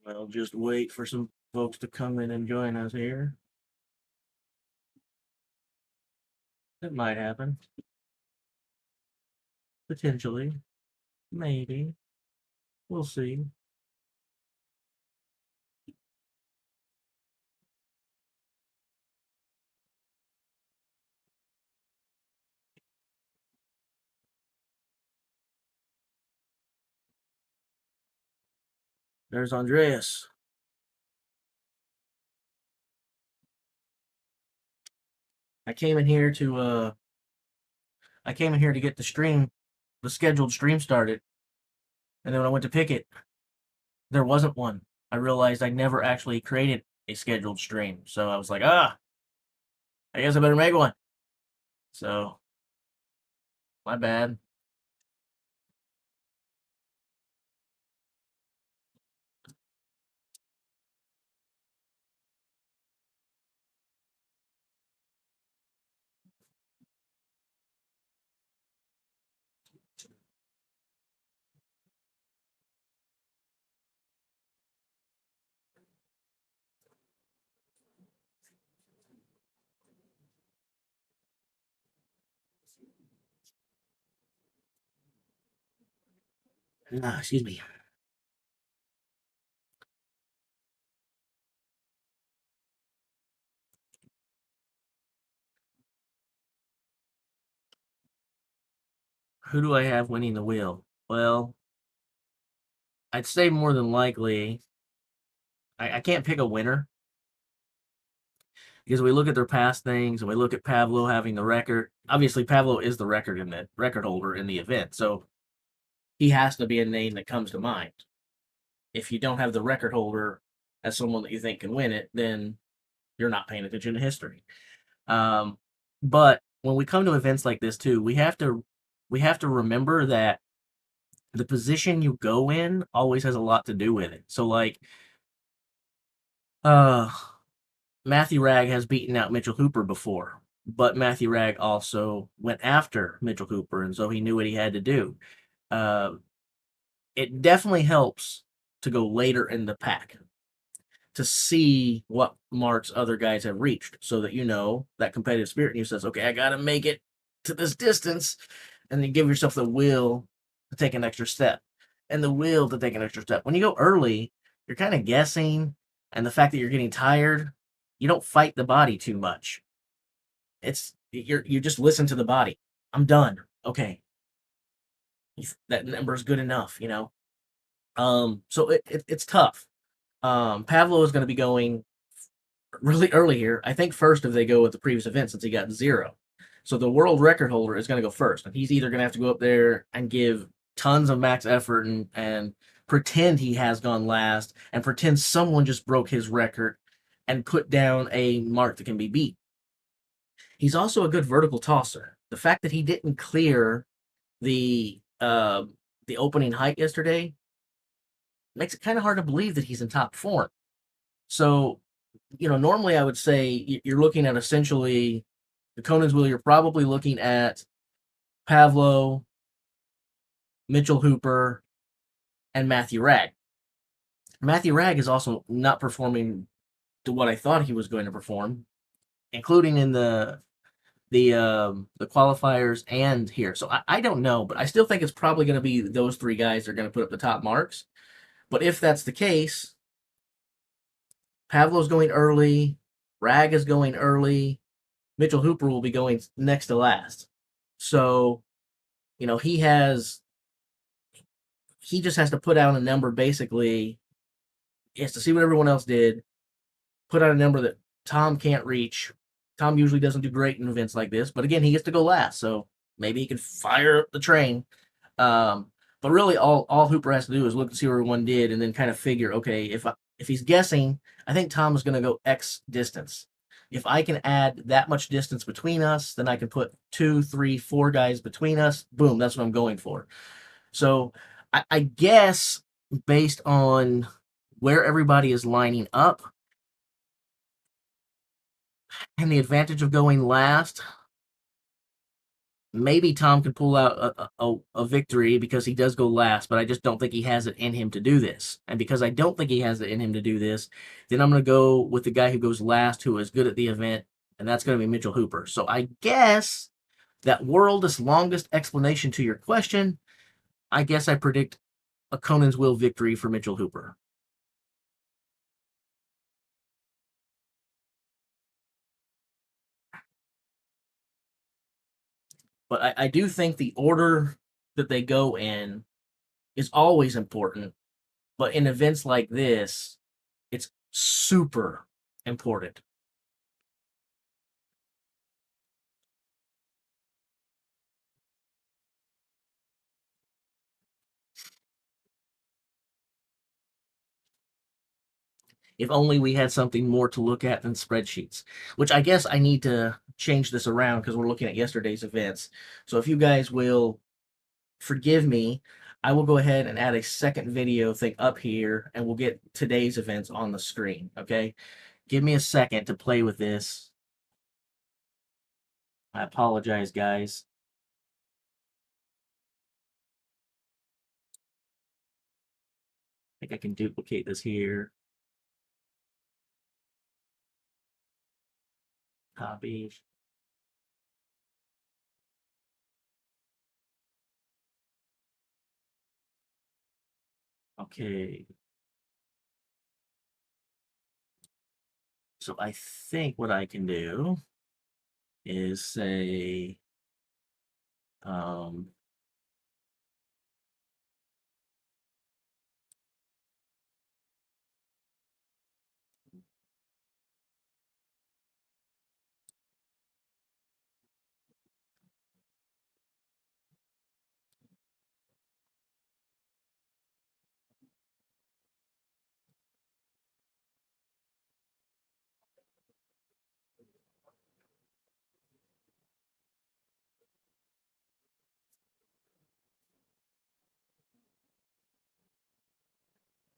I'll just wait for some folks to come in and join us here. It might happen. Potentially. Maybe. We'll see. There's Andreas. I came in here to get the scheduled stream started. And then when I went to pick it, there wasn't one. I realized I never actually created a scheduled stream. So I was like, I guess I better make one. So, my bad. Excuse me. Who do I have winning the wheel? Well, I'd say more than likely, I can't pick a winner because we look at their past things and we look at Pavlo having the record. Obviously, Pavlo is the record holder in the event, so he has to be a name that comes to mind. If you don't have the record holder as someone that you think can win it, then you're not paying attention to history. But when we come to events like this too, we have to remember that the position you go in always has a lot to do with it. So like Matthew Ragg has beaten out Mitchell Hooper before, but Matthew Ragg also went after Mitchell Hooper, and so he knew what he had to do. It definitely helps to go later in the pack to see what marks other guys have reached so that you know that competitive spirit in you says, okay, I got to make it to this distance, and then give yourself the will to take an extra step and the will to take an extra step. When you go early, you're kind of guessing, and the fact that you're getting tired, you don't fight the body too much. You just listen to the body. I'm done. Okay. That number is good enough, you know. So it's tough. Pavlo is going to be going really early here. I think first if they go with the previous event since he got 0. So the world record holder is going to go first, and he's either going to have to go up there and give tons of max effort and pretend he has gone last and pretend someone just broke his record and put down a mark that can be beat. He's also a good vertical tosser. The fact that he didn't clear the opening height yesterday makes it kind of hard to believe that he's in top form. So, normally I would say you're looking at essentially the Conan's Wheel. You're probably looking at Pavlo, Mitchell Hooper, and Matthew Ragg. Matthew Ragg is also not performing to what I thought he was going to perform, including in the qualifiers and here. So I don't know, but I still think it's probably going to be those 3 guys that are going to put up the top marks. But if that's the case, Pavlo's going early, Ragg is going early, Mitchell Hooper will be going next to last. So, he just has to put out a number basically. He has to see what everyone else did, put out a number that Tom can't reach. Tom usually doesn't do great in events like this, but again, he gets to go last, so maybe he can fire up the train. But really, all Hooper has to do is look and see what everyone did, and then kind of figure, okay, if he's guessing, I think Tom is going to go X distance. If I can add that much distance between us, then I can put 2, 3, 4 guys between us. Boom, that's what I'm going for. So I guess based on where everybody is lining up and the advantage of going last, maybe Tom could pull out a victory because he does go last, but I just don't think he has it in him to do this. And because I don't think he has it in him to do this, then I'm going to go with the guy who goes last, who is good at the event, and that's going to be Mitchell Hooper. So I guess that world's longest explanation to your question, I guess I predict a Conan's Will victory for Mitchell Hooper. But I do think the order that they go in is always important. But in events like this, it's super important. If only we had something more to look at than spreadsheets, which I guess I need to change this around because we're looking at yesterday's events. So if you guys will forgive me, I will go ahead and add a second video thing up here and we'll get today's events on the screen. Okay. Give me a second to play with this. I apologize, guys. I think I can duplicate this here. Copy. Okay. So I think what I can do is say, um,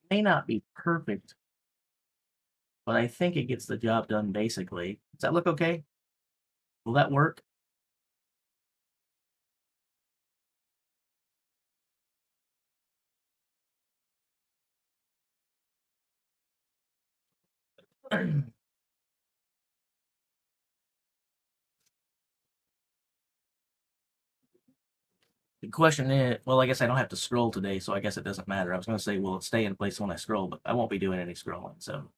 may not be perfect, but I think it gets the job done basically. Does that look okay? Will that work? The question is, well, I guess I don't have to scroll today, so I guess it doesn't matter. I was going to say, will it stay in place when I scroll, but I won't be doing any scrolling, so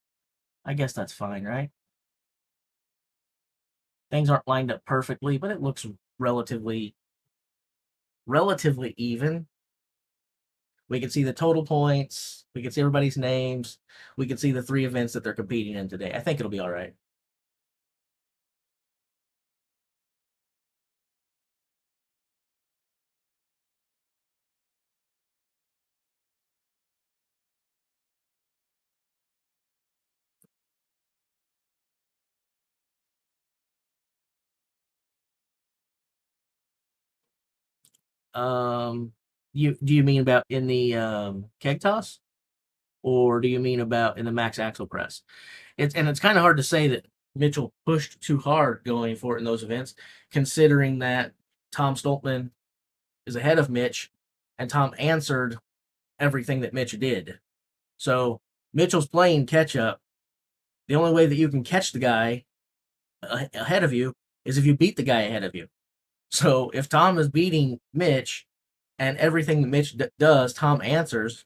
I guess that's fine, right? Things aren't lined up perfectly, but it looks relatively even. We can see the total points. We can see everybody's names. We can see the 3 events that they're competing in today. I think it'll be all right. Um, do you mean about in the keg toss, or do you mean about in the max axle press? It's kind of hard to say that Mitchell pushed too hard going for it in those events, considering that Tom Stoltman is ahead of Mitch, and Tom answered everything that Mitch did. So Mitchell's playing catch up. The only way that you can catch the guy ahead of you is if you beat the guy ahead of you. So if Tom is beating Mitch and everything that Mitch does, Tom answers,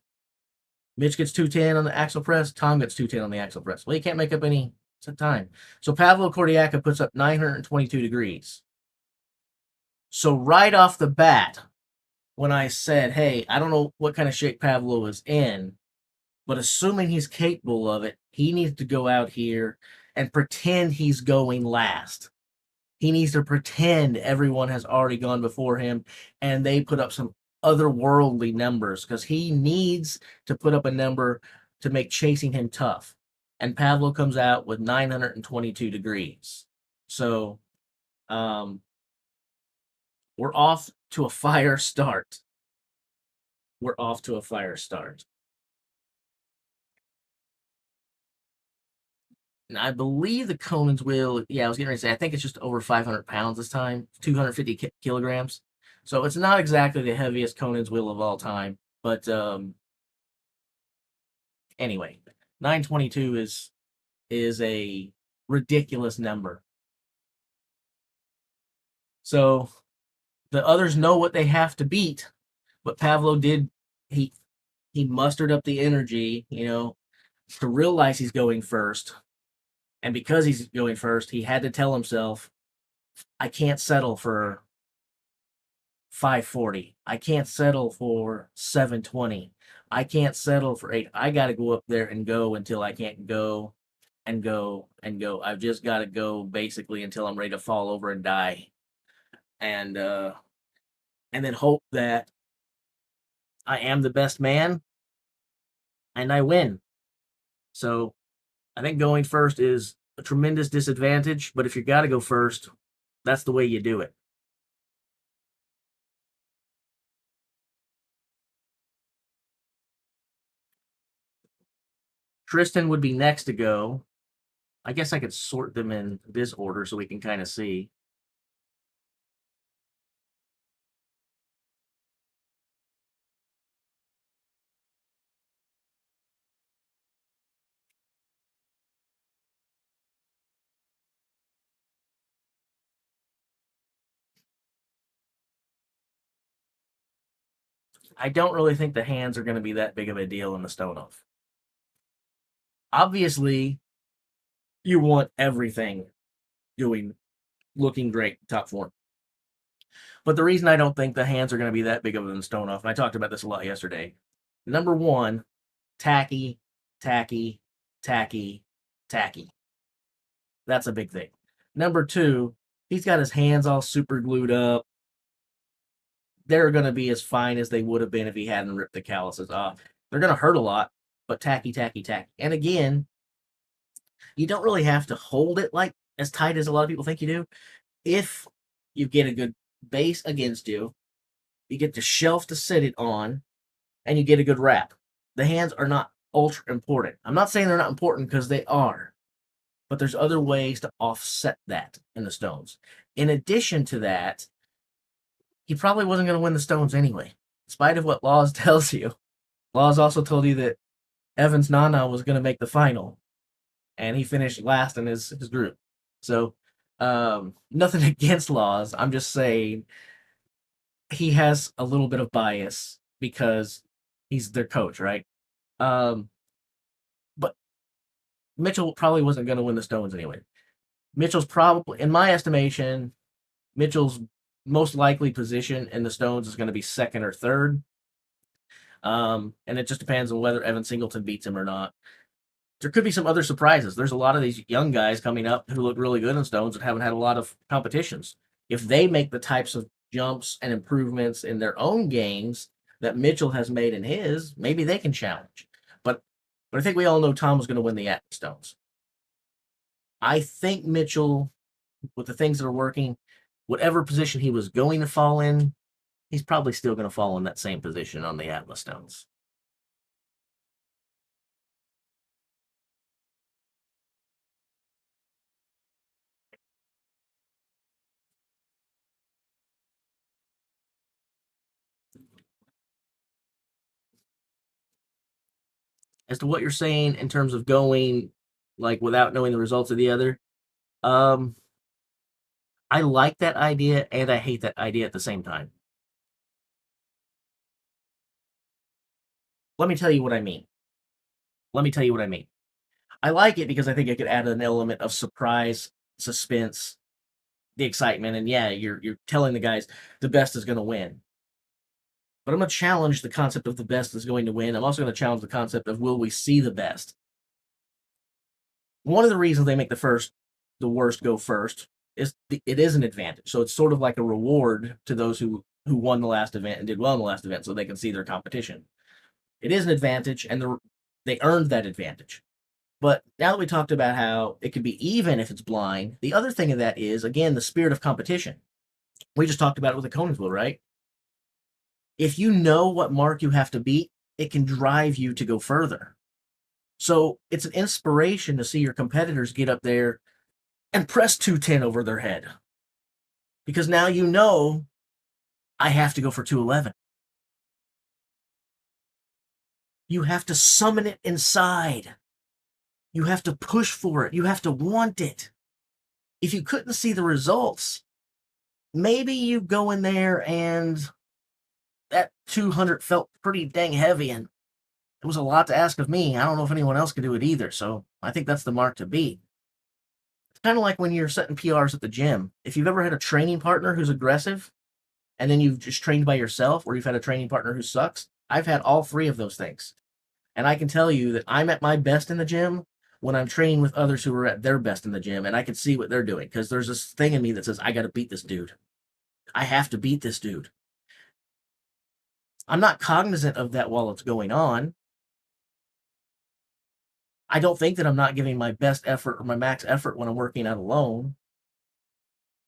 Mitch gets 210 on the axle press, Tom gets 210 on the axle press. Well, you can't make up any time. So Pavlo Kordiaka puts up 922 degrees. So right off the bat, when I said, hey, I don't know what kind of shape Pavlo is in, but assuming he's capable of it, he needs to go out here and pretend he's going last. He needs to pretend everyone has already gone before him and they put up some otherworldly numbers because he needs to put up a number to make chasing him tough. And Pavlo comes out with 922 degrees. So we're off to a fire start. We're off to a fire start. And I believe the Conan's wheel, yeah, I was getting ready to say, I think it's just over 500 pounds this time, 250 kilograms. So it's not exactly the heaviest Conan's wheel of all time. But anyway, 922 is a ridiculous number. So the others know what they have to beat, but Pavlo did he he mustered up the energy, to realize he's going first. And because he's going first, he had to tell himself, I can't settle for 540. I can't settle for 720. I can't settle for 8. I got to go up there and go until I can't go and go and go. I've just got to go basically until I'm ready to fall over and die. And then hope that I am the best man and I win. So I think going first is a tremendous disadvantage, but if you got to go first, that's the way you do it. Tristan would be next to go. I guess I could sort them in this order so we can kind of see. I don't really think the hands are going to be that big of a deal in the stone off. Obviously, you want everything looking great, top form. But the reason I don't think the hands are going to be that big of a stone off, and I talked about this a lot yesterday. Number one, tacky, tacky, tacky, tacky. That's a big thing. Number two, he's got his hands all super glued up. They're going to be as fine as they would have been if he hadn't ripped the calluses off. They're going to hurt a lot, but tacky, tacky, tacky. And again, you don't really have to hold it like as tight as a lot of people think you do. If you get a good base against you, you get the shelf to sit it on, and you get a good wrap. The hands are not ultra important. I'm not saying they're not important because they are, but there's other ways to offset that in the stones. In addition to that, he probably wasn't going to win the stones anyway, in spite of what Laws tells you. Laws also told you that Evans Nana was going to make the final, and he finished last in his group. So, nothing against Laws. I'm just saying he has a little bit of bias because he's their coach, right? But Mitchell probably wasn't going to win the stones anyway. Mitchell's probably, in my estimation, Mitchell's most likely position in the stones is going to be second or third. And it just depends on whether Evan Singleton beats him or not. There could be some other surprises. There's a lot of these young guys coming up who look really good in stones and haven't had a lot of competitions. If they make the types of jumps and improvements in their own games that Mitchell has made in his, maybe they can challenge. But I think we all know Tom was going to win the Atlas Stones. I think Mitchell, with the things that are working, whatever position he was going to fall in, he's probably still going to fall in that same position on the Atlas Stones. As to what you're saying in terms of going like without knowing the results of the other, um, I like that idea and I hate that idea at the same time. Let me tell you what I mean. Let me tell you what I mean. I like it because I think it could add an element of surprise, suspense, the excitement, and yeah, you're telling the guys the best is going to win. But I'm going to challenge the concept of the best is going to win. I'm also going to challenge the concept of will we see the best. One of the reasons they make the worst go first is it is an advantage. So it's sort of like a reward to those who won the last event and did well in the last event, so they can see their competition. It is an advantage, and they earned that advantage. But now that we talked about how it could be even if it's blind, the other thing of that is, again, the spirit of competition. We just talked about it with the Conan's Wheel, right? If you know what mark you have to beat, it can drive you to go further. So it's an inspiration to see your competitors get up there and press 210 over their head. Because now you know I have to go for 211. You have to summon it inside. You have to push for it. You have to want it. If you couldn't see the results, maybe you go in there and that 200 felt pretty dang heavy and it was a lot to ask of me. I don't know if anyone else could do it either. So I think that's the mark to beat. It's kind of like when you're setting PRs at the gym. If you've ever had a training partner who's aggressive and then you've just trained by yourself, or you've had a training partner who sucks, I've had all three of those things. And I can tell you that I'm at my best in the gym when I'm training with others who are at their best in the gym, and I can see what they're doing because there's this thing in me that says, I got to beat this dude. I have to beat this dude. I'm not cognizant of that while it's going on. I don't think that I'm not giving my best effort or my max effort when I'm working out alone,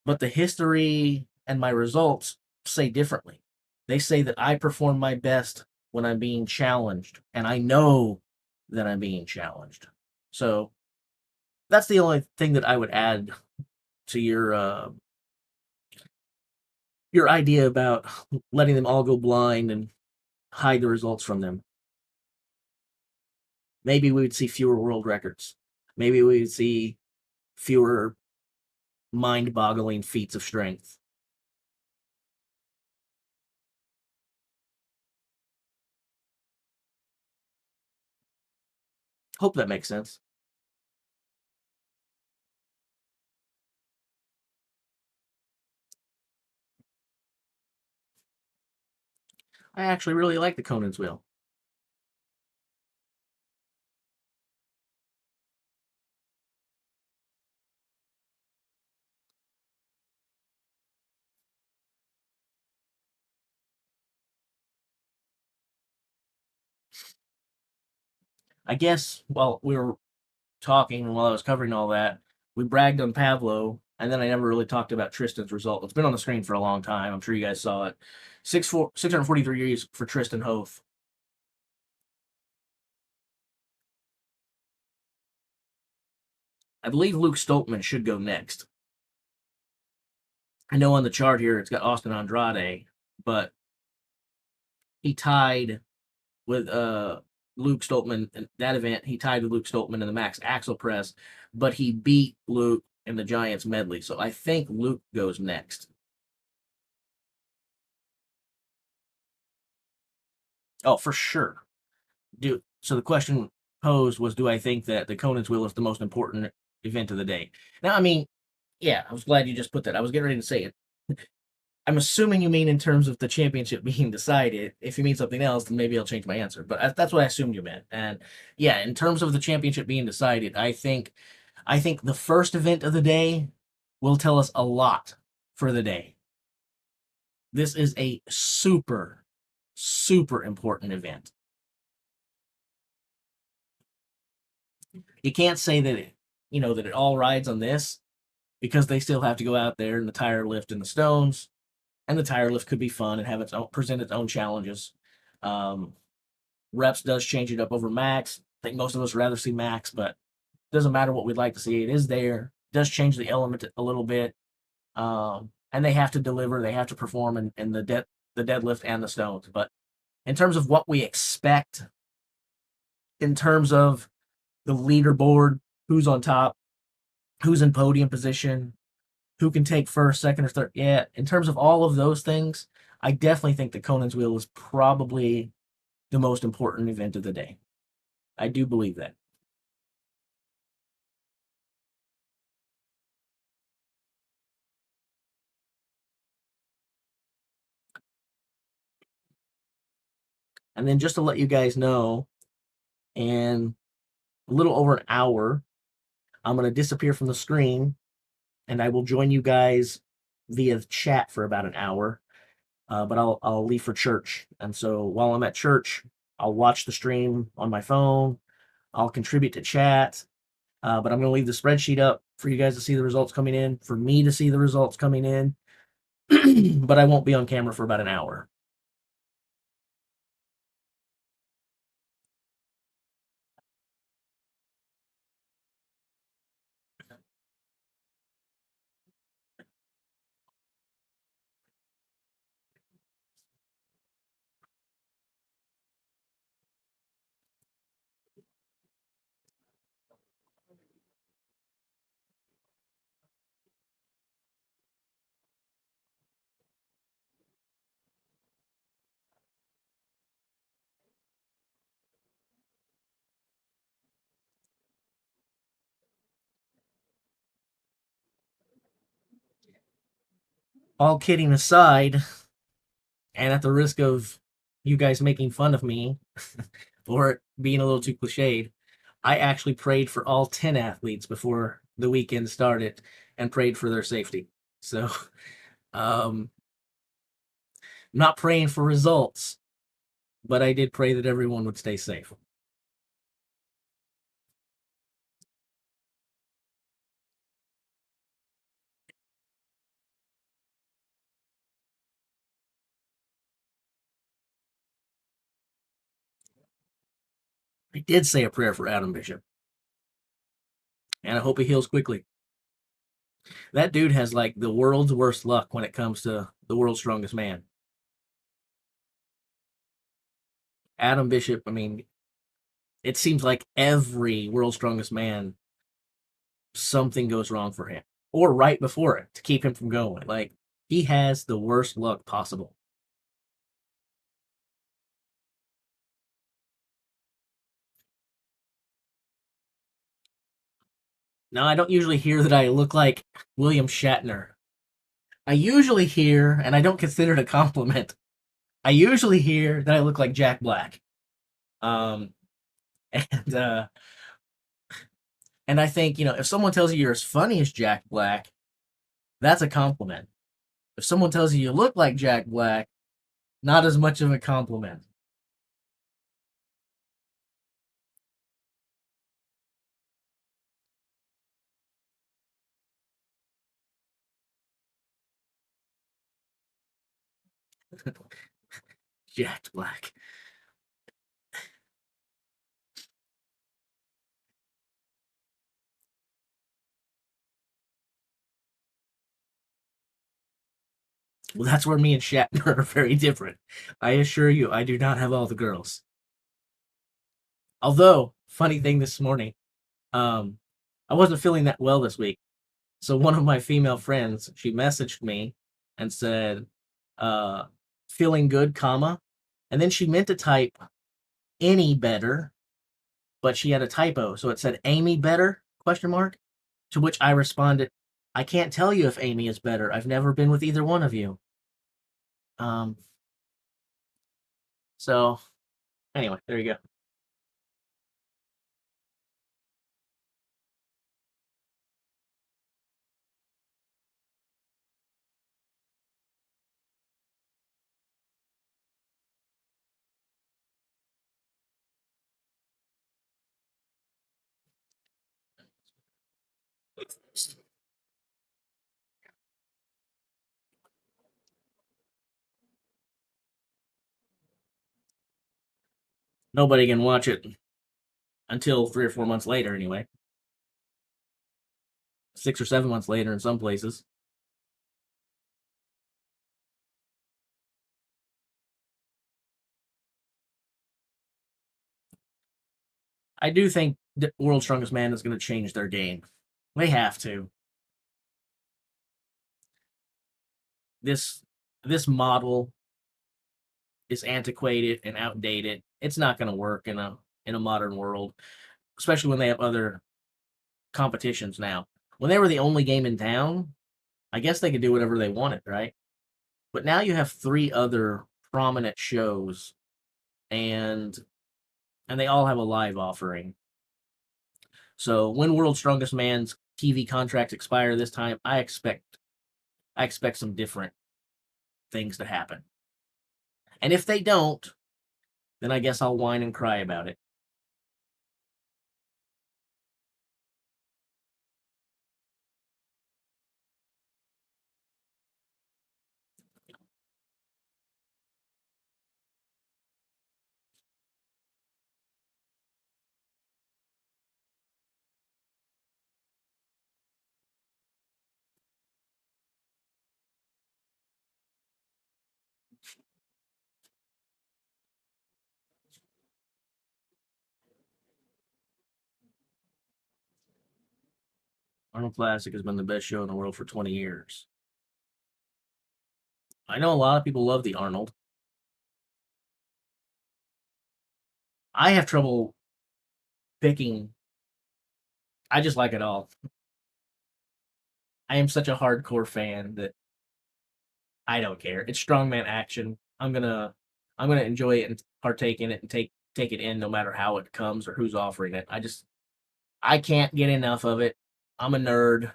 but the history and my results say differently. They say that I perform my best when I'm being challenged, and I know that I'm being challenged. So that's the only thing that I would add to your idea about letting them all go blind and hide the results from them. Maybe we would see fewer world records. Maybe we would see fewer mind-boggling feats of strength. Hope that makes sense. I actually really like the Conan's Wheel. I guess while we were talking and while I was covering all that, we bragged on Pavlo, and then I never really talked about Tristan's result. It's been on the screen for a long time. I'm sure you guys saw it. 643 years for Tristan Hoth. I believe Luke Stoltman should go next. I know on the chart here it's got Austin Andrade, but he tied with Luke Stoltman in that event. He tied with Luke Stoltman in the max axle press, but he beat Luke in the Giants medley. So I think Luke goes next. Oh, for sure. So the question posed was, do I think that the Conan's Wheel is the most important event of the day? Now, I mean, yeah, I was glad you just put that. I was getting ready to say it. I'm assuming you mean in terms of the championship being decided. If you mean something else, then maybe I'll change my answer. But that's what I assumed you meant. And yeah, in terms of the championship being decided, I think the first event of the day will tell us a lot for the day. This is a super, super important event. You can't say that it all rides on this because they still have to go out there and the tire lift and the stones, and the tire lift could be fun and have present its own challenges. Um, Reps does change it up over max. I think most of us rather see max, but it doesn't matter what we'd like to see. It is there. It does change the element a little bit. And they have to deliver. They have to perform in the deadlift and the stones. But in terms of what we expect, in terms of the leaderboard, who's on top, who's in podium position, who can take first, second, or third. Yeah, in terms of all of those things, I definitely think the Conan's Wheel is probably the most important event of the day. I do believe that. And then just to let you guys know, in a little over an hour, I'm going to disappear from the screen and I will join you guys via chat for about an hour. But I'll leave for church. And so while I'm at church, I'll watch the stream on my phone. I'll contribute to chat. But I'm going to leave the spreadsheet up for you guys to see the results coming in, for me to see the results coming in. But I won't be on camera for about an hour. all kidding aside, and at the risk of you guys making fun of me or being a little too cliched, I actually prayed for all 10 athletes before the weekend started and prayed for their safety. So, um, not praying for results, but I did pray that everyone would stay safe. I did say a prayer for Adam Bishop, and I hope he heals quickly. That dude has like the world's worst luck when it comes to the world's strongest man. Adam Bishop, I mean, it seems like every world's strongest man, something goes wrong for him, or right before it to keep him from going. Like, he has the worst luck possible. Now, I don't usually hear that I look like William Shatner. I usually hear, and I don't consider it a compliment, I usually hear that I look like Jack Black. Um, and and I think, if someone tells you you're as funny as Jack Black, that's a compliment. If someone tells you you look like Jack Black, not as much of a compliment. Jack Black. Well, that's where me and Shatner are very different. I assure you, I do not have all the girls. Although, funny thing this morning, um, I wasn't feeling that well this week. So one of my female friends, she messaged me and said, uh, feeling good, comma. And then she meant to type any better, but she had a typo. So it said Amy better, question mark. To which I responded, I can't tell you if Amy is better. I've never been with either one of you. Um, so anyway, there you go. Nobody can watch it until 3 or 4 months later, anyway. 6 or 7 months later in some places. I do think the World's Strongest Man is going to change their game. They have to. This this model is antiquated and outdated. It's not going to work in a modern world, especially when they have other competitions now. When they were the only game in town, I guess they could do whatever they wanted, right? But now you have three other prominent shows, and they all have a live offering. So when World's Strongest Man's TV contracts expire this time, I expect some different things to happen. And if they don't, then I guess I'll whine and cry about it. Arnold Classic has been the best show in the world for 20 years. I know a lot of people love the Arnold. I have trouble picking. I just like it all. I am such a hardcore fan that I don't care. It's strongman action. I'm gonna enjoy it and partake in it and take it in no matter how it comes or who's offering it. I can't get enough of it. I'm a nerd.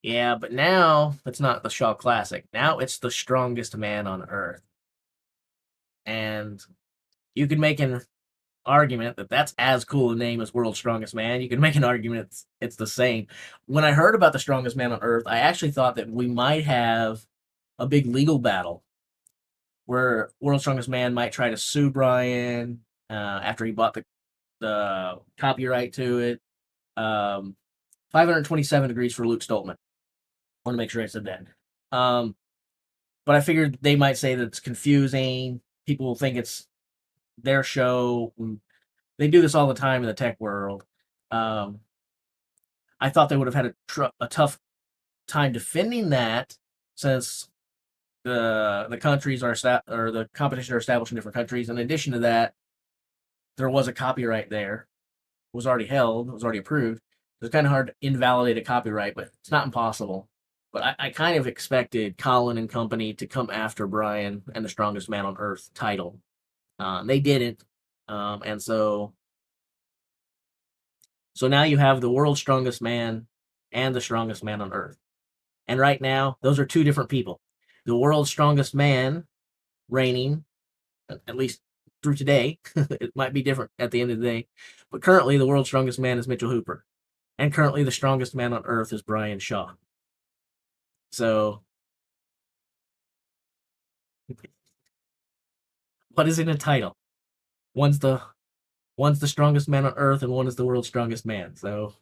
Yeah, but now it's not the Shaw Classic. Now it's the strongest man on earth. And you can make an argument that that's as cool a name as World's Strongest Man. You can make an argument it's the same. When I heard about the strongest man on earth, I actually thought that we might have a big legal battle where World's Strongest Man might try to sue Brian after he bought the copyright to it. 527 degrees for Luke Stoltman. I want to make sure I said that. But I figured they might say that it's confusing. People will think it's their show. They do this all the time in the tech world. I thought they would have had a tough time defending that since the countries are or the competition are established in different countries. In addition to that, there was a copyright there. It was already held. It was already approved. It's kind of hard to invalidate a copyright, but it's not impossible. But I kind of expected Colin and company to come after Brian and the Strongest Man on Earth title. They didn't, and so now you have the World's Strongest Man and the Strongest Man on Earth. And right now, those are two different people. The World's Strongest Man reigning, at least through today. It might be different at the end of the day, but currently the World's Strongest Man is Mitchell Hooper, and currently the Strongest Man on Earth is Brian Shaw. So, what is in a title? One's the strongest man on earth, and one is the world's strongest man. So,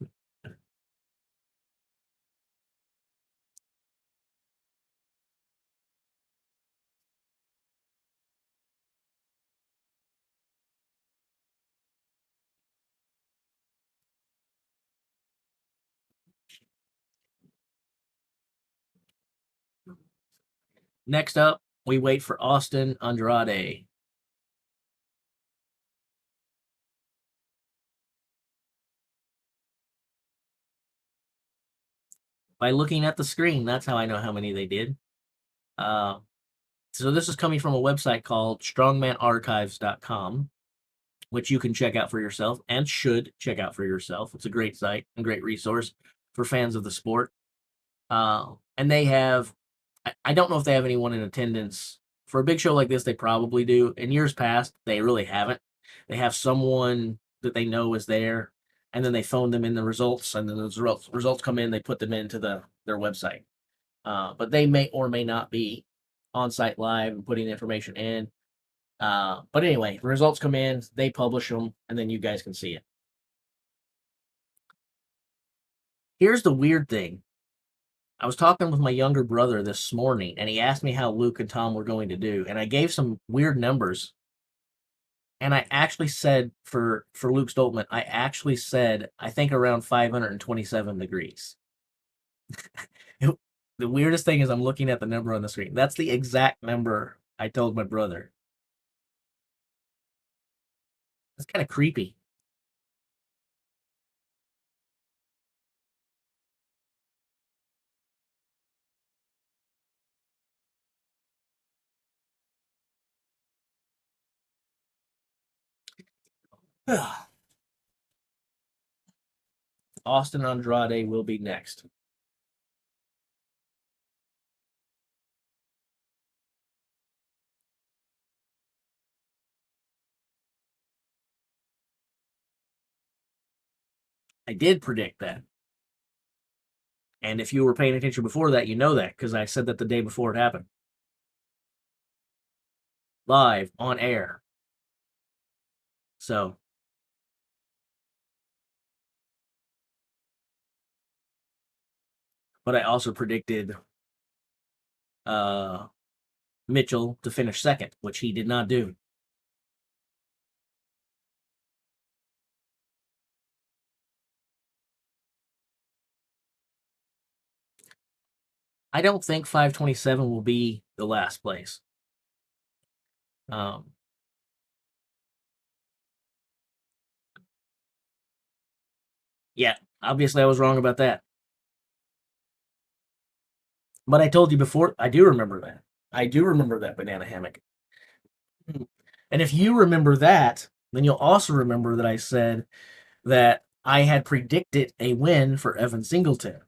next up, we wait for Austin Andrade. By looking at the screen, that's how I know how many they did. So this is coming from a website called strongmanarchives.com, which you can check out for yourself and should check out for yourself. It's a great site and great resource for fans of the sport. And they have, I don't know if they have anyone in attendance. For a big show like this, they probably do. In years past, they really haven't. They have someone that they know is there, and then they phone them in the results, and then those results come in, they put them into their website. But they may or may not be on site live and putting information in. But anyway, the results come in, they publish them, and then you guys can see it. Here's the weird thing. I was talking with my younger brother this morning, and he asked me how Luke and Tom were going to do, and I gave some weird numbers. And I actually said for Luke Stoltman, I actually said I think around 527 degrees. The weirdest thing is I'm looking at the number on the screen. That's the exact number I told my brother. It's kind of creepy. Austin Andrade will be next. I did predict that. And if you were paying attention before that, you know that because I said that the day before it happened. Live on air. So, but I also predicted Mitchell to finish second, which he did not do. I don't think 527 will be the last place. Um, Yeah, obviously I was wrong about that. But I told you before, I do remember that. I do remember that banana hammock. And if you remember that, then you'll also remember that I said that I had predicted a win for Evan Singleton.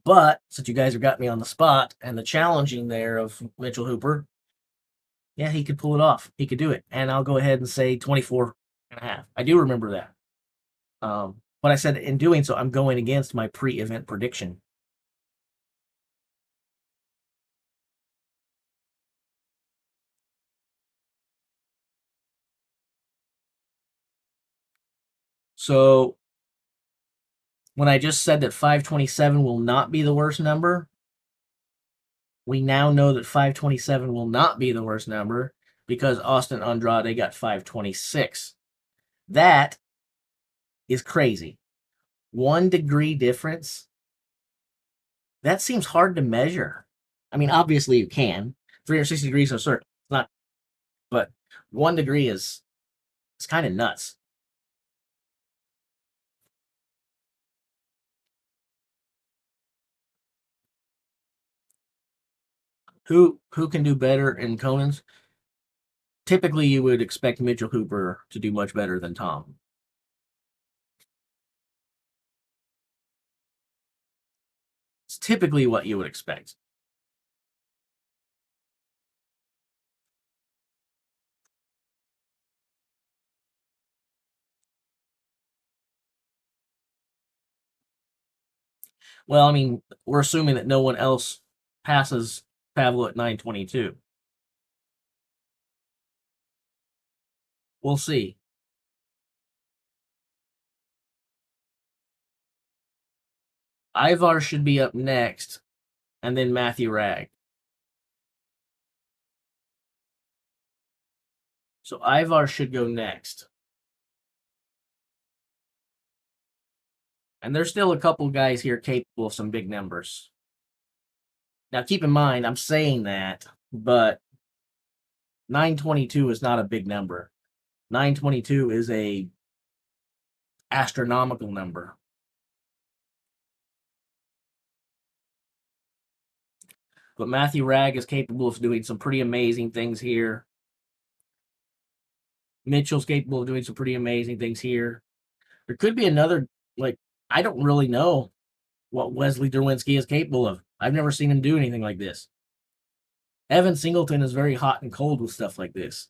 But since you guys have got me on the spot and the challenging there of Mitchell Hooper, yeah, he could pull it off. He could do it. And I'll go ahead and say 24 and a half. I do remember that. But I said in doing so, I'm going against my pre event prediction. So when I just said that 527 will not be the worst number, we now know that 527 will not be the worst number because Austin Andrade got 526. That is crazy. 1 degree difference. That seems hard to measure. I mean, obviously you can. 360 degrees, so certain. It's not, but 1 degree is it's kind of nuts. Who can do better in Conan's? Typically, you would expect Mitchell Hooper to do much better than Tom. It's typically what you would expect. Well, I mean, we're assuming that no one else passes Pavlo at 922. We'll see. Ivar should be up next, and then Matthew Ragg. So Ivar should go next. And there's still a couple guys here capable of some big numbers. Now, keep in mind, I'm saying that, but 922 is not a big number. 922 is a astronomical number. But Matthew Ragg is capable of doing some pretty amazing things here. Mitchell's capable of doing some pretty amazing things here. There could be another, like, I don't really know what Wesley Derwinski is capable of. I've never seen him do anything like this. Evan Singleton is very hot and cold with stuff like this.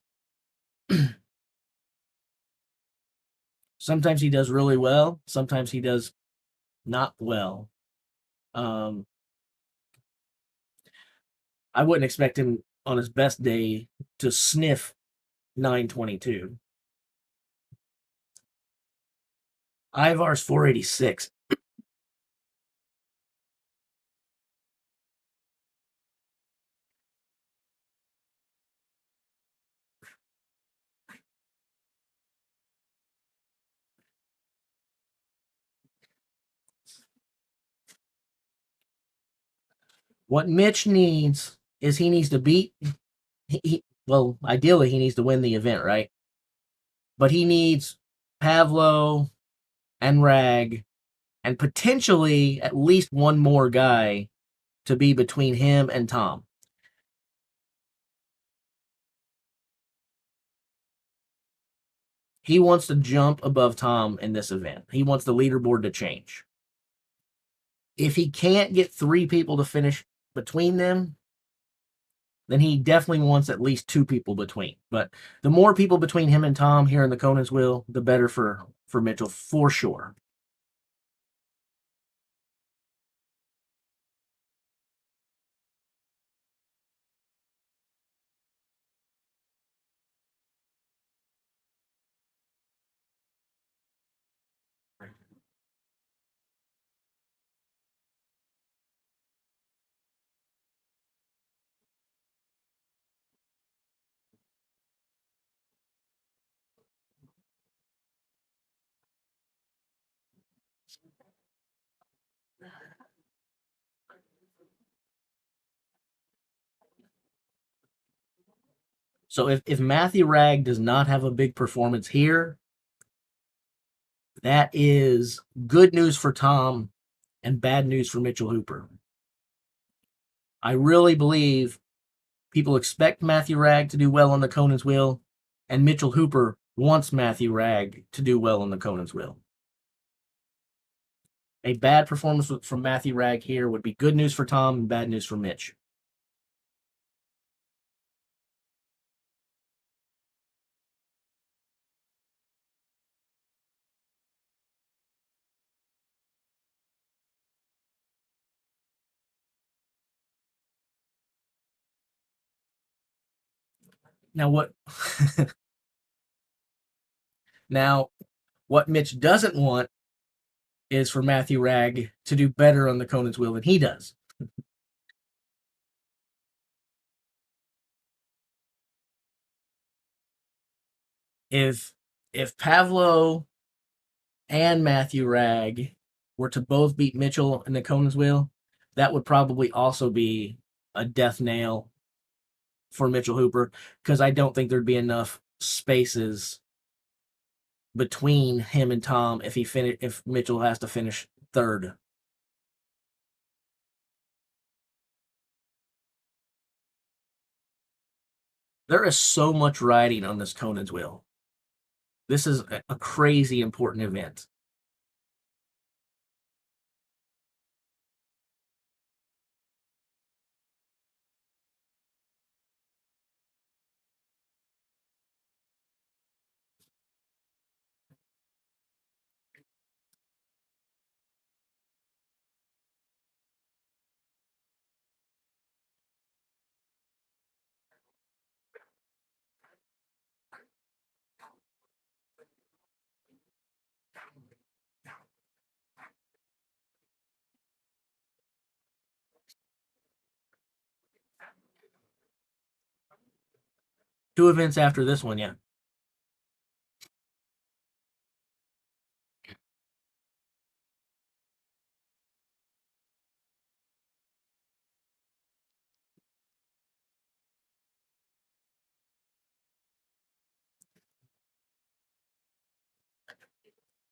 Sometimes he does really well. Sometimes he does not well. Um, I wouldn't expect him on his best day to sniff 922. Ivar's 486. What Mitch needs is he needs to beat. Well, ideally, he needs to win the event, right? But he needs Pavlo and Rag and potentially at least one more guy to be between him and Tom. He wants to jump above Tom in this event. He wants the leaderboard to change. If he can't get 3 people to finish between them, then he definitely wants at least 2 people between. But the more people between him and Tom here in the Conan's Wheel, the better for Mitchell for sure. So if Matthew Ragg does not have a big performance here, That is good news for Tom and bad news for Mitchell Hooper. I really believe people expect Matthew Ragg to do well on the Conan's Wheel, and Mitchell Hooper wants Matthew Ragg to do well on the Conan's Wheel. A bad performance from Matthew Ragg here would be good news for Tom and bad news for Mitch. Now what Mitch doesn't want is for Matthew Ragg to do better on the Conan's Wheel than he does. If Pavlo and Matthew Ragg were to both beat Mitchell in the Conan's Wheel, that would probably also be a death nail for Mitchell Hooper, because I don't think there'd be enough spaces between him and Tom if Mitchell has to finish third. There is so much riding on this Conan's Wheel. This is a crazy important event. Two events after this one, yeah.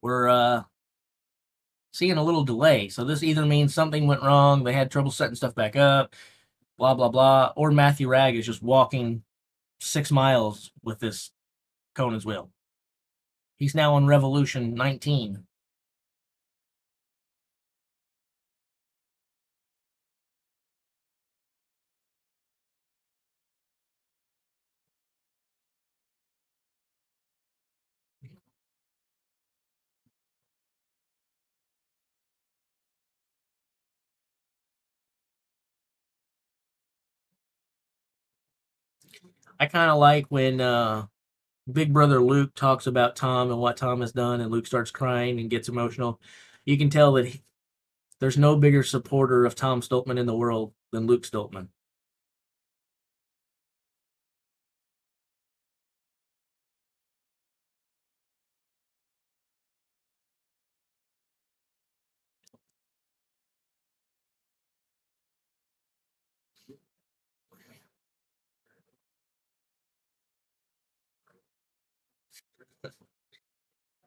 We're seeing a little delay. So this either means something went wrong, they had trouble setting stuff back up, blah, blah, blah, or Matthew Ragg is just walking 6 miles with this Conan's Wheel. He's now on Revolution 19. I kind of like when Big Brother Luke talks about Tom and what Tom has done, and Luke starts crying and gets emotional. You can tell that there's no bigger supporter of Tom Stoltman in the world than Luke Stoltman.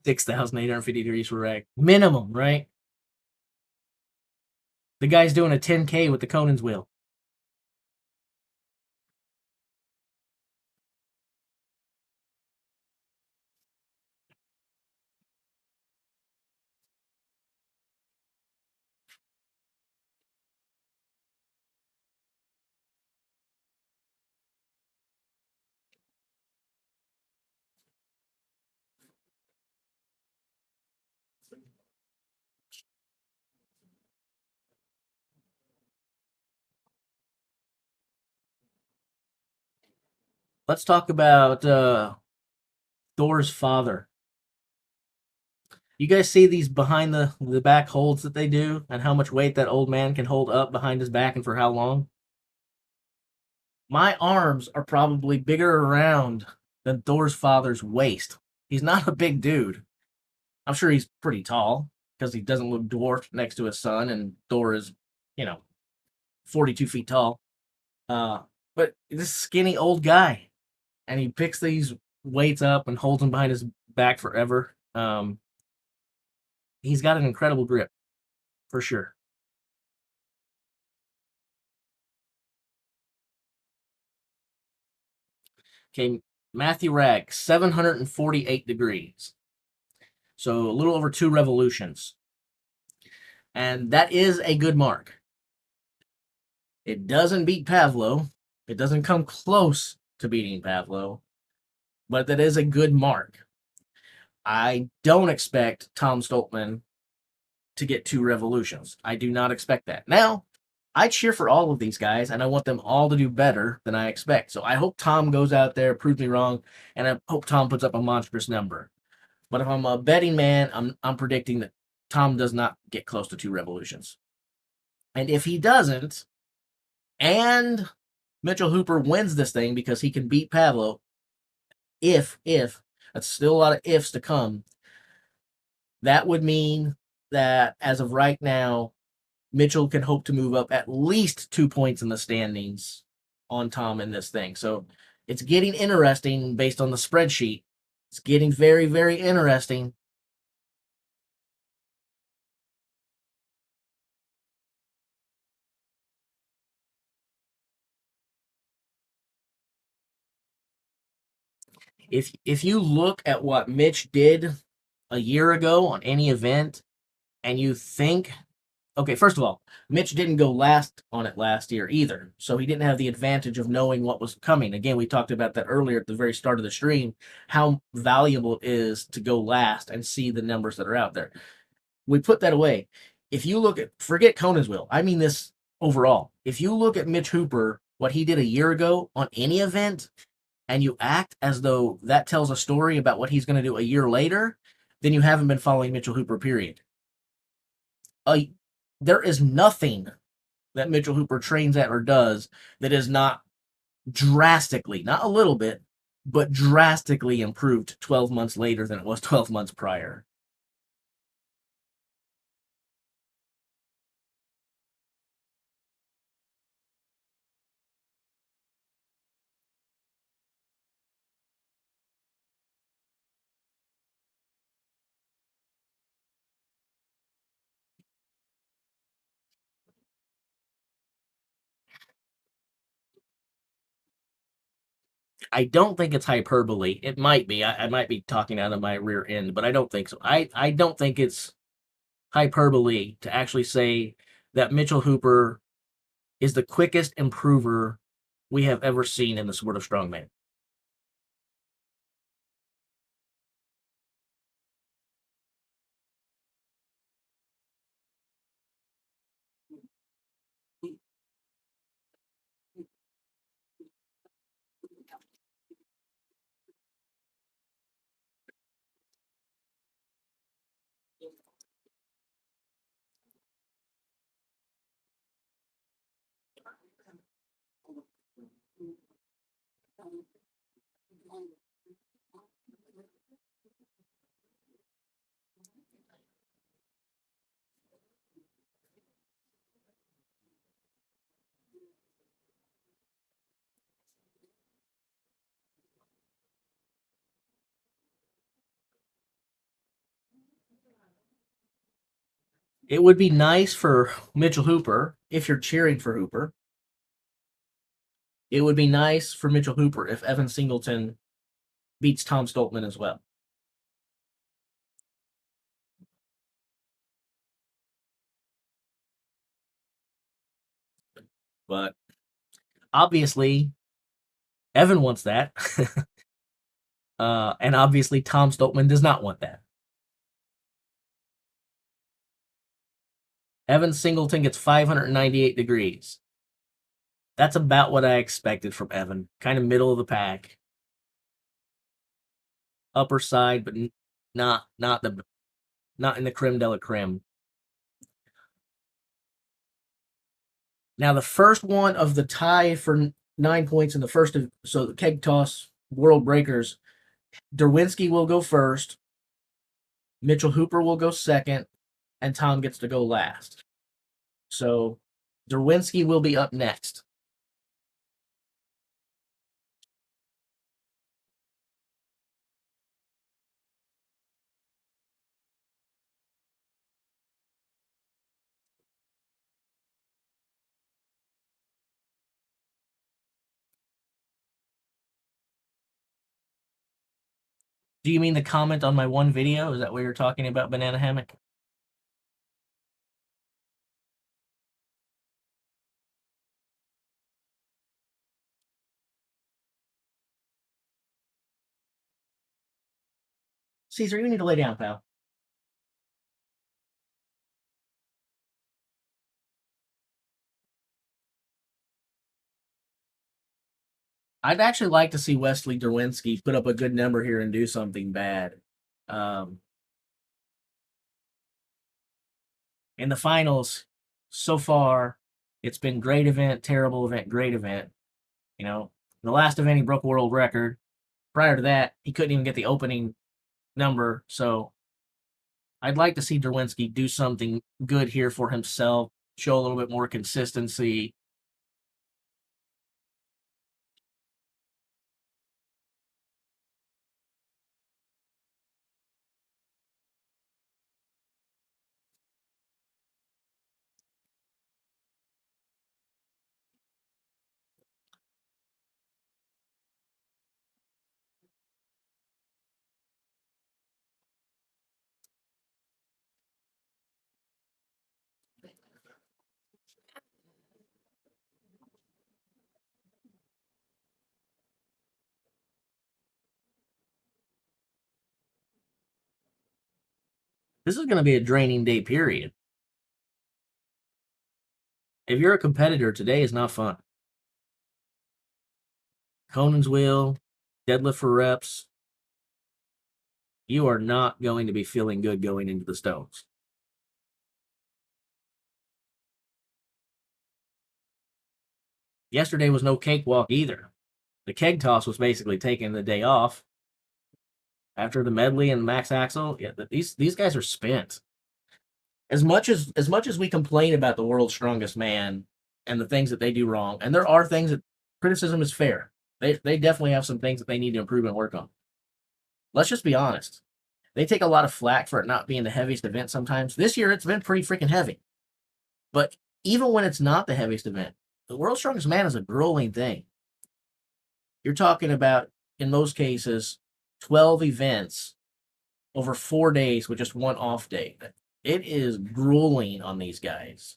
$6,850 for Ragg. Minimum, right? The guy's doing a 10K with the Conan's Wheel. Let's talk about Thor's father. You guys see these behind the back holds that they do, and how much weight that old man can hold up behind his back and for how long? My arms are probably bigger around than Thor's father's waist. He's not a big dude. I'm sure he's pretty tall because he doesn't look dwarfed next to his son, and Thor is, you know, 42 feet tall. But this skinny old guy, and he picks these weights up and holds them behind his back forever. He's got an incredible grip, for sure. Okay, Matthew Ragg, 748 degrees. So a little over 2 revolutions. And that is a good mark. It doesn't beat Pavlo. It doesn't come close to beating Pavlo, but that is a good mark. I don't expect Tom Stoltman to get 2 revolutions. I do not expect that. Now, I cheer for all of these guys, and I want them all to do better than I expect. So I hope Tom goes out there, proves me wrong, and I hope Tom puts up a monstrous number. But if I'm a betting man, I'm predicting that Tom does not get close to 2 revolutions. And if he doesn't, and Mitchell Hooper wins this thing because he can beat Pavlo, if, that's still a lot of ifs to come, that would mean that as of right now, Mitchell can hope to move up at least 2 points in the standings on Tom in this thing. So it's getting interesting based on the spreadsheet. It's getting very, very interesting. If you look at what Mitch did a year ago on any event, and you think, okay, first of all, Mitch didn't go last on it last year either, so he didn't have the advantage of knowing what was coming. Again, we talked about that earlier at the very start of the stream, how valuable it is to go last and see the numbers that are out there. We put that away. If you look at, forget Conan's will, I mean this overall. If you look at Mitch Hooper, what he did a year ago on any event, and you act as though that tells a story about what he's going to do a year later, then you haven't been following Mitchell Hooper, period. There is nothing that Mitchell Hooper trains at or does that is not drastically, not a little bit, but drastically improved 12 months later than it was 12 months prior. I don't think it's hyperbole. It might be. I might be talking out of my rear end, but I don't think so. I don't think it's hyperbole to actually say that Mitchell Hooper is the quickest improver we have ever seen in the sport of strongman. It would be nice for Mitchell Hooper, if you're cheering for Hooper, it would be nice for Mitchell Hooper if Evan Singleton beats Tom Stoltman as well. But obviously, Evan wants that. And obviously, Tom Stoltman does not want that. Evan Singleton gets 598 degrees. That's about what I expected from Evan. Kind of middle of the pack. Upper side, but not in the creme de la creme. Now the first one of the tie for 9 points in the first of, so the keg toss world breakers, Derwinski will go first, Mitchell Hooper will go second, and Tom gets to go last. So Derwinski will be up next. Do you mean the comment on my one video? Is that what you're talking about, Banana Hammock? Caesar, you need to lay down, pal. I'd actually like to see Wesley Derwinski put up a good number here and do something bad. Um, in the finals, so far, it's been great event, terrible event, great event. You know, the last event he broke a world record. Prior to that, he couldn't even get the opening number. So I'd like to see Derwinski do something good here for himself, show a little bit more consistency. This is going to be a draining day, period. If you're a competitor, today is not fun. Conan's wheel, deadlift for reps. You are not going to be feeling good going into the stones. Yesterday was no cakewalk either. The keg toss was basically taking the day off after the medley and max axle. Yeah, these guys are spent. As much as we complain about the world's strongest man and the things that they do wrong, and there are things that criticism is fair. They definitely have some things that they need to improve and work on. Let's just be honest. They take a lot of flack for it not being the heaviest event sometimes. This year it's been pretty freaking heavy. But even when it's not the heaviest event, the world's strongest man is a grueling thing. You're talking about, in most cases, 12 events over 4 days with just one off day. It is grueling on these guys.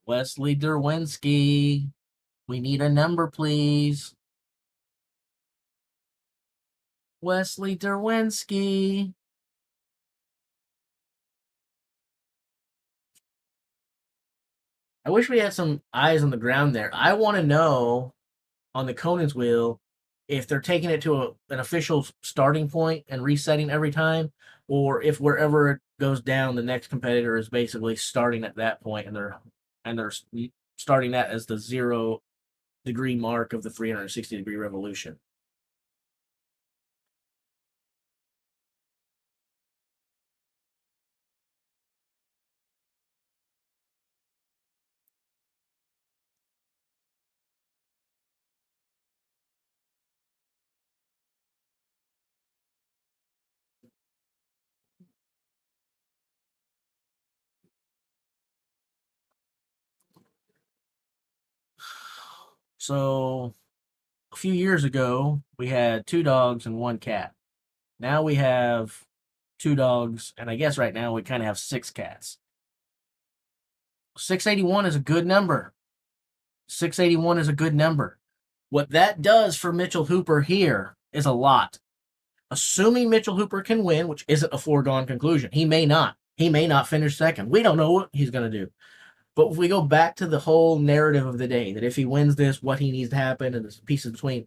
Wesley Derwinski, we need a number, please. Wesley Derwinski. I wish we had some eyes on the ground there. I want to know on the Conan's wheel if they're taking it to an official starting point and resetting every time, or if wherever it goes down, the next competitor is basically starting at that point, and they're starting that as the 0 degree mark of the 360-degree revolution. So a few years ago, we had 2 dogs and 1 cat. Now we have 2 dogs, and I guess right now we kind of have 6 cats. 681 is a good number. 681 is a good number. What that does for Mitchell Hooper here is a lot. Assuming Mitchell Hooper can win, which isn't a foregone conclusion. He may not. He may not finish second. We don't know what he's going to do. But if we go back to the whole narrative of the day, that if he wins this, what he needs to happen, and the pieces between.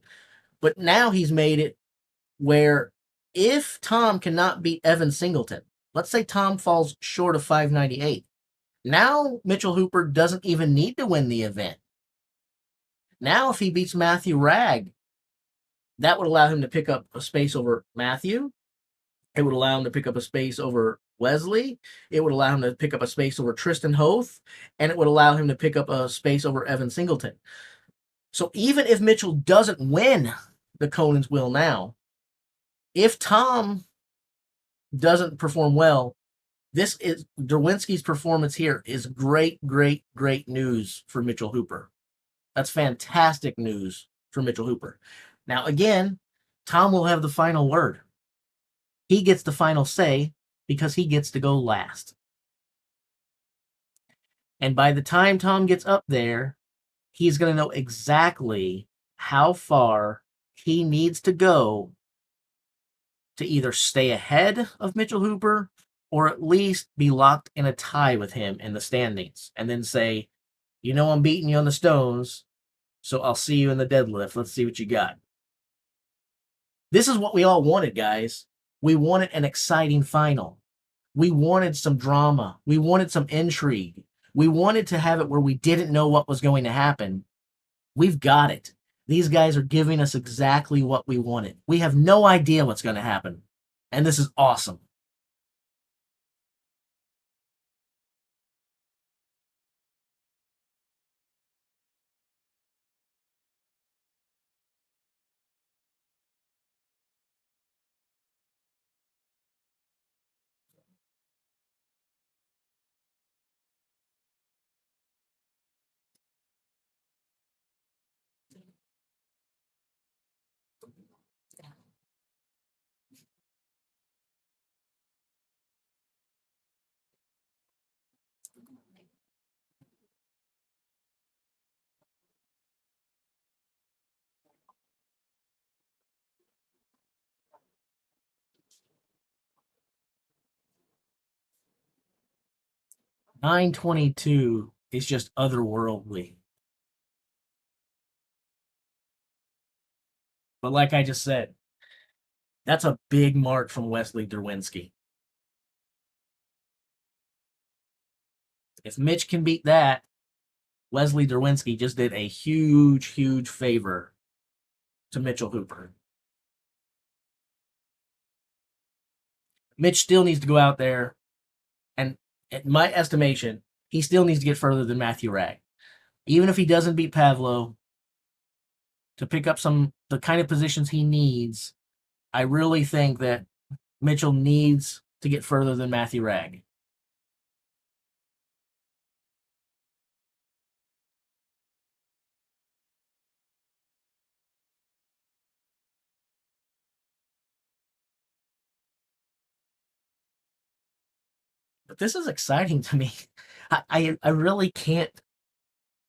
But now he's made it where if Tom cannot beat Evan Singleton, let's say Tom falls short of 598. Now Mitchell Hooper doesn't even need to win the event. Now, if he beats Matthew Ragg, that would allow him to pick up a space over Matthew. It would allow him to pick up a space over Wesley. It would allow him to pick up a space over Tristan Hoth. And it would allow him to pick up a space over Evan Singleton. So even if Mitchell doesn't win the Conan's Will now, if Tom doesn't perform well, this is Derwinski's performance here is great, great, great news for Mitchell Hooper. That's fantastic news for Mitchell Hooper. Now, again, Tom will have the final word. He gets the final say because he gets to go last. And by the time Tom gets up there, he's going to know exactly how far he needs to go to either stay ahead of Mitchell Hooper or at least be locked in a tie with him in the standings and then say, you know, I'm beating you on the stones, so I'll see you in the deadlift. Let's see what you got. This is what we all wanted, guys. We wanted an exciting final. We wanted some drama. We wanted some intrigue. We wanted to have it where we didn't know what was going to happen. We've got it. These guys are giving us exactly what we wanted. We have no idea what's going to happen. And this is awesome. $922 is just otherworldly. But like I just said, that's a big mark from Wesley Derwinski. If Mitch can beat that, Wesley Derwinski just did a huge, huge favor to Mitchell Hooper. Mitch still needs to go out there, and in my estimation, he still needs to get further than Matthew Ragg. Even if he doesn't beat Pavlo to pick up the kind of positions he needs, I really think that Mitchell needs to get further than Matthew Ragg. But this is exciting to me. I really can't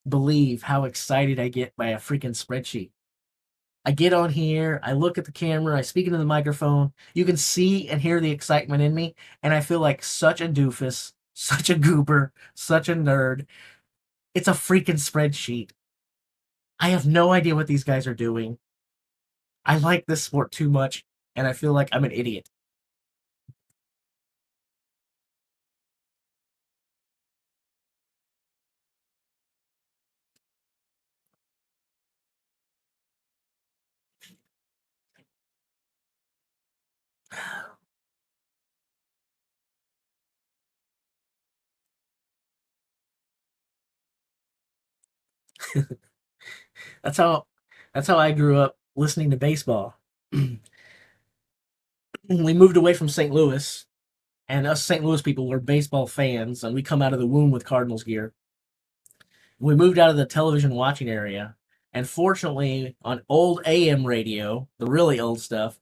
believe how excited I get by a freaking spreadsheet. I get on here, I look at the camera, I speak into the microphone. You can see and hear the excitement in me, and I feel like such a doofus, such a goober, such a nerd. It's a freaking spreadsheet. I have no idea what these guys are doing. I like this sport too much, and I feel like I'm an idiot. That's how I grew up listening to baseball. We moved away from St. Louis, and us St. Louis people were baseball fans, and we come out of the womb with Cardinals gear. We moved out of the television watching area, and fortunately, on old AM radio, the really old stuff,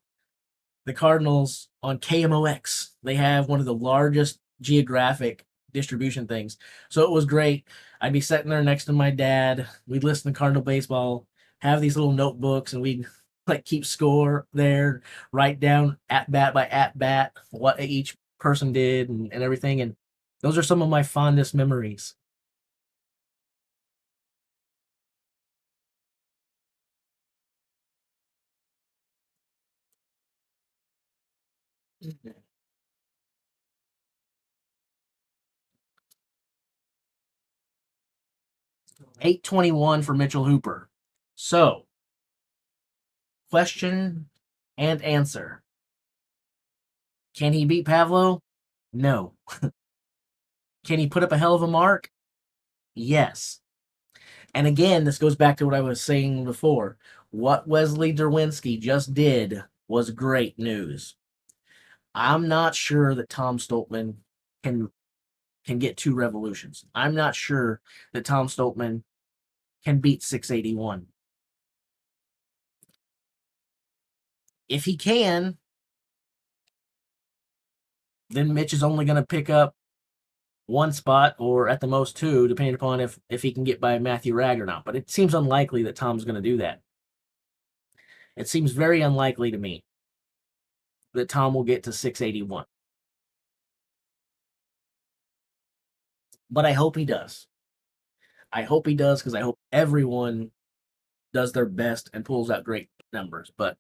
the Cardinals on KMOX, they have one of the largest geographic distribution things. So it was great. I'd be sitting there next to my dad. We'd listen to Cardinal baseball, have these little notebooks, and we'd like keep score there, write down at bat by at bat what each person did and everything. And those are some of my fondest memories. 821 for Mitchell Hooper. So, question and answer. Can he beat Pavlo? No. Can he put up a hell of a mark? Yes. And again, this goes back to what I was saying before. What Wesley Derwinski just did was great news. I'm not sure that Tom Stoltman can get 2 revolutions. I'm not sure that Tom Stoltman can beat 681. If he can, then Mitch is only going to pick up 1 spot or at the most 2, depending upon if he can get by Matthew Ragg or not. But it seems unlikely that Tom's going to do that. It seems very unlikely to me that Tom will get to 681. But I hope he does. I hope he does because I hope everyone does their best and pulls out great numbers. But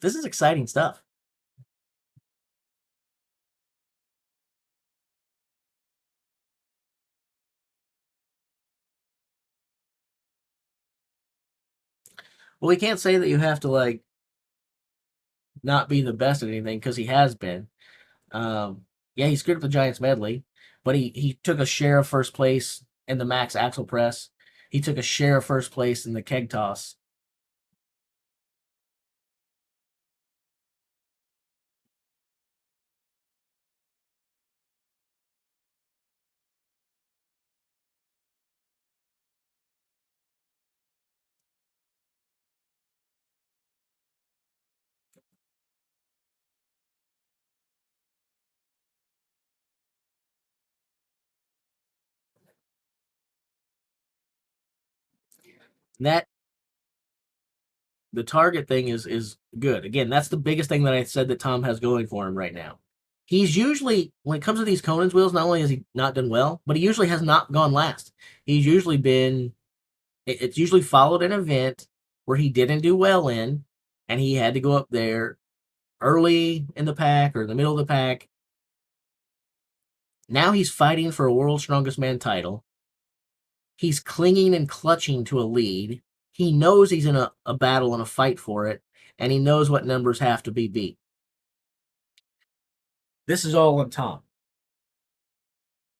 this is exciting stuff. Well, we can't say that you have to like not be the best at anything because he has been. Yeah, he screwed up the Giants medley, but he took a share of first place in the max axle press. He took a share of first place in the keg toss. And that the target thing is good. Again, that's the biggest thing that I said that Tom has going for him right now. He's usually, when it comes to these Conan's wheels, not only has he not done well, but he usually has not gone last. He's usually been, it's usually followed an event where he didn't do well in, and he had to go up there early in the pack or in the middle of the pack. Now he's fighting for a World's Strongest Man title. He's clinging and clutching to a lead. He knows he's in a battle and a fight for it, and he knows what numbers have to be beat. This is all on Tom.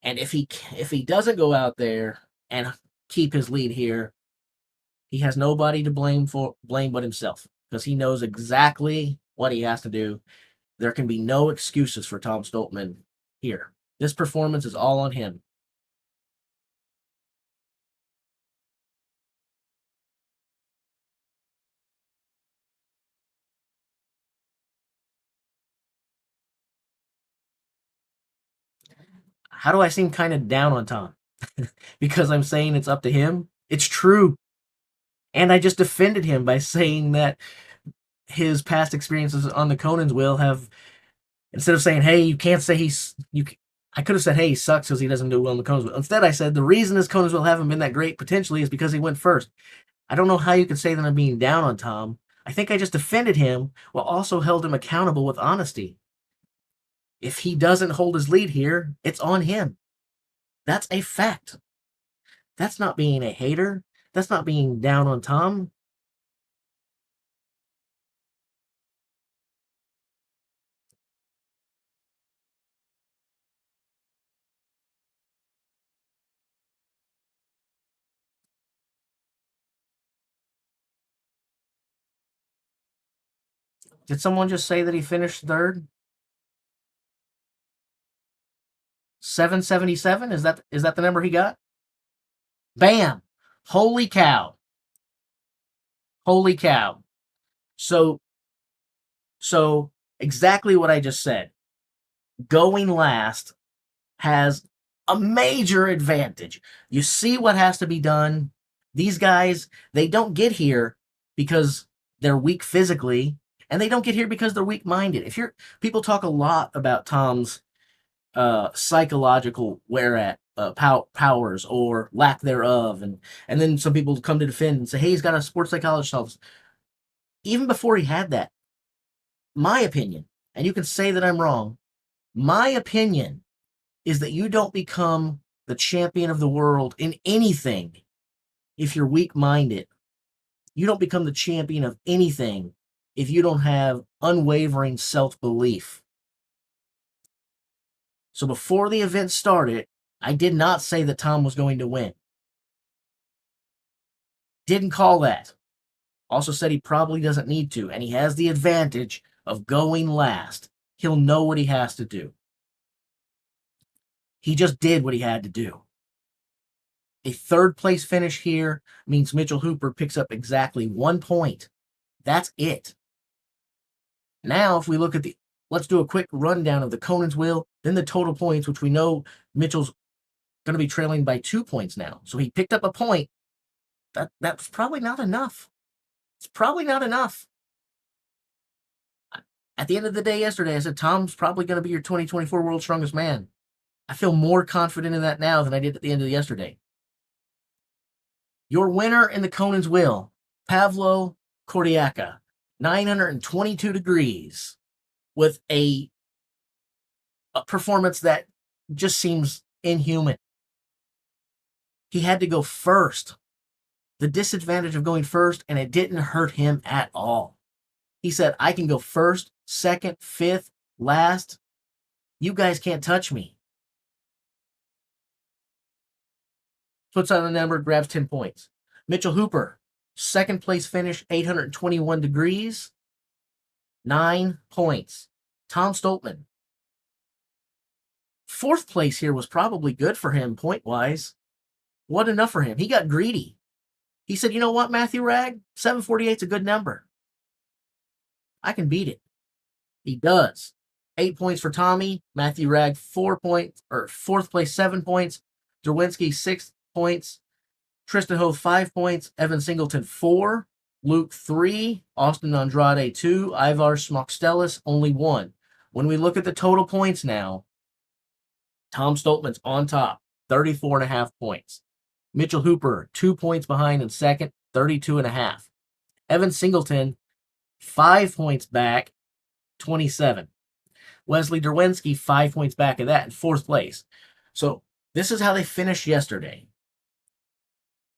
And if he doesn't go out there and keep his lead here, he has nobody to blame but himself because he knows exactly what he has to do. There can be no excuses for Tom Stoltman here. This performance is all on him. How do I seem kind of down on Tom? Because I'm saying it's up to him? It's true. And I just defended him by saying that his past experiences on the Conan's wheel have, instead of saying, hey, you can't say I could have said, hey, he sucks because he doesn't do well in the Conan's wheel. Instead, I said the reason his Conan's wheel haven't been that great potentially is because he went first. I don't know how you could say that I'm being down on Tom. I think I just defended him while also held him accountable with honesty. If he doesn't hold his lead here, it's on him. That's a fact. That's not being a hater. That's not being down on Tom. Did someone just say that he finished third? 777? Is that the number he got? Bam! Holy cow. Holy cow. So exactly what I just said. Going last has a major advantage. You see what has to be done. These guys, they don't get here because they're weak physically, and they don't get here because they're weak minded. People talk a lot about Tom's psychological powers or lack thereof, and then some people come to defend and say, hey, he's got a sports psychologist office. Even before he had that, my opinion, and you can say that I'm wrong, my opinion is that you don't become the champion of the world in anything if you're weak-minded. You don't become the champion of anything if you don't have unwavering self-belief. So before the event started, I did not say that Tom was going to win. Didn't call that. Also said he probably doesn't need to, and he has the advantage of going last. He'll know what he has to do. He just did what he had to do. A third place finish here means Mitchell Hooper picks up exactly 1 point. That's it. Now, if we look at let's do a quick rundown of the Conan's wheel, then the total points, which we know Mitchell's going to be trailing by 2 points now. So he picked up a point. That's probably not enough. It's probably not enough. At the end of the day yesterday, I said, Tom's probably going to be your 2024 World's Strongest Man. I feel more confident in that now than I did at the end of yesterday. Your winner in the Conan's wheel, Pavlo Kordiaka, 922 degrees, with a performance that just seems inhuman. He had to go first. The disadvantage of going first, and it didn't hurt him at all. He said, I can go first, second, fifth, last. You guys can't touch me. Puts on the number, grabs 10 points. Mitchell Hooper, second place finish, 821 degrees, 9 points. Tom Stoltman, fourth place here was probably good for him point-wise. Wasn't enough for him. He got greedy. He said, you know what, Matthew Ragg? 748 is a good number. I can beat it. He does. 8 points for Tommy. Matthew Ragg, 4 points, or fourth place, 7 points. Derwinski, 6 points. Tristan Ho, 5 points. Evan Singleton, 4. Luke, 3. Austin Andrade, 2. Ivar Smokstelis, only 1. When we look at the total points now, Tom Stoltman's on top, 34.5 points. Mitchell Hooper, 2 points behind in second, 32.5. Evan Singleton, 5 points back, 27. Wesley Derwinski, 5 points back of that in fourth place. So this is how they finished yesterday.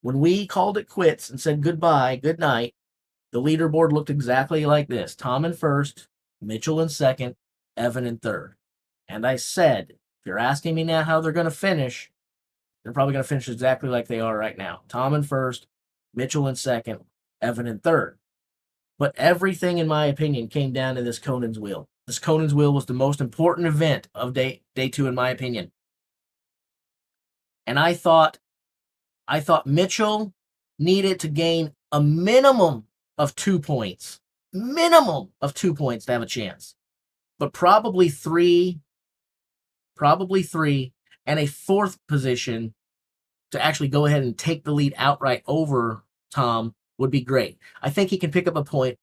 When we called it quits and said goodbye, good night, the leaderboard looked exactly like this. Tom in first, Mitchell in second, Evan in third. And I said, if you're asking me now how they're going to finish, they're probably going to finish exactly like they are right now. Tom in first, Mitchell in second, Evan in third. But everything, in my opinion, came down to this Conan's wheel. This Conan's wheel was the most important event of day 2, in my opinion. And I thought Mitchell needed to gain a minimum of 2 points. Minimum of 2 points to have a chance. But probably three, and a fourth position to actually go ahead and take the lead outright over Tom would be great. I think he can pick up a point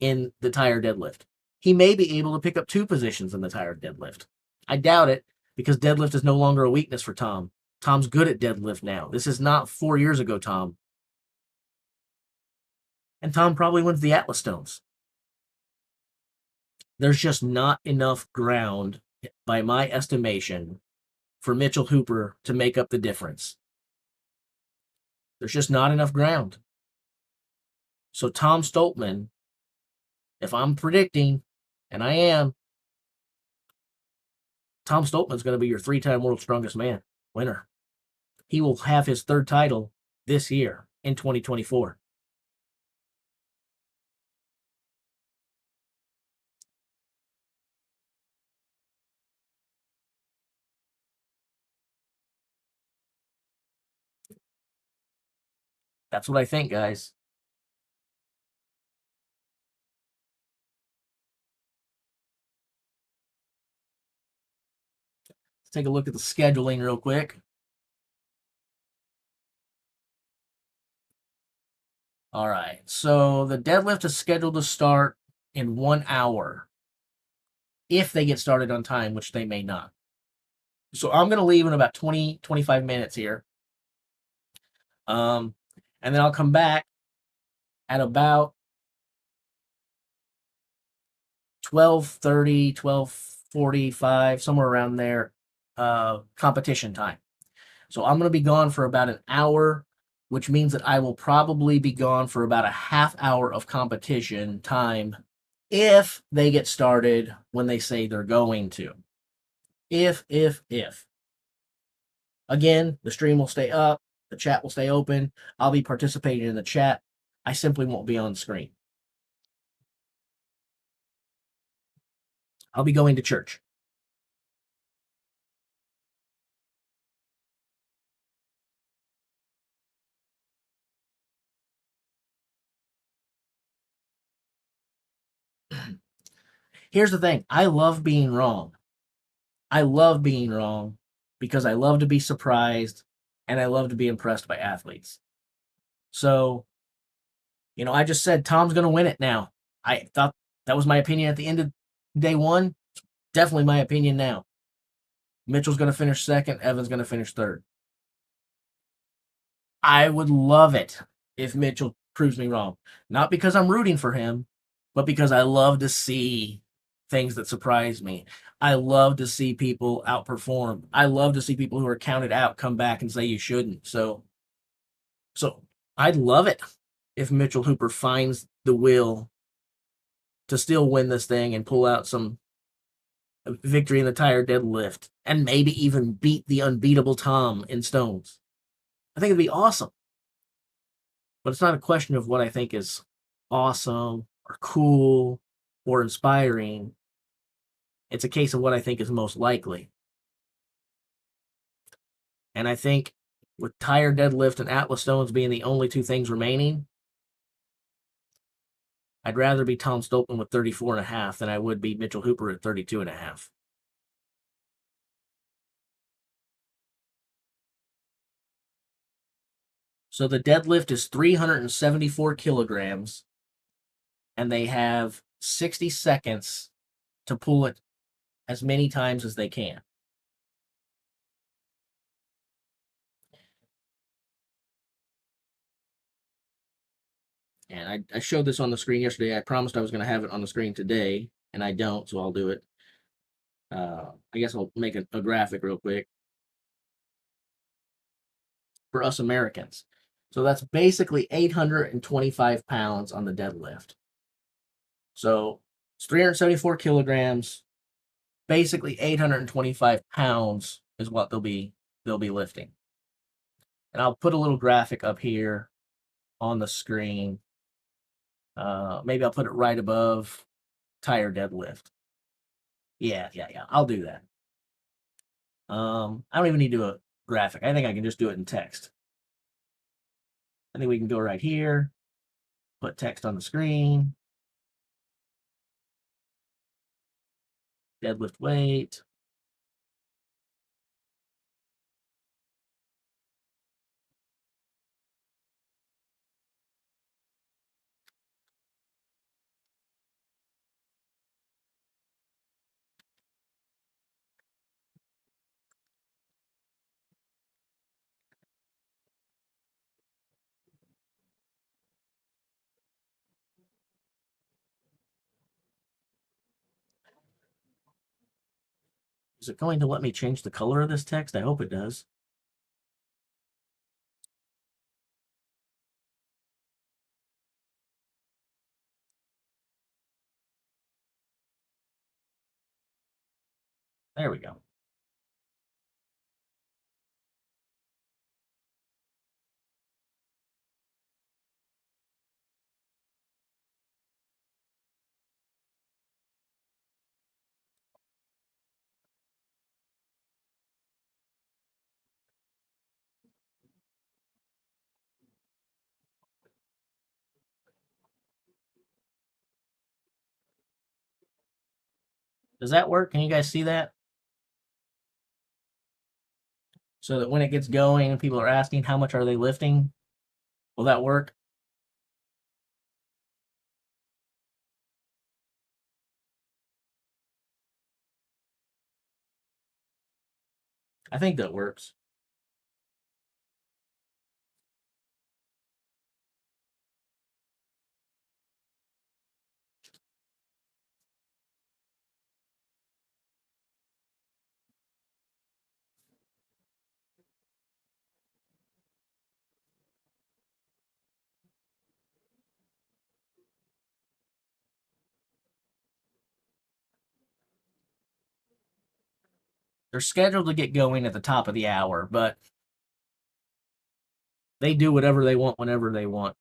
in the tire deadlift. He may be able to pick up 2 positions in the tire deadlift. I doubt it, because deadlift is no longer a weakness for Tom. Tom's good at deadlift now. This is not 4 years ago, Tom. And Tom probably wins the Atlas Stones. There's just not enough ground, by my estimation, for Mitchell Hooper to make up the difference. There's just not enough ground. So Tom Stoltman, if I'm predicting, and I am, Tom Stoltman's going to be your 3-time World's Strongest Man winner. He will have his 3rd title this year in 2024. That's what I think, guys. Let's take a look at the scheduling real quick. All right, so the deadlift is scheduled to start in 1 hour. If they get started on time, which they may not. So I'm going to leave in about 20, 25 minutes here. And then I'll come back at about 12:30, 12:45, somewhere around there, competition time. So I'm going to be gone for about an hour, which means that I will probably be gone for about a half hour of competition time if they get started when they say they're going to. If. Again, the stream will stay up, the chat will stay open. I'll be participating in the chat. I simply won't be on screen. I'll be going to church. Here's the thing. I love being wrong. I love being wrong because I love to be surprised and I love to be impressed by athletes. So, I just said Tom's going to win it now. I thought that was my opinion at the end of day one. Definitely my opinion now. Mitchell's going to finish second. Evan's going to finish third. I would love it if Mitchell proves me wrong. Not because I'm rooting for him, but because I love to see things that surprise me. I love to see people outperform. I love to see people who are counted out come back and say you shouldn't. So I'd love it if Mitchell Hooper finds the will to still win this thing and pull out some victory in the tire deadlift and maybe even beat the unbeatable Tom in stones. I think it'd be awesome. But it's not a question of what I think is awesome or cool or inspiring. It's a case of what I think is most likely. And I think with tire deadlift and Atlas stones being the only two things remaining, I'd rather be Tom Stoltman with 34.5 than I would be Mitchell Hooper at 32.5. So the deadlift is 374 kilograms, and they have 60 seconds to pull it as many times as they can. And I showed this on the screen yesterday. I promised I was going to have it on the screen today, and I don't, so I'll do it. I guess I'll make a graphic real quick for us Americans. So that's basically 825 pounds on the deadlift. So it's 374 kilograms, basically 825 pounds is what they'll be lifting. And I'll put a little graphic up here on the screen. Maybe I'll put it right above tire deadlift. Yeah. I'll do that. I don't even need to do a graphic. I think I can just do it in text. I think we can go right here, put text on the screen, deadlift weight. Is it going to let me change the color of this text? I hope it does. There we go. Does that work? Can you guys see that? So that when it gets going and people are asking how much are they lifting, will that work? I think that works. They're scheduled to get going at the top of the hour, but they do whatever they want whenever they want.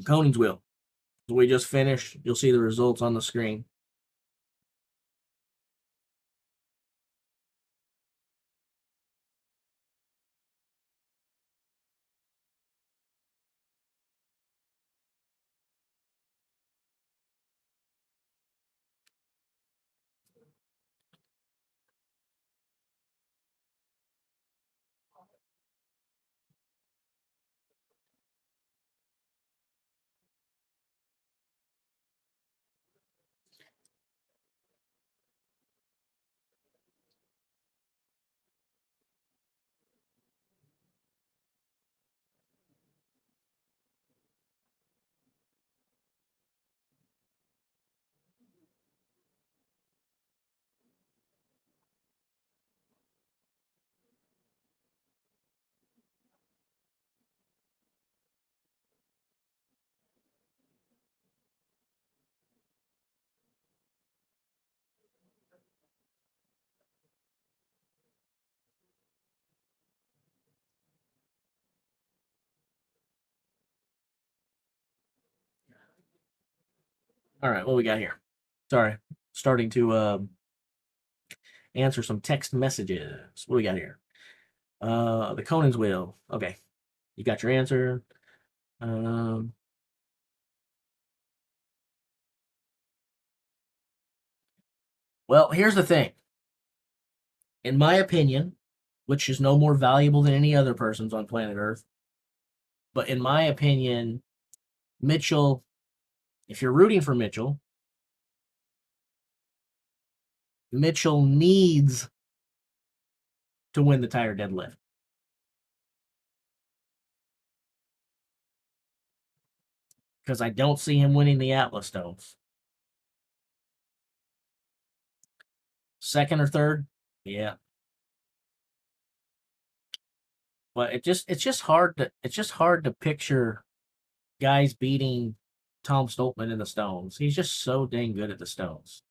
Conan's wheel. We just finished. You'll see the results on the screen. All right, what we got here? Sorry, starting to answer some text messages. What do we got here? The Conan's wheel. Okay, you got your answer. Um, well, here's the thing. In my opinion, which is no more valuable than any other person's on planet Earth, but in my opinion, Mitchell, if you're rooting for Mitchell, Mitchell needs to win the tire deadlift. Because I don't see him winning the Atlas Stones. Second or third? Yeah. But it's just hard to picture guys beating Tom Stoltman in the Stones. He's just so dang good at the Stones.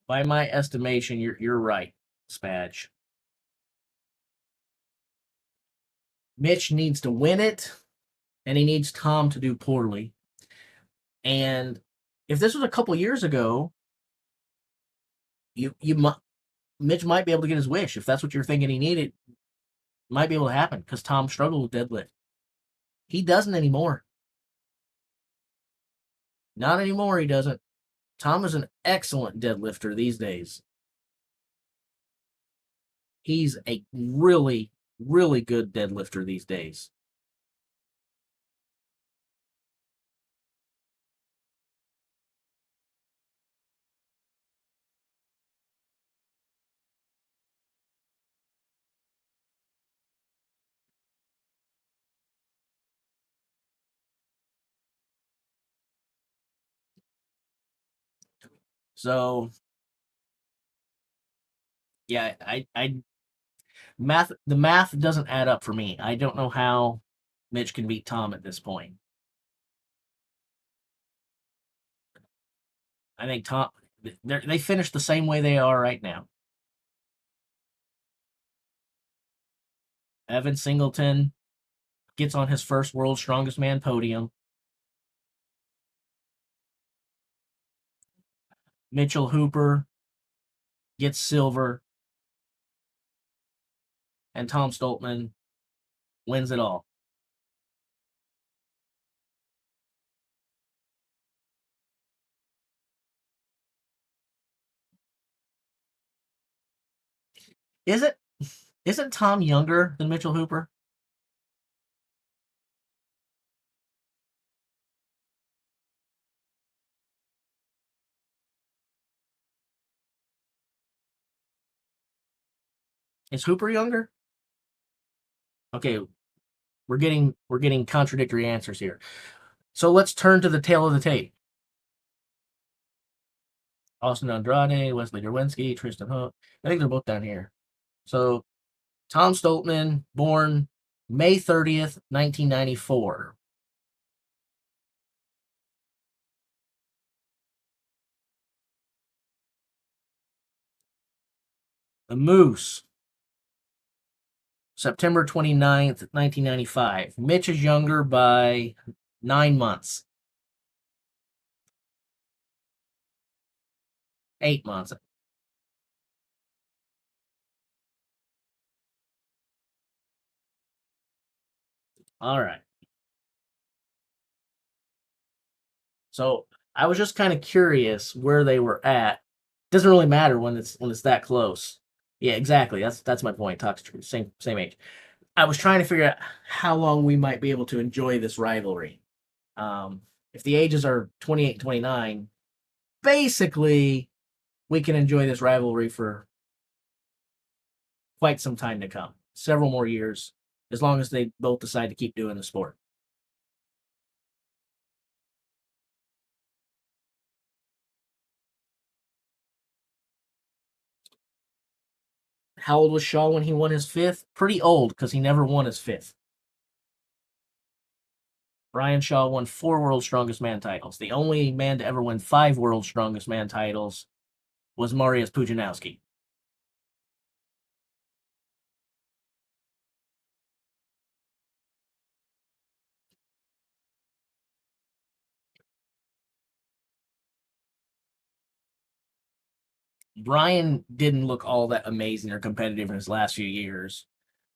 By my estimation, you're right, Spadge. Mitch needs to win it, and he needs Tom to do poorly. And if this was a couple years ago, you Mitch might be able to get his wish if that's what you're thinking he needed. Might be able to happen because Tom struggled with deadlift. He doesn't anymore. Not anymore. He doesn't. Tom is an excellent deadlifter these days. He's a really, really good deadlifter these days. So yeah, the math doesn't add up for me. I don't know how Mitch can beat Tom at this point. I think Tom they finished the same way they are right now. Evan Singleton gets on his first World's Strongest Man podium. Mitchell Hooper gets silver, and Tom Stoltman wins it all. Is it? Isn't Tom younger than Mitchell Hooper? Is Hooper younger? Okay, we're getting contradictory answers here. So let's turn to the tail of the tape. Austin Andrade, Wesley Derwinski, Tristan Hook. I think they're both down here. So Tom Stoltman, born May 30th, 1994. The Moose, September 29th, 1995. Mitch is younger by 9 months, 8 months. All right. So I was just kind of curious where they were at. Doesn't really matter when it's that close. Yeah, exactly. That's my point. Talks true. Same age. I was trying to figure out how long we might be able to enjoy this rivalry. If the ages are 28 and 29, basically we can enjoy this rivalry for quite some time to come, several more years, as long as they both decide to keep doing the sport. How old was Shaw when he won his fifth? Pretty old because he never won his fifth. Brian Shaw won 4 World's Strongest Man titles. The only man to ever win 5 World's Strongest Man titles was Mariusz Pudzianowski. Brian didn't look all that amazing or competitive in his last few years.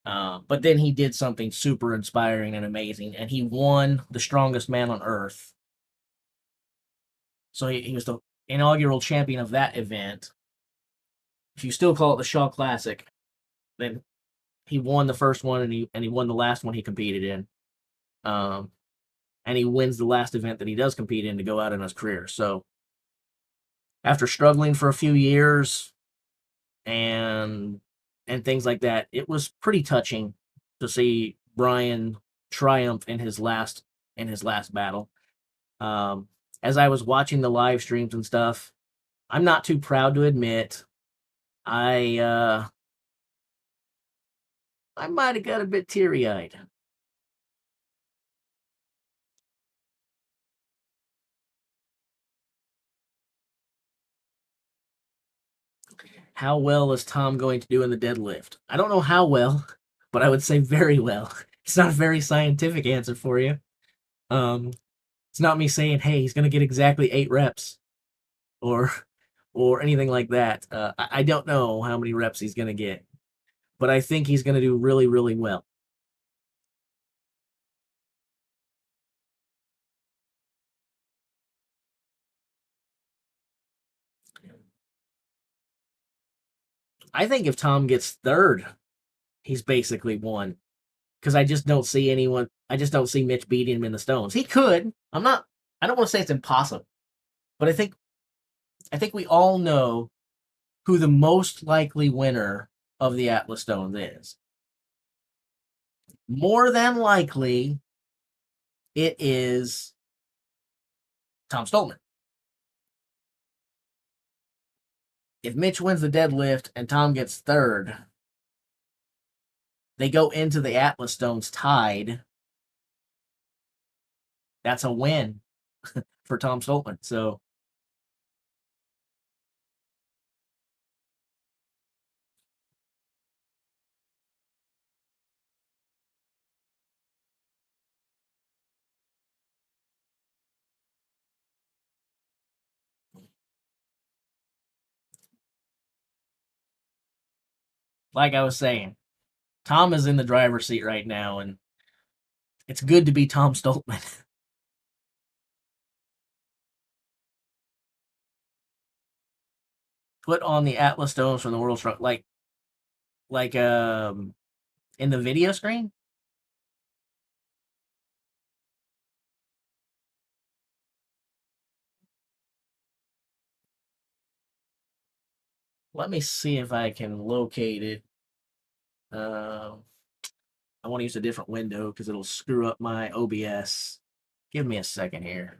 But then he did something super inspiring and amazing, and he won the strongest man on earth. So he was the inaugural champion of that event. If you still call it the Shaw Classic, then he won the first one and he won the last one he competed in. Um, and he wins the last event that he does compete in to go out in his career. So after struggling for a few years and things like that, it was pretty touching to see Brian triumph in his last battle. Um, as I was watching the live streams and stuff, I'm not too proud to admit I might have got a bit teary eyed. How well is Tom going to do in the deadlift? I don't know how well, but I would say very well. It's not a very scientific answer for you. Um, it's not me saying, hey, he's going to get exactly 8 reps or anything like that. I don't know how many reps he's going to get, but I think he's going to do really, really well. I think if Tom gets third, he's basically won because I just don't see anyone. I just don't see Mitch beating him in the stones. He could. I'm not. I don't want to say it's impossible, but I think we all know who the most likely winner of the Atlas Stones is. More than likely, it is Tom Stolman. If Mitch wins the deadlift and Tom gets third, they go into the Atlas Stones tied. That's a win for Tom Stolman. So, like I was saying, Tom is in the driver's seat right now, and it's good to be Tom Stolman. Put on the Atlas Stones from the World Strong. Like Like in the video screen? Let me see if I can locate it. I want to use a different window because it'll screw up my OBS. Give me a second here.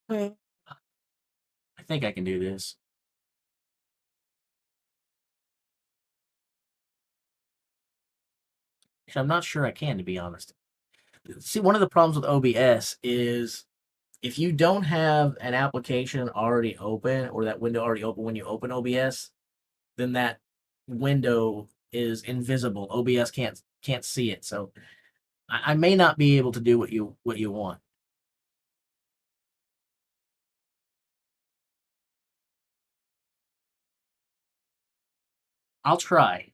I think I can do this. Actually, I'm not sure I can, to be honest. See, one of the problems with OBS is if you don't have an application already open or that window already open when you open OBS, then that window is invisible. OBS can't see it. So I may not be able to do what you want. I'll try.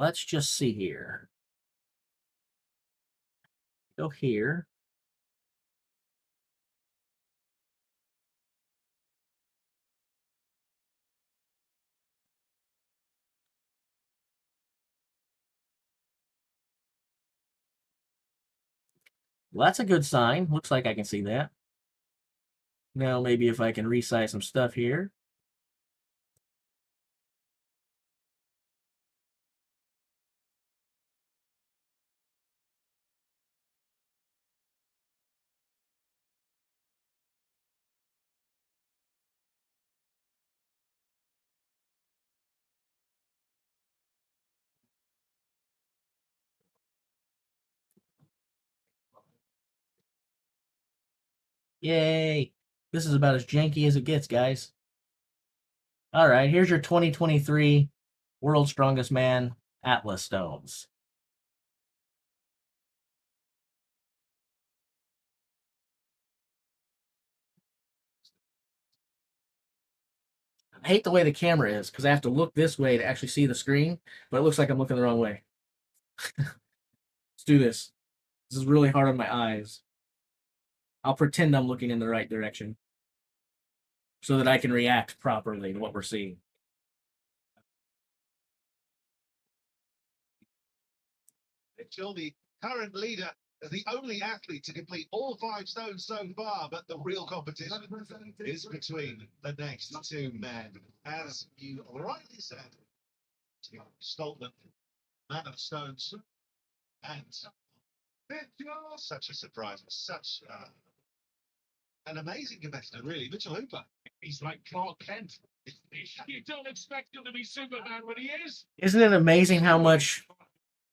Let's just see here. Go here. Well, that's a good sign. Looks like I can see that. Now maybe if I can resize some stuff here. Yay! This is about as janky as it gets, guys. All right, here's your 2023 World's Strongest Man Atlas Stones. I hate the way the camera is because I have to look this way to actually see the screen, but it looks like I'm looking the wrong way. Let's do this. This is really hard on my eyes. I'll pretend I'm looking in the right direction so that I can react properly to what we're seeing. Mitchell, the current leader, is the only athlete to complete all 5 stones so far, but the real competition is between the next two men. As you rightly said, Stoltman, man of stones, and such a surprise, such an amazing competitor, really. Mitchell Hooper, he's like Clark Kent. You don't expect him to be Superman when he is. Isn't it amazing how much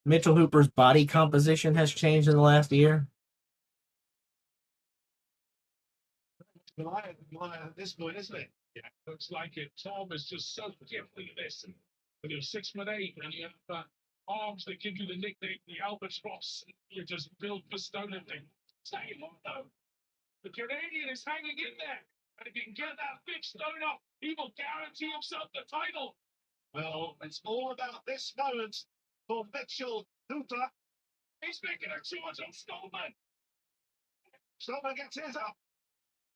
Mitchell Hooper's body composition has changed in the last year? Goliath at this point, isn't it? Yeah, looks like it. Tom is just so gifted at this. When you're 6'8" and you have arms that give you the nickname the Albatross, you're just built for stoning. Tell you what, though, the Canadian is hanging in there. And if he can get that big stone up, he will guarantee himself the title. Well, it's all about this moment for Mitchell Hooper. He's making a charge on Stolman. Stolman gets his up.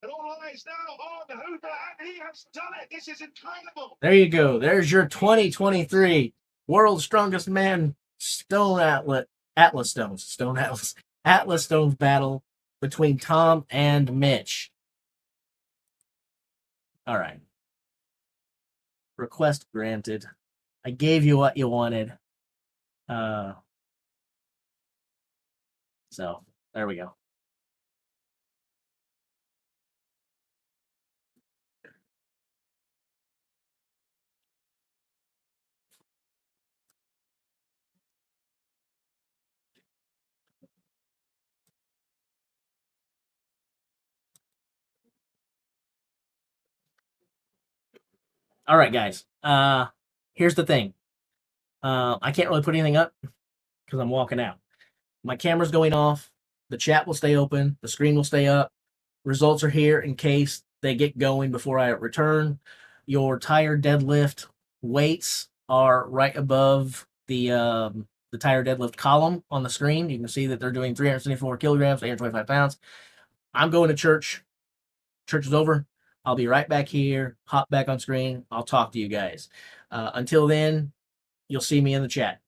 And all eyes now on Hooper, and he has done it. This is incredible. There you go. There's your 2023 World's Strongest Man Atlas Stones battle between Tom and Mitch. All right. Request granted. I gave you what you wanted. So there we go. All right, guys. Here's the thing. I can't really put anything up because I'm walking out. My camera's going off. The chat will stay open. The screen will stay up. Results are here in case they get going before I return. Your tire deadlift weights are right above the tire deadlift column on the screen. You can see that they're doing 374 kilograms, 825 pounds. I'm going to church. Church is over. I'll be right back here. Hop back on screen. I'll talk to you guys. Until then, you'll see me in the chat.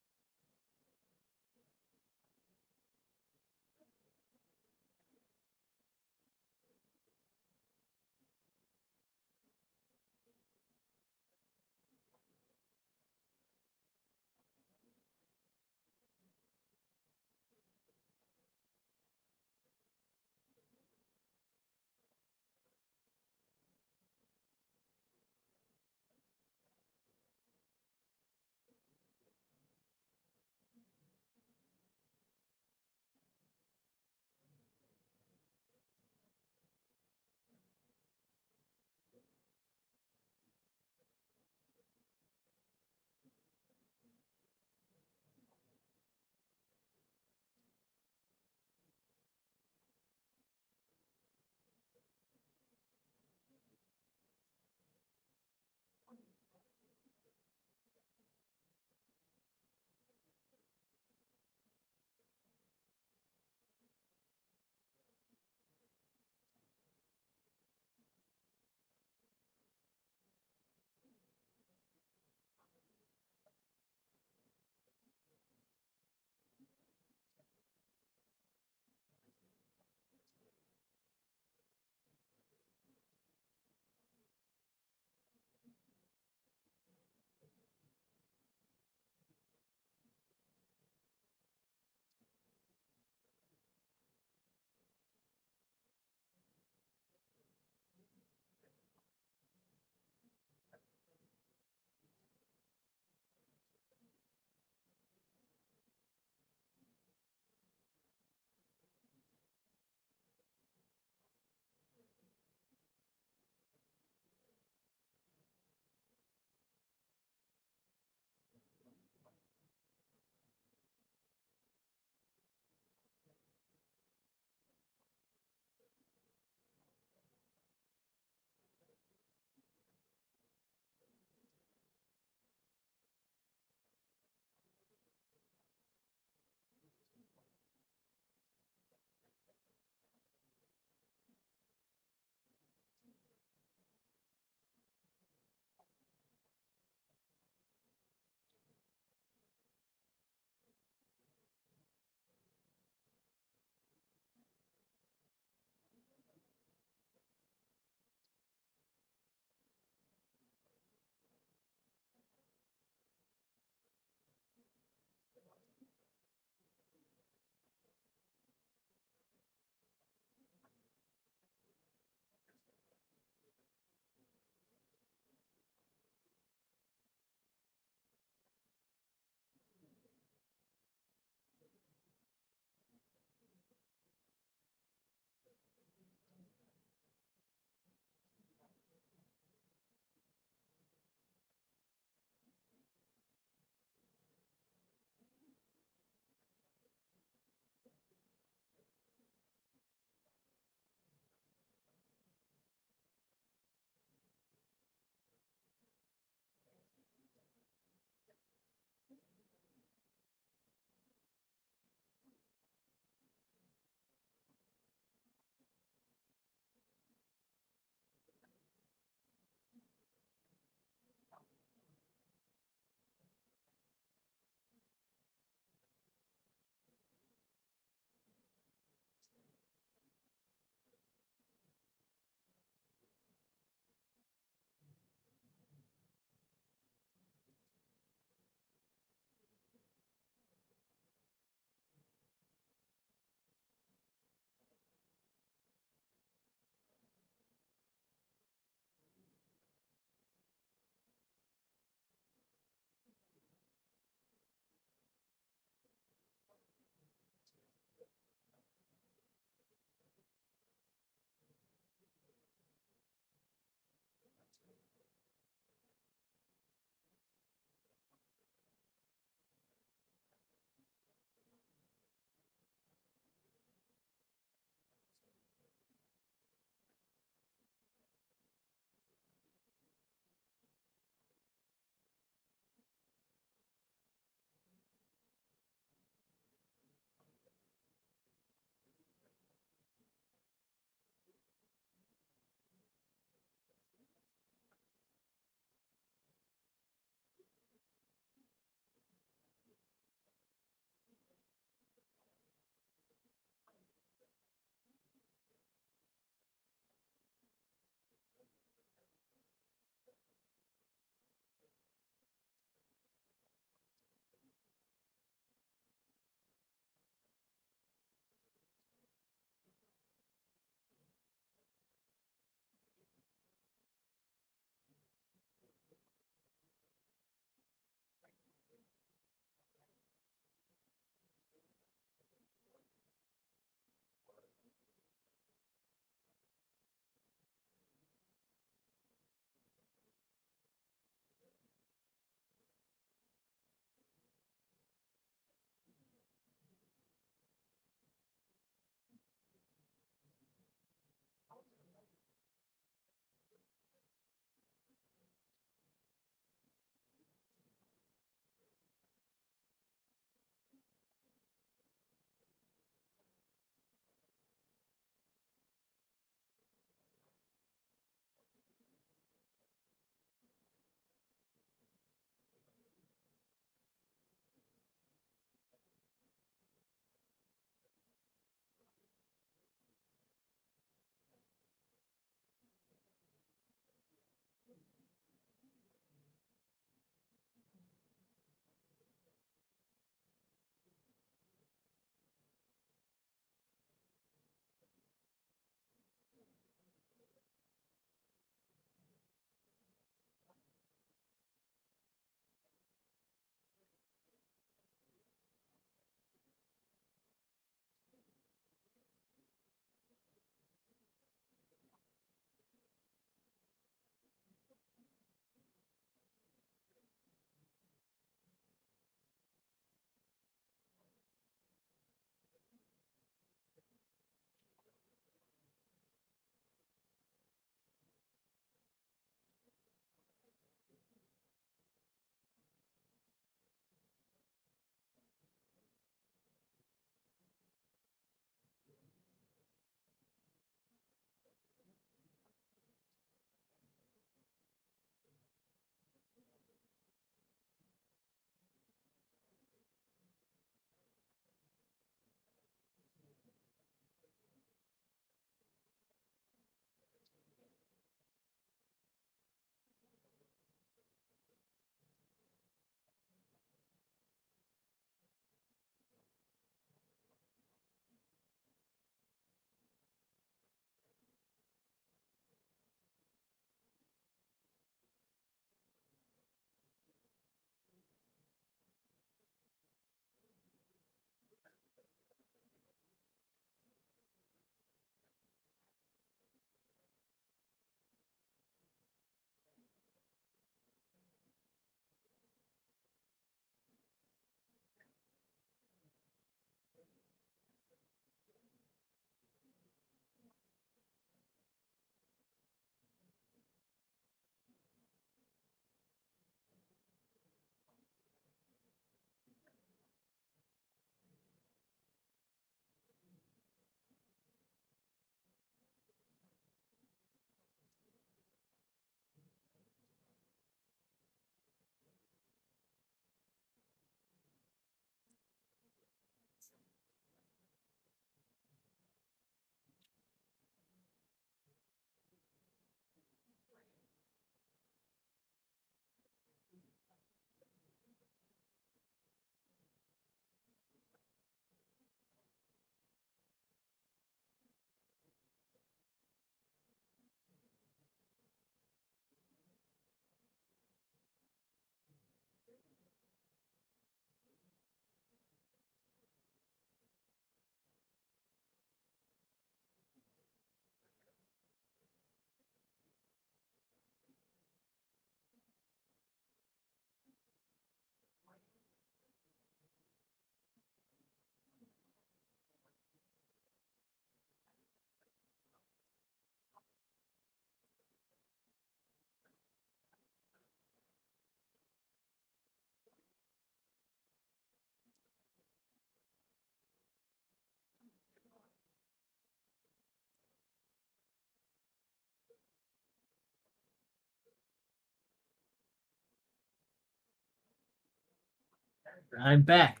I'm back.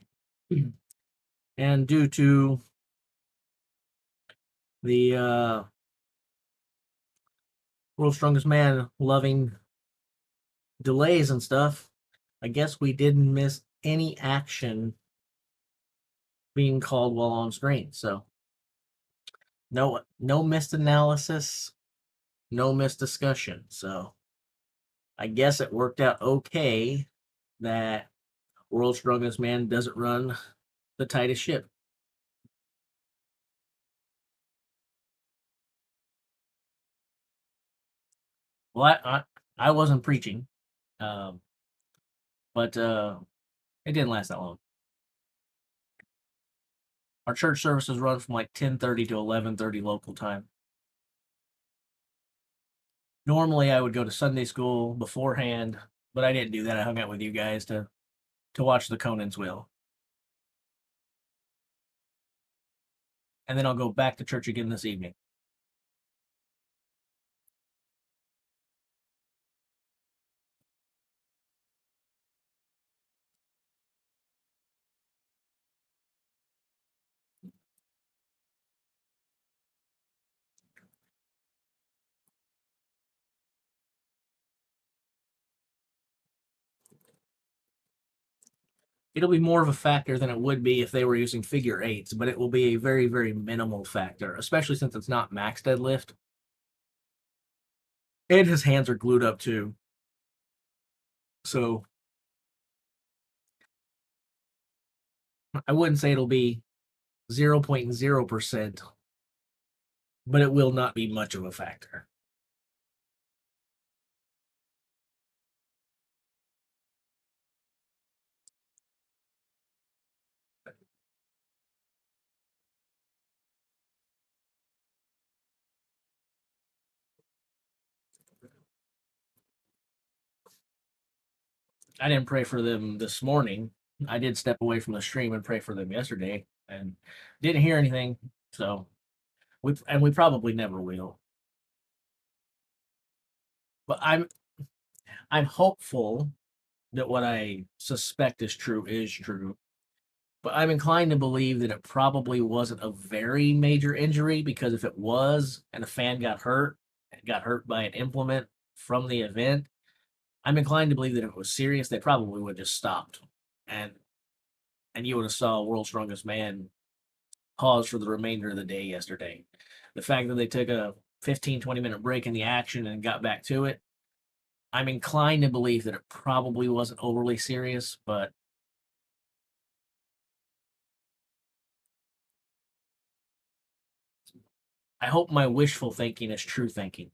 And due to the World's Strongest Man loving delays and stuff, I guess we didn't miss any action being called while on screen. So no missed analysis, no missed discussion. So I guess it worked out okay that World's Strongest Man doesn't run the tightest ship. Well, I wasn't preaching, um, but it didn't last that long. Our church services run from like 10:30 to 11:30 local time. Normally, I would go to Sunday school beforehand, but I didn't do that. I hung out with you guys to watch the Conan's Wheel, and then I'll go back to church again this evening. It'll be more of a factor than it would be if they were using figure eights, but it will be a very, very minimal factor, especially since it's not max deadlift. And his hands are glued up too. So I wouldn't say it'll be 0.0%, but it will not be much of a factor. I didn't pray for them this morning. I did step away from the stream and pray for them yesterday and didn't hear anything. So we probably never will. But I'm hopeful that what I suspect is true. But I'm inclined to believe that it probably wasn't a very major injury, because if it was and a fan got hurt by an implement from the event, I'm inclined to believe that if it was serious, they probably would have just stopped. And you would have saw World's Strongest Man pause for the remainder of the day yesterday. The fact that they took a 15-20 minute break in the action and got back to it, I'm inclined to believe that it probably wasn't overly serious, but I hope my wishful thinking is true thinking.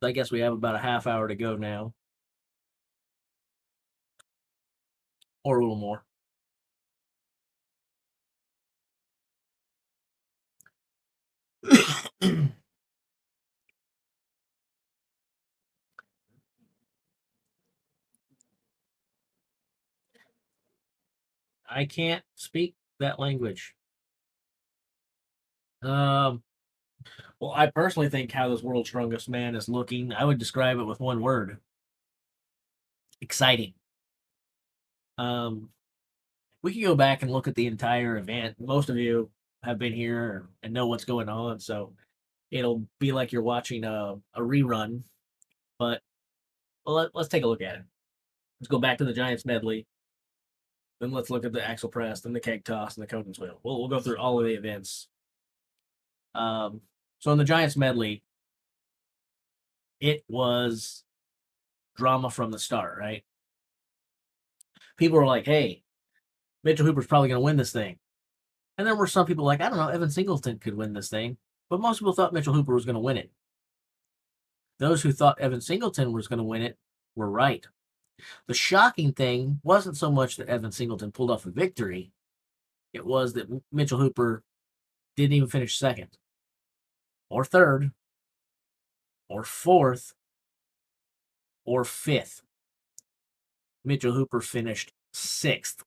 I guess we have about a half hour to go now, or a little more. I can't speak that language. Um, well, I personally think how this World's Strongest Man is looking, I would describe it with one word: exciting. Um, we can go back and look at the entire event. Most of you have been here and know what's going on, so it'll be like you're watching a rerun. But let's take a look at it. Let's go back to the Giants medley. Then let's look at the axle press, then the keg toss, and the Coden's wheel. We'll go through all of the events. So in the Giants medley, it was drama from the start, right? People were like, "Hey, Mitchell Hooper's probably going to win this thing," and there were some people like, "I don't know, Evan Singleton could win this thing," but most people thought Mitchell Hooper was going to win it. Those who thought Evan Singleton was going to win it were right. The shocking thing wasn't so much that Evan Singleton pulled off a victory, it was that Mitchell Hooper didn't even finish second, or third, or fourth, or fifth. Mitchell Hooper finished sixth,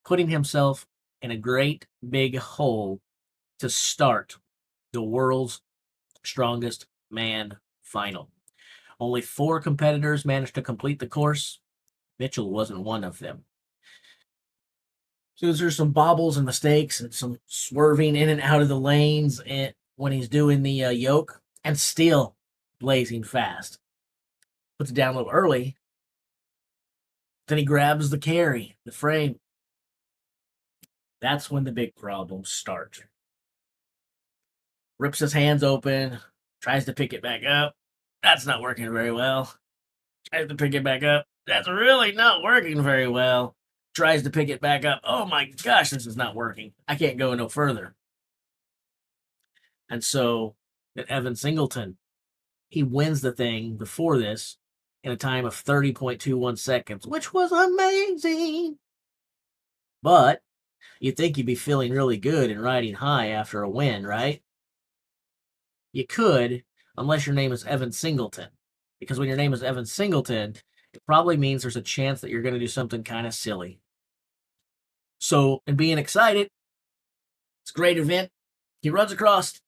putting himself in a great big hole to start the world's strongest man final. Only 4 competitors managed to complete the course. Mitchell wasn't one of them. So there's some bobbles and mistakes and some swerving in and out of the lanes and when he's doing the yoke, and still blazing fast. Puts it down a little early. Then he grabs the carry, the frame. That's when the big problems start. Rips his hands open, tries to pick it back up. That's not working very well. Tries to pick it back up. That's really not working very well. Tries to pick it back up. Oh my gosh, this is not working. I can't go no further. And so, Evan Singleton, he wins the thing before this in a time of 30.21 seconds, which was amazing. But you'd think you'd be feeling really good and riding high after a win, right? You could, unless your name is Evan Singleton. Because when your name is Evan Singleton, it probably means there's a chance that you're going to do something kind of silly. So, in being excited, it's a great event. He runs across,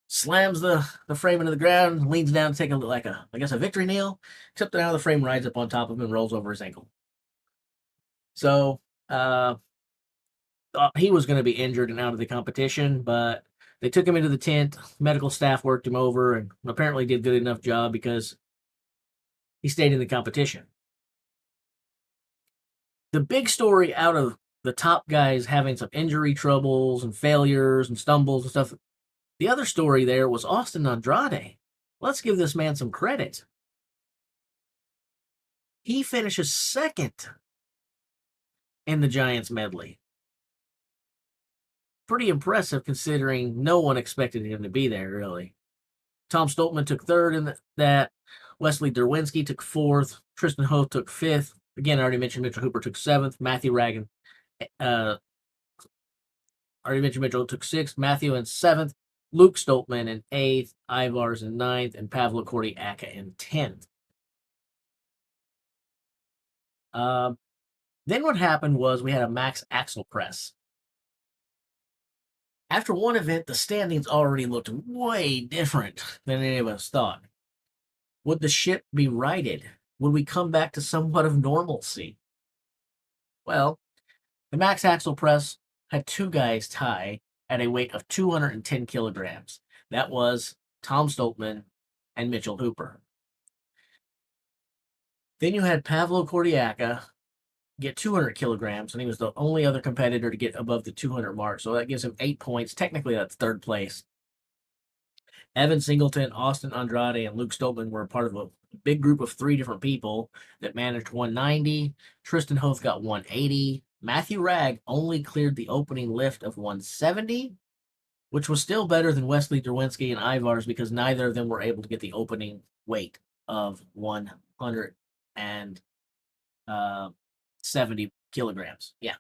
slams the frame into the ground, leans down to take a victory kneel, except that now the frame rides up on top of him and rolls over his ankle. So, he was going to be injured and out of the competition, but they took him into the tent. Medical staff worked him over and apparently did a good enough job because he stayed in the competition. The big story out of the top guys having some injury troubles and failures and stumbles and stuff, the other story there was Austin Andrade. Let's give this man some credit. He finishes second in the Giants medley. Pretty impressive considering no one expected him to be there, really. Tom Stoltman took third in that. Wesley Derwinski took fourth. Tristan Hoth took fifth. Again, I already mentioned Mitchell Hooper took seventh. Matthew Ragan, already mentioned Mitchell took sixth. Matthew in seventh. Luke Stoltman in eighth. Ivars in ninth. And Pavlo Kordiaka in 10th. Then what happened was we had a max axle press. After one event, the standings already looked way different than any of us thought. Would the ship be righted? Would we come back to somewhat of normalcy? Well, the max axle press had 2 guys tie at a weight of 210 kilograms. That was Tom Stoltman and Mitchell Hooper. Then you had Pavlo Kordiaka get 200 kilograms, and he was the only other competitor to get above the 200 mark. So that gives him 8 points. Technically, that's third place. Evan Singleton, Austin Andrade, and Luke Stoltman were part of a big group of 3 different people that managed 190. Tristan Hoth got 180. Matthew Ragg only cleared the opening lift of 170, which was still better than Wesley Derwinski and Ivars because neither of them were able to get the opening weight of 170 kilograms. Yeah,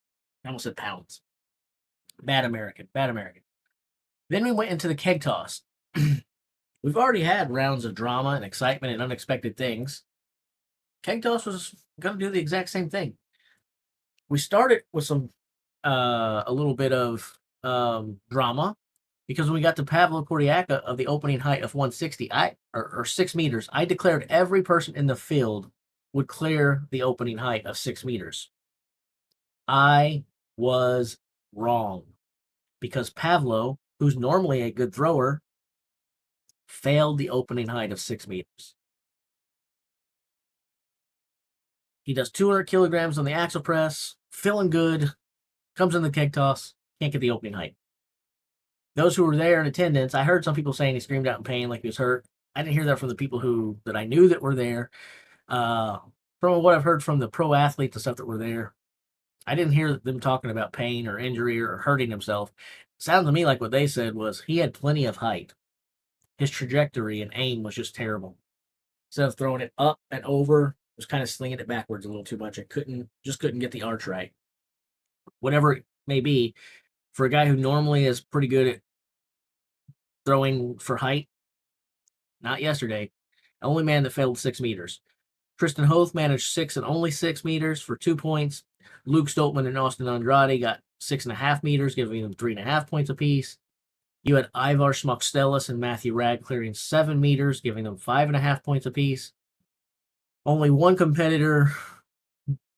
I almost said pounds. Bad American. Then we went into the keg toss. We've already had rounds of drama and excitement and unexpected things. Keg toss was going to do the exact same thing. We started with some a little bit of drama because when we got to Pavlo Kordiaka of the opening height of 160, or 6 meters, I declared every person in the field would clear the opening height of 6 meters. I was wrong because Pavlo, who's normally a good thrower, failed the opening height of 6 meters. He does 200 kilograms on the axle press, feeling good, comes in the keg toss, can't get the opening height. Those who were there in attendance, I heard some people saying he screamed out in pain like he was hurt. I didn't hear that from the people that I knew that were there. From what I've heard from the pro athletes and stuff that were there, I didn't hear them talking about pain or injury or hurting himself. It sounds to me like what they said was he had plenty of height. His trajectory and aim was just terrible. Instead of throwing it up and over, Was kind of slinging it backwards a little too much. I couldn't get the arch right. Whatever it may be, for a guy who normally is pretty good at throwing for height, not yesterday. Only man that failed 6 meters. Tristan Hoth managed 6 and only 6 meters for 2 points. Luke Stoltman and Austin Andrade got 6.5 meters, giving them 3.5 points apiece. You had Ivar Schmuckstellis and Matthew Ragg clearing 7 meters, giving them 5.5 points apiece. Only one competitor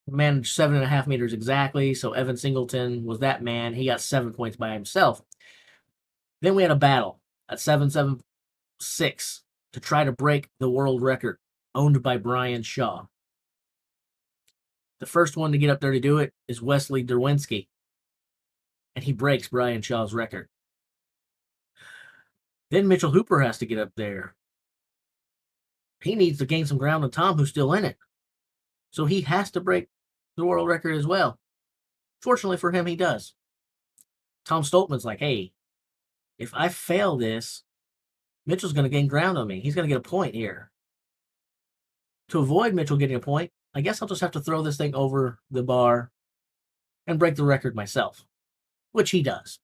managed 7.5 meters exactly, so Evan Singleton was that man. He got 7 points by himself. Then we had a battle at 7.76 to try to break the world record owned by Brian Shaw. The first one to get up there to do it is Wesley Derwinski, and he breaks Brian Shaw's record. Then Mitchell Hooper has to get up there. He needs to gain some ground on Tom, who's still in it. So he has to break the world record as well. Fortunately for him, he does. Tom Stoltman's like, hey, if I fail this, Mitchell's going to gain ground on me. He's going to get a point here. To avoid Mitchell getting a point, I guess I'll just have to throw this thing over the bar and break the record myself, which he does.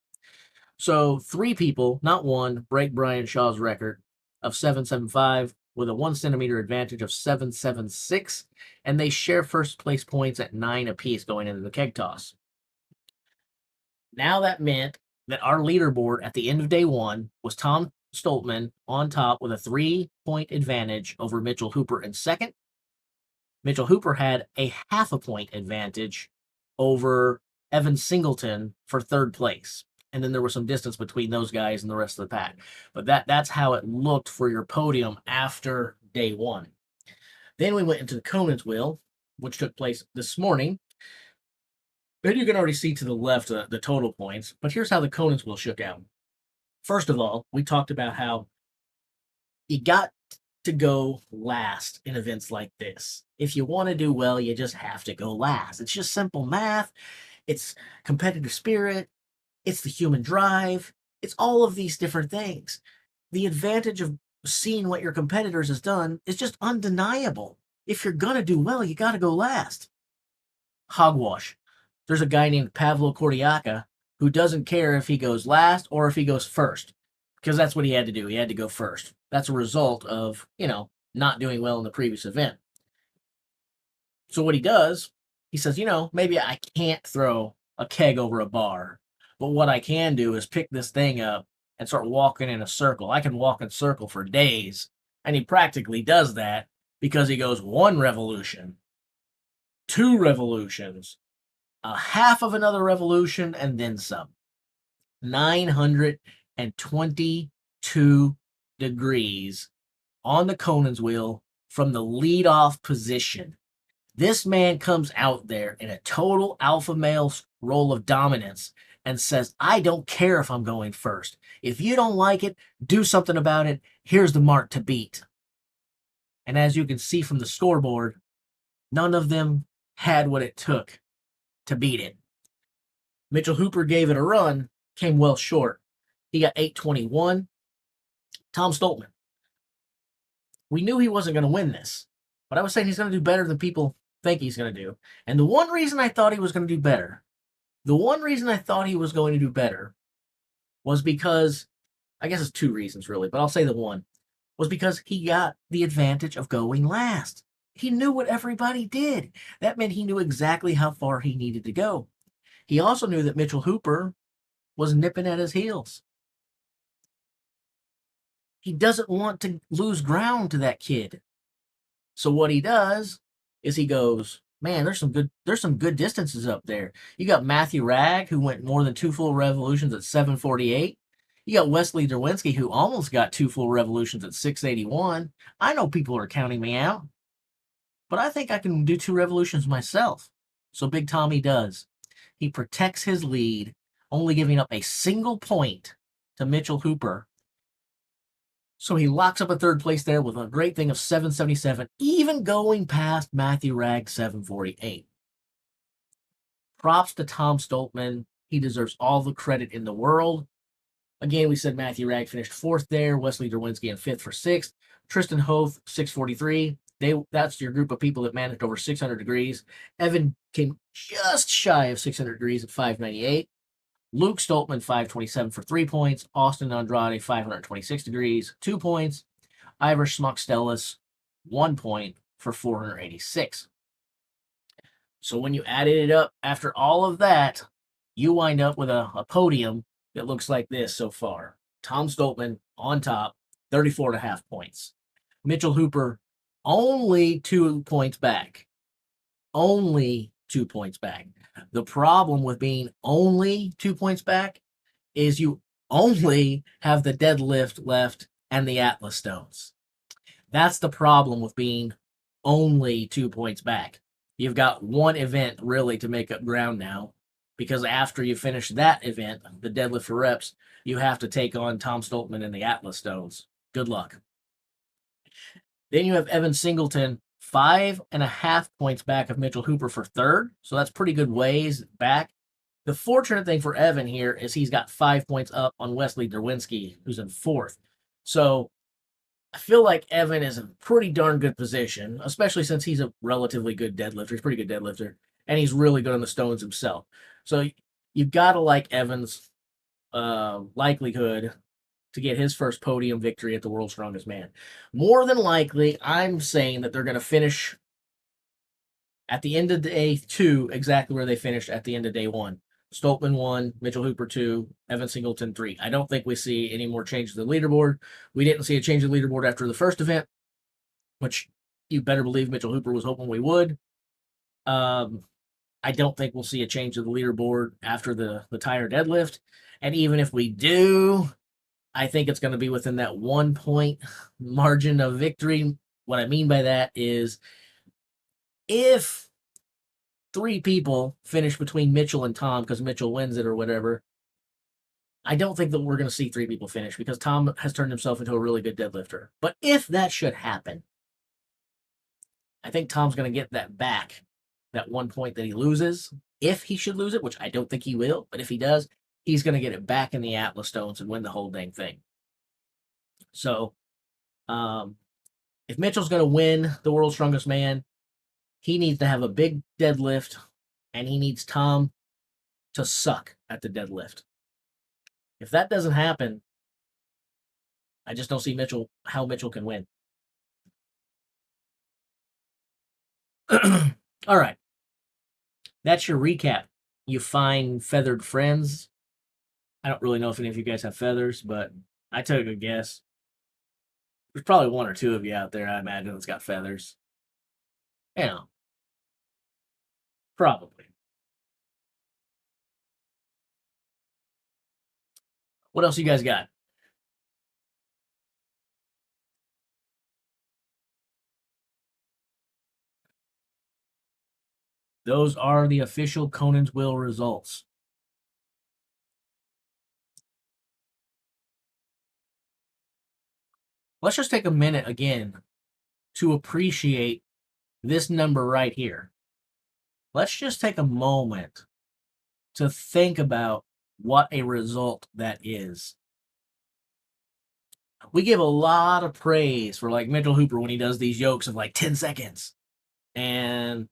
So 3 people, not one, break Brian Shaw's record of 7.75 with a 1 centimeter advantage of 7.76, and they share first place points at 9 apiece going into the keg toss. Now that meant that our leaderboard at the end of day 1 was Tom Stoltman on top with a 3-point advantage over Mitchell Hooper in second. Mitchell Hooper had a 0.5 point advantage over Evan Singleton for third place. And then there was some distance between those guys and the rest of the pack. But that's how it looked for your podium after day 1. Then we went into the Conan's Wheel, which took place this morning. And you can already see to the left the total points. But here's how the Conan's Wheel shook out. First of all, we talked about how you got to go last in events like this. If you want to do well, you just have to go last. It's just simple math. It's competitive spirit. It's the human drive. It's all of these different things. The advantage of seeing what your competitors has done is just undeniable. If you're going to do well, you got to go last. Hogwash. There's a guy named Pavlo Kordiaka who doesn't care if he goes last or if he goes first, because that's what he had to do. He had to go first. That's a result of, not doing well in the previous event. So what he does, he says, maybe I can't throw a keg over a bar, but what I can do is pick this thing up and start walking in a circle. I can walk in a circle for days. And he practically does that because he goes 1 revolution, 2 revolutions, a half of another revolution, and then some. 922 degrees on the Conan's Wheel from the leadoff position. This man comes out there in a total alpha male role of dominance and says, I don't care if I'm going first. If you don't like it, do something about it. Here's the mark to beat. And as you can see from the scoreboard, none of them had what it took to beat it. Mitchell Hooper gave it a run, came well short. He got 821. Tom Stoltman. We knew he wasn't going to win this, but I was saying he's going to do better than people think he's going to do. And the one reason I thought he was going to do better, was because, I guess it's 2 reasons really, but I'll say the one, was because he got the advantage of going last. He knew what everybody did. That meant he knew exactly how far he needed to go. He also knew that Mitchell Hooper was nipping at his heels. He doesn't want to lose ground to that kid. So what he does is he goes, man, there's some good distances up there. You got Matthew Ragg, who went more than 2 full revolutions at 7:48. You got Wesley Derwinski, who almost got 2 full revolutions at 6:81. I know people are counting me out, but I think I can do 2 revolutions myself. So Big Tommy does. He protects his lead, only giving up a single point to Mitchell Hooper. So he locks up a 3rd place there with a great thing of 777, even going past Matthew Ragg's 748. Props to Tom Stoltman. He deserves all the credit in the world. Again, we said Matthew Ragg finished 4th there, Wesley Derwinski in 5th for 6th, Tristan Hoth, 643, That's your group of people that managed over 600 degrees. Evan came just shy of 600 degrees at 598. Luke Stoltman, 527 for 3 points. Austin Andrade, 526 degrees, 2 points. Ivor Schmuckstellis, 1 point for 486. So when you added it up after all of that, you wind up with a podium that looks like this so far. Tom Stoltman on top, 34.5 points. Mitchell Hooper, only 2 points back. Only 2 points back. The problem with being only 2 points back is you only have the deadlift left and the Atlas stones. That's the problem with being only 2 points back. You've got one event really to make up ground now, because after you finish that event, the deadlift for reps, you have to take on Tom Stoltman and the Atlas stones. Good luck. Then you have Evan Singleton, 5.5 points back of Mitchell Hooper for third. So that's pretty good ways back. The fortunate thing for Evan here is he's got 5 points up on Wesley Derwinski, who's in fourth. So I feel like Evan is in a pretty darn good position, especially since he's a relatively good deadlifter. He's a pretty good deadlifter, and he's really good on the stones himself. So you've got to like Evan's likelihood to get his first podium victory at the World's Strongest Man. More than likely, I'm saying that they're going to finish at the end of day 2 exactly where they finished at the end of day 1. Stoltman 1, Mitchell Hooper 2, Evan Singleton 3. I don't think we see any more changes to the leaderboard. We didn't see a change in the leaderboard after the first event, which you better believe Mitchell Hooper was hoping we would. I don't think we'll see a change to the leaderboard after the tire deadlift. And even if we do, I think it's going to be within that 1 point margin of victory. What I mean by that is if 3 people finish between Mitchell and Tom because Mitchell wins it or whatever, I don't think that we're going to see 3 people finish because Tom has turned himself into a really good deadlifter. But if that should happen, I think Tom's going to get that back, that 1 point that he loses. If he should lose it, which I don't think he will, but if he does, he's going to get it back in the Atlas stones and win the whole dang thing. So, if Mitchell's going to win the World's Strongest Man, he needs to have a big deadlift, and he needs Tom to suck at the deadlift. If that doesn't happen, I just don't see how Mitchell can win. All right. That's your recap. You fine feathered friends. I don't really know if any of you guys have feathers, but I took a guess. There's probably 1 or 2 of you out there, I imagine, that's got feathers. You know, probably. What else you guys got? Those are the official Conan's Will results. Let's just take a minute again to appreciate this number right here. Let's just take a moment to think about what a result that is. We give a lot of praise for like Mitchell Hooper when he does these yokes of like 10 seconds. And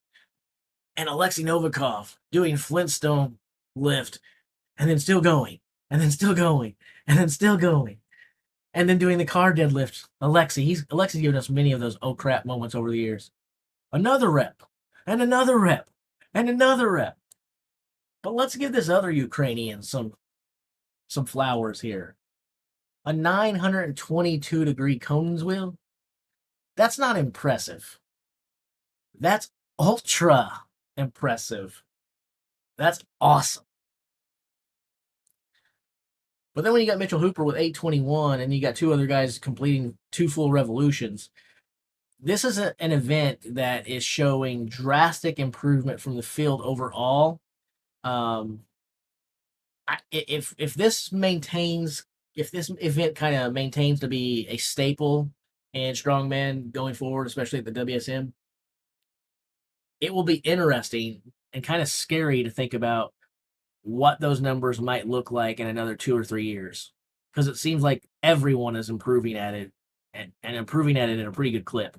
Alexei Novikov doing Flintstone lift and then still going, and then still going, and then still going, and then doing the car deadlift. Alexei's given us many of those oh crap moments over the years. Another rep, and another rep, and another rep. But let's give this other Ukrainian some flowers here. A 922 degree Conan's wheel? That's not impressive. That's ultra impressive. That's awesome. But then when you got Mitchell Hooper with 821 and you got 2 other guys completing 2 full revolutions, this is an event that is showing drastic improvement from the field overall. If this event kind of maintains to be a staple in strongman going forward, especially at the WSM, it will be interesting and kind of scary to think about what those numbers might look like in another 2 or 3 years, because it seems like everyone is improving at it and improving at it in a pretty good clip.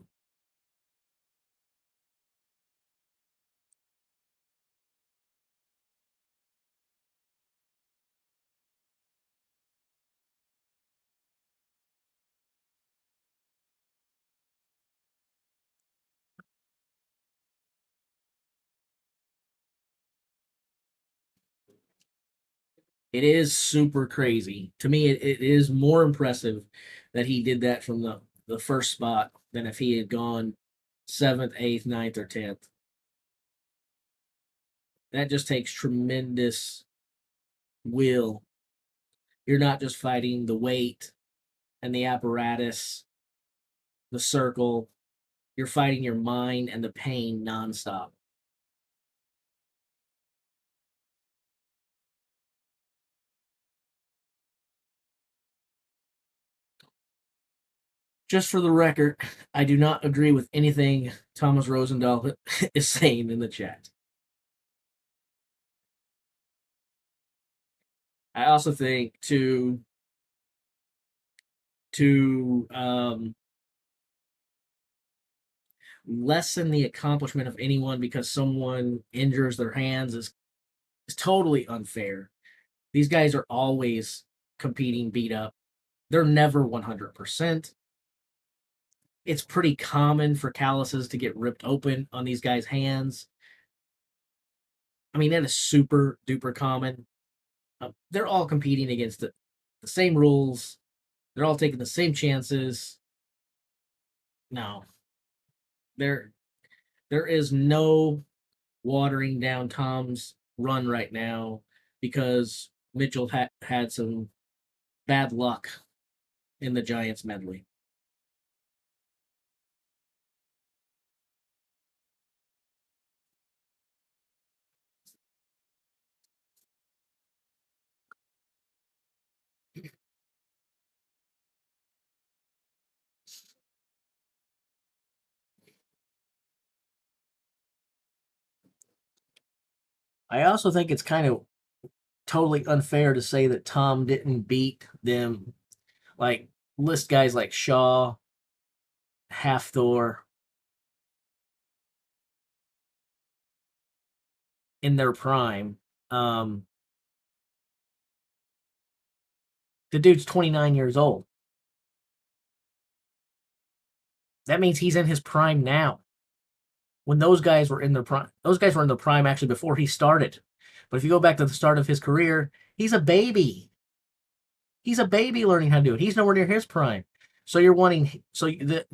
It is super crazy. To me, it is more impressive that he did that from the first spot than if he had gone seventh, eighth, ninth, or 10th. That just takes tremendous will. You're not just fighting the weight and the apparatus, the circle. You're fighting your mind and the pain nonstop. Just for the record, I do not agree with anything Thomas Rosendahl is saying in the chat. I also think to lessen the accomplishment of anyone because someone injures their hands is totally unfair. These guys are always competing beat up. They're never 100%. It's pretty common for calluses to get ripped open on these guys' hands. I mean, that is super duper common. They're all competing against the same rules. They're all taking the same chances. No, there there is no watering down Tom's run right now because Mitchell had some bad luck in the Giants medley. I also think it's kind of totally unfair to say that Tom didn't beat them. Like, list guys like Shaw, Halfthor in their prime. Um, the dude's 29 years old. That means he's in his prime now. When those guys were in their prime, those guys were in their prime actually before he started. But if you go back to the start of his career, he's a baby. He's a baby learning how to do it. He's nowhere near his prime. So you're wanting the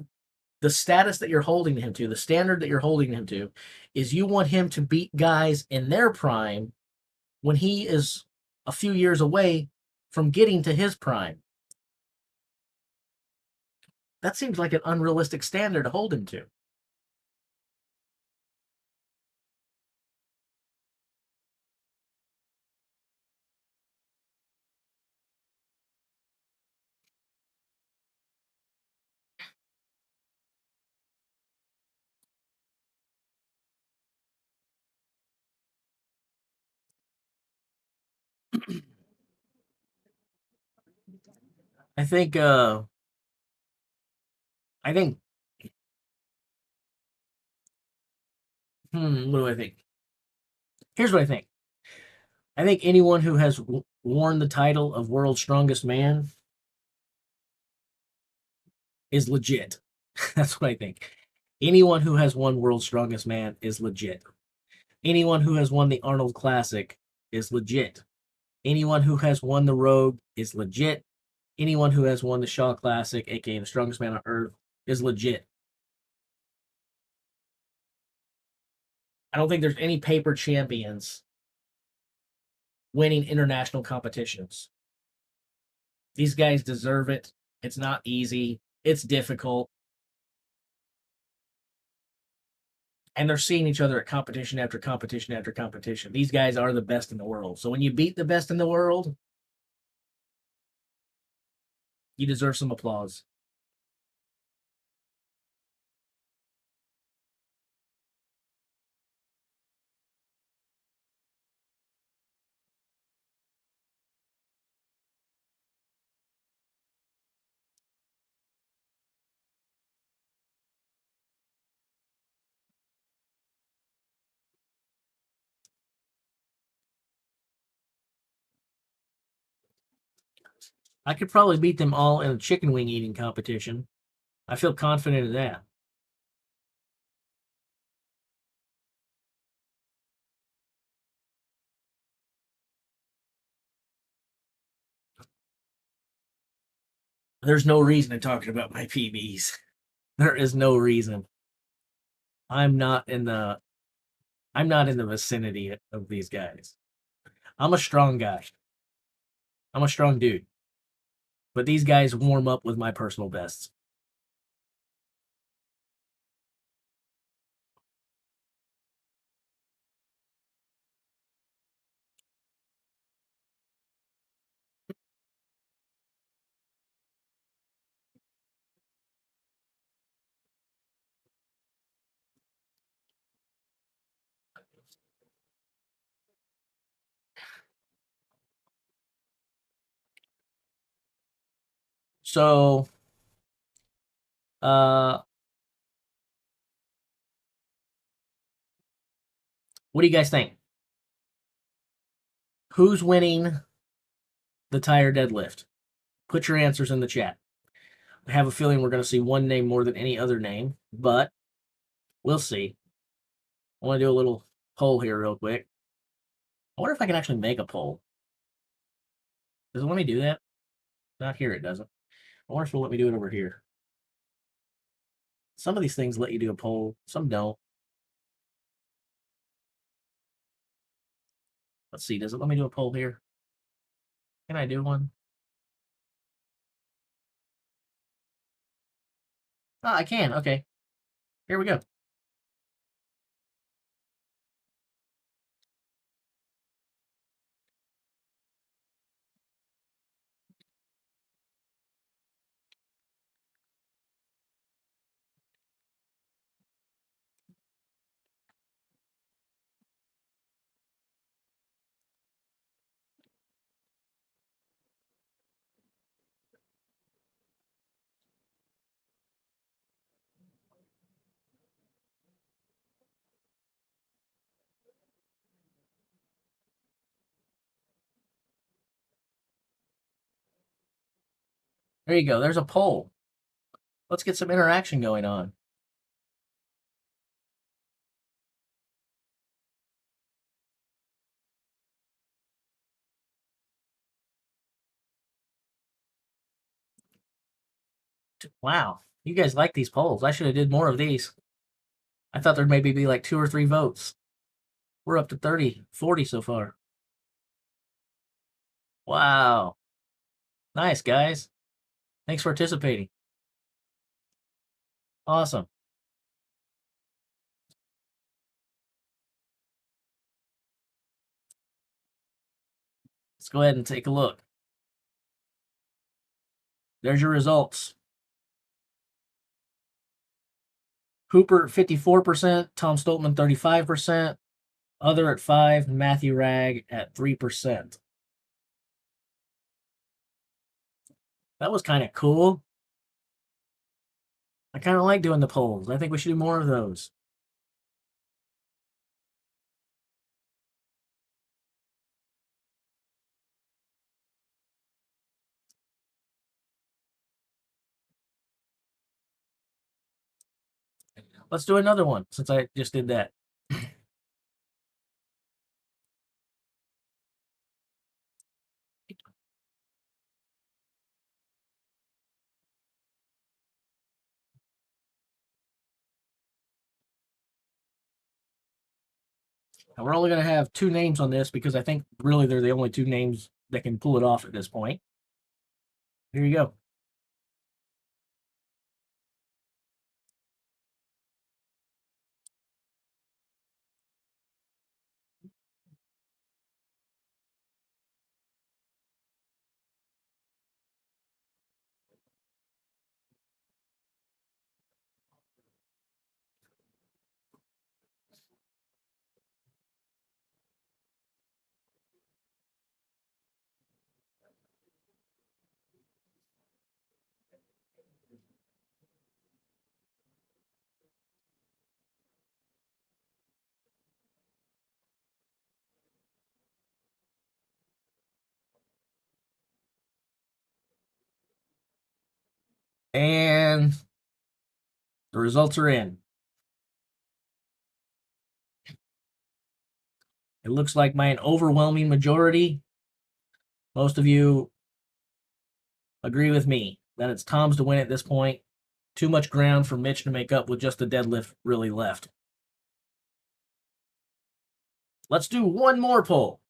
status that you're holding him to, the standard that you're holding him to, is you want him to beat guys in their prime when he is a few years away from getting to his prime. That seems like an unrealistic standard to hold him to. I think I think what do I think? Here's what I think. I think anyone who has worn the title of world's strongest man is legit. That's what I think. Anyone who has won world's strongest man is legit. Anyone who has won the Arnold Classic is legit. Anyone who has won the Rogue is legit. Anyone who has won the Shaw Classic, aka the strongest man on earth, is legit. I don't think there's any paper champions winning international competitions. These guys deserve it. It's not easy. It's difficult. And they're seeing each other at competition after competition after competition. These guys are the best in the world. So when you beat the best in the world, you deserve some applause. I could probably beat them all in a chicken wing eating competition. I feel confident of that. There's no reason in talking about my PBs. There is no reason. I'm not in the vicinity of these guys. I'm a strong guy. I'm a strong dude. But these guys warm up with my personal bests. So, what do you guys think? Who's winning the tire deadlift? Put your answers in the chat. I have a feeling we're going to see one name more than any other name, but we'll see. I want to do a little poll here real quick. I wonder if I can actually make a poll. Does it let me do that? Not here, it doesn't. I wonder if it'll let me do it over here. Some of these things let you do a poll, some don't. Let's see, does it let me do a poll here? Can I do one? Oh, I can. Okay. Here we go. There you go. There's a poll. Let's get some interaction going on. Wow. You guys like these polls. I should have did more of these. I thought there'd maybe be like 2 or 3 votes. We're up to 30, 40 so far. Wow. Nice, guys. Thanks for participating. Awesome. Let's go ahead and take a look. There's your results. Hooper 54%, Tom Stoltman 35%, other at 5%, Matthew Ragg at 3%. That was kind of cool. I kind of like doing the polls. I think we should do more of those. Let's do another one since I just did that. And we're only going to have 2 names on this because I think really they're the only 2 names that can pull it off at this point. Here you go. And the results are in. It looks like by an overwhelming majority, most of you agree with me. Then it's Tom's to win at this point. Too much ground for Mitch to make up with just the deadlift really left. Let's do one more pull.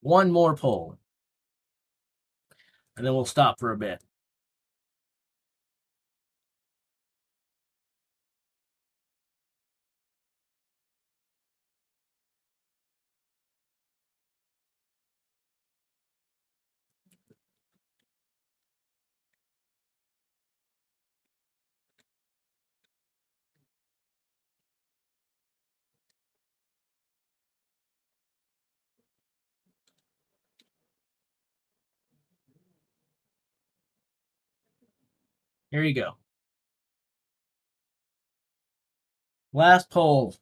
One more pull. And then we'll stop for a bit. Here you go. Last pull.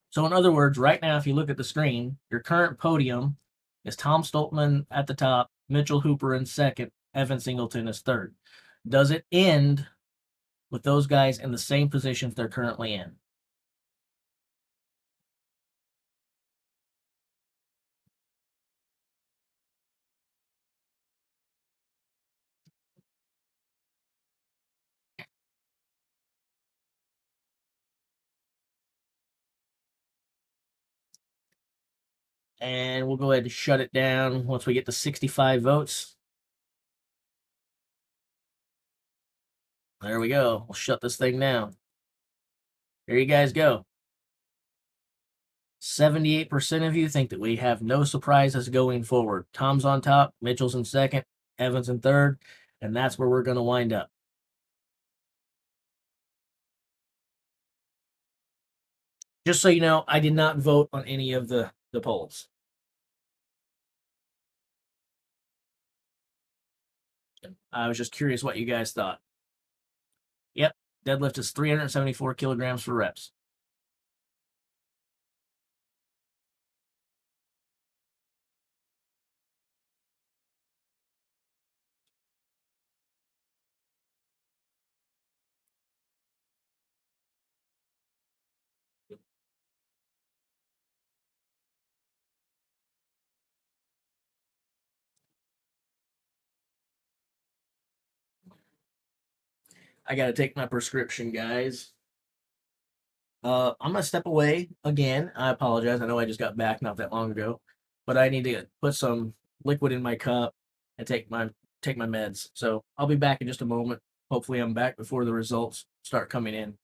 So, in other words, right now, if you look at the screen, your current podium is Tom Stoltman at the top, Mitchell Hooper in second, Evan Singleton is third. Does it end with those guys in the same positions they're currently in? And we'll go ahead and shut it down once we get to 65 votes. There we go. We'll shut this thing down. There you guys go. 78% of you think that we have no surprises going forward. Tom's on top, Mitchell's in second, Evans in third, and that's where we're going to wind up. Just so you know, I did not vote on any of the polls. I was just curious what you guys thought. Yep, deadlift is 374 kilograms for reps. I got to take my prescription, guys. I'm gonna step away again. I apologize. I know I just got back not that long ago, but I need to put some liquid in my cup and take my meds. So I'll be back in just a moment. Hopefully, I'm back before the results start coming in.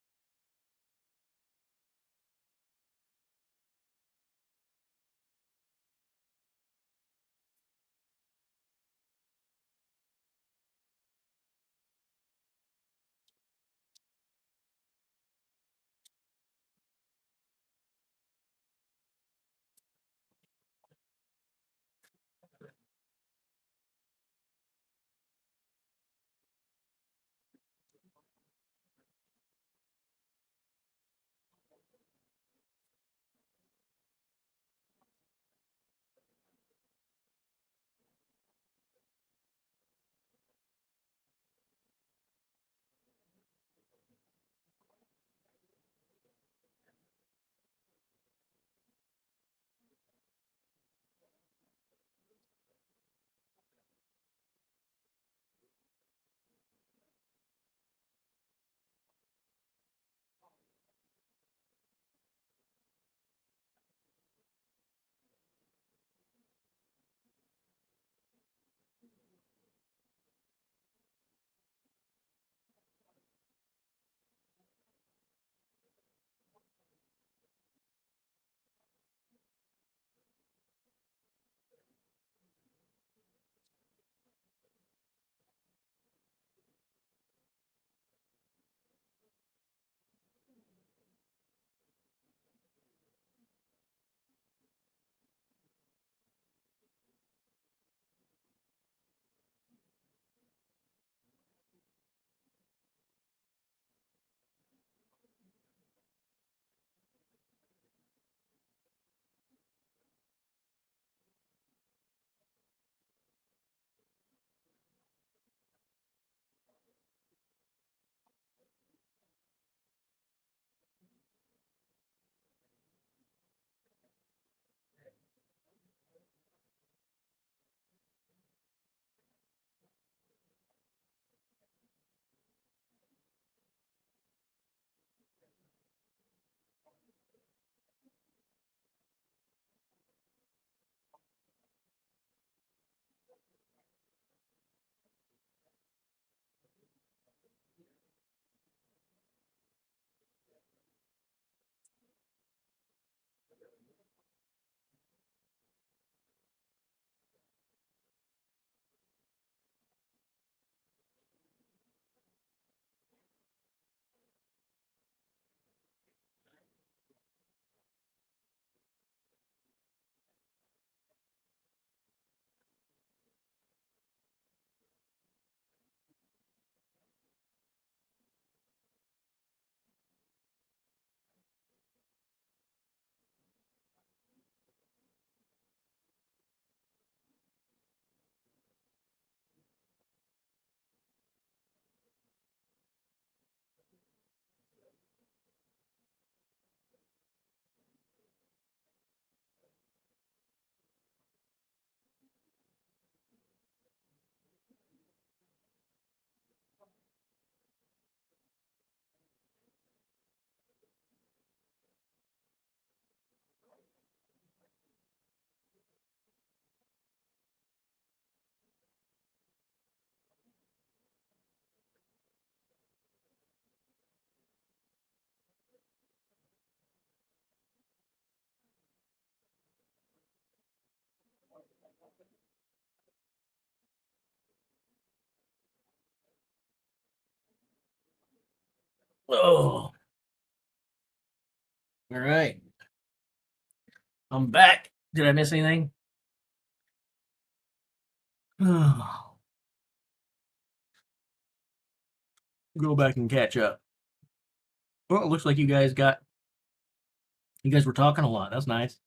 Oh, all right. I'm back. Did I miss anything? Go back and catch up. Well, it looks like you guys were talking a lot. That's nice.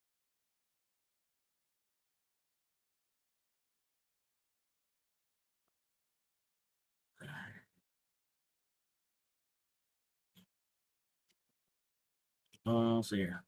Let's see here.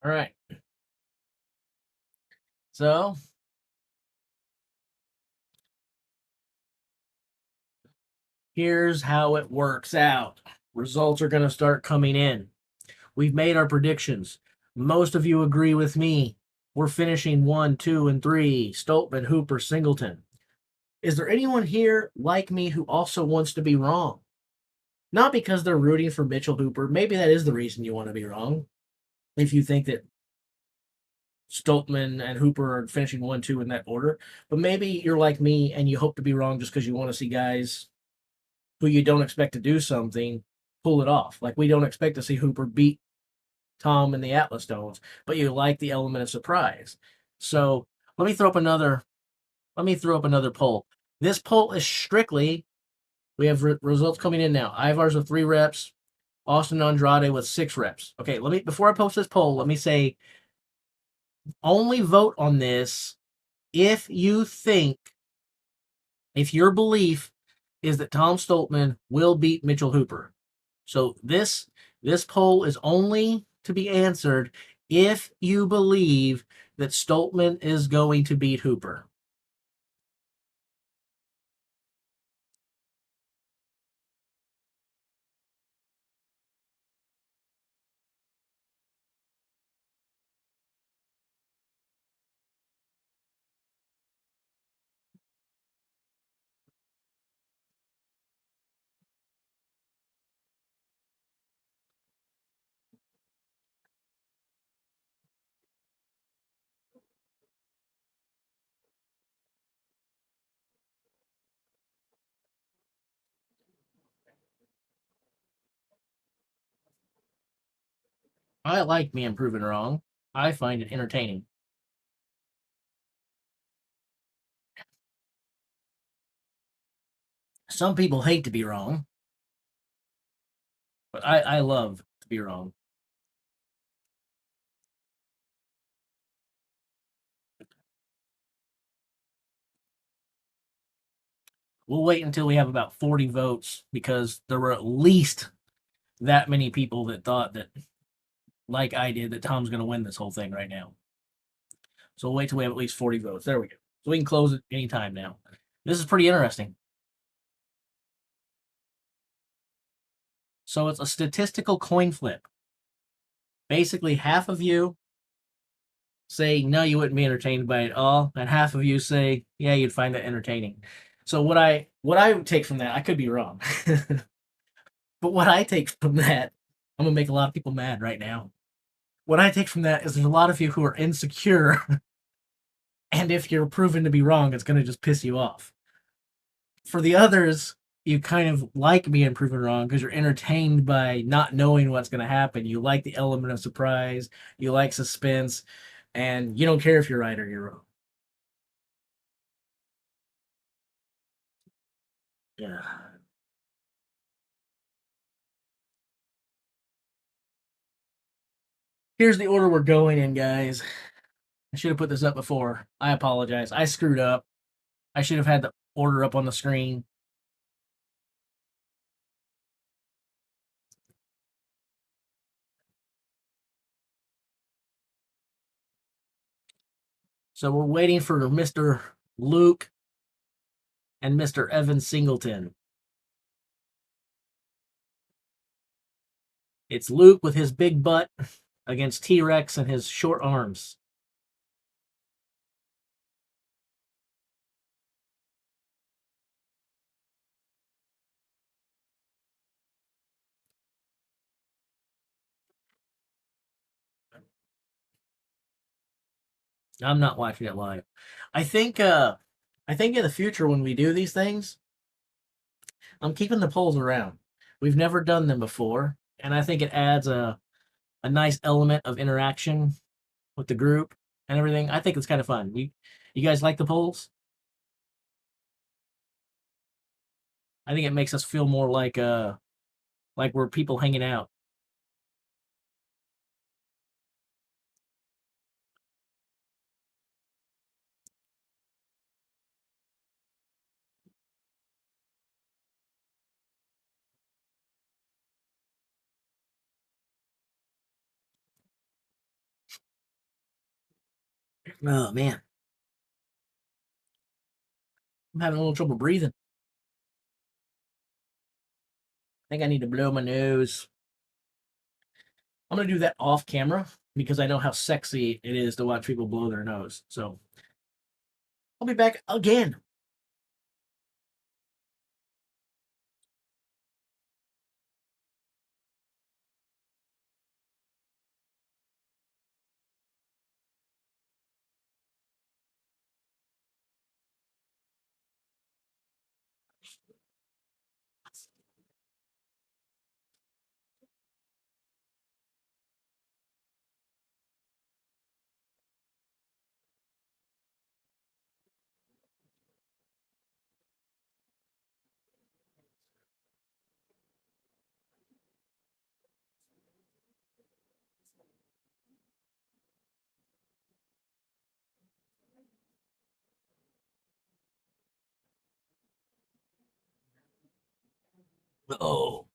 All right. So here's how it works out. Results are going to start coming in. We've made our predictions. Most of you agree with me. We're finishing 1, 2, and 3. Stoltman, Hooper, Singleton. Is there anyone here like me who also wants to be wrong? Not because they're rooting for Mitchell Hooper. Maybe that is the reason you want to be wrong. If you think that Stoltman and Hooper are finishing 1, 2 in that order. But maybe you're like me and you hope to be wrong just because you want to see guys who you don't expect to do something pull it off. Like we don't expect to see Hooper beat Tom and the Atlas Stones, but you like the element of surprise. So let me throw up another. Let me throw up another poll. This poll is strictly. We have results coming in now. Ivars with 3 reps, Austin Andrade with 6 reps. Okay, let me before I post this poll, let me say only vote on this if you think, if your belief is that Tom Stoltman will beat Mitchell Hooper. So this poll is only to be answered if you believe that Stoltman is going to beat Hooper. I like being proven wrong. I find it entertaining. Some people hate to be wrong, but I love to be wrong. We'll wait until we have about 40 votes because there were at least that many people that thought that, like I did, that Tom's going to win this whole thing right now. So we'll wait till we have at least 40 votes. There we go. So we can close it anytime now. This is pretty interesting. So it's a statistical coin flip. Basically, half of you say, no, you wouldn't be entertained by it all, and half of you say, yeah, you'd find that entertaining. So what I take from that, I could be wrong. But what I take from that, I'm gonna make a lot of people mad right now. What I take from that is there's a lot of you who are insecure, and if you're proven to be wrong, it's gonna just piss you off. For the others, you kind of like being proven wrong because you're entertained by not knowing what's gonna happen. You like the element of surprise, you like suspense, and you don't care if you're right or you're wrong. Yeah. Here's the order we're going in, guys. I should have put this up before. I apologize. I screwed up. I should have had the order up on the screen. So we're waiting for Mr. Luke and Mr. Evan Singleton. It's Luke with his big butt against T-Rex and his short arms. I'm not watching it live. I think in the future when we do these things, I'm keeping the polls around. We've never done them before, and I think it adds a nice element of interaction with the group and everything. I think it's kind of fun. You guys like the polls? I think it makes us feel more like we're people hanging out. Oh man, I'm having a little trouble breathing. I think I need to blow my nose. I'm gonna do that off camera because I know how sexy it is to watch people blow their nose. So I'll be back again. Oh.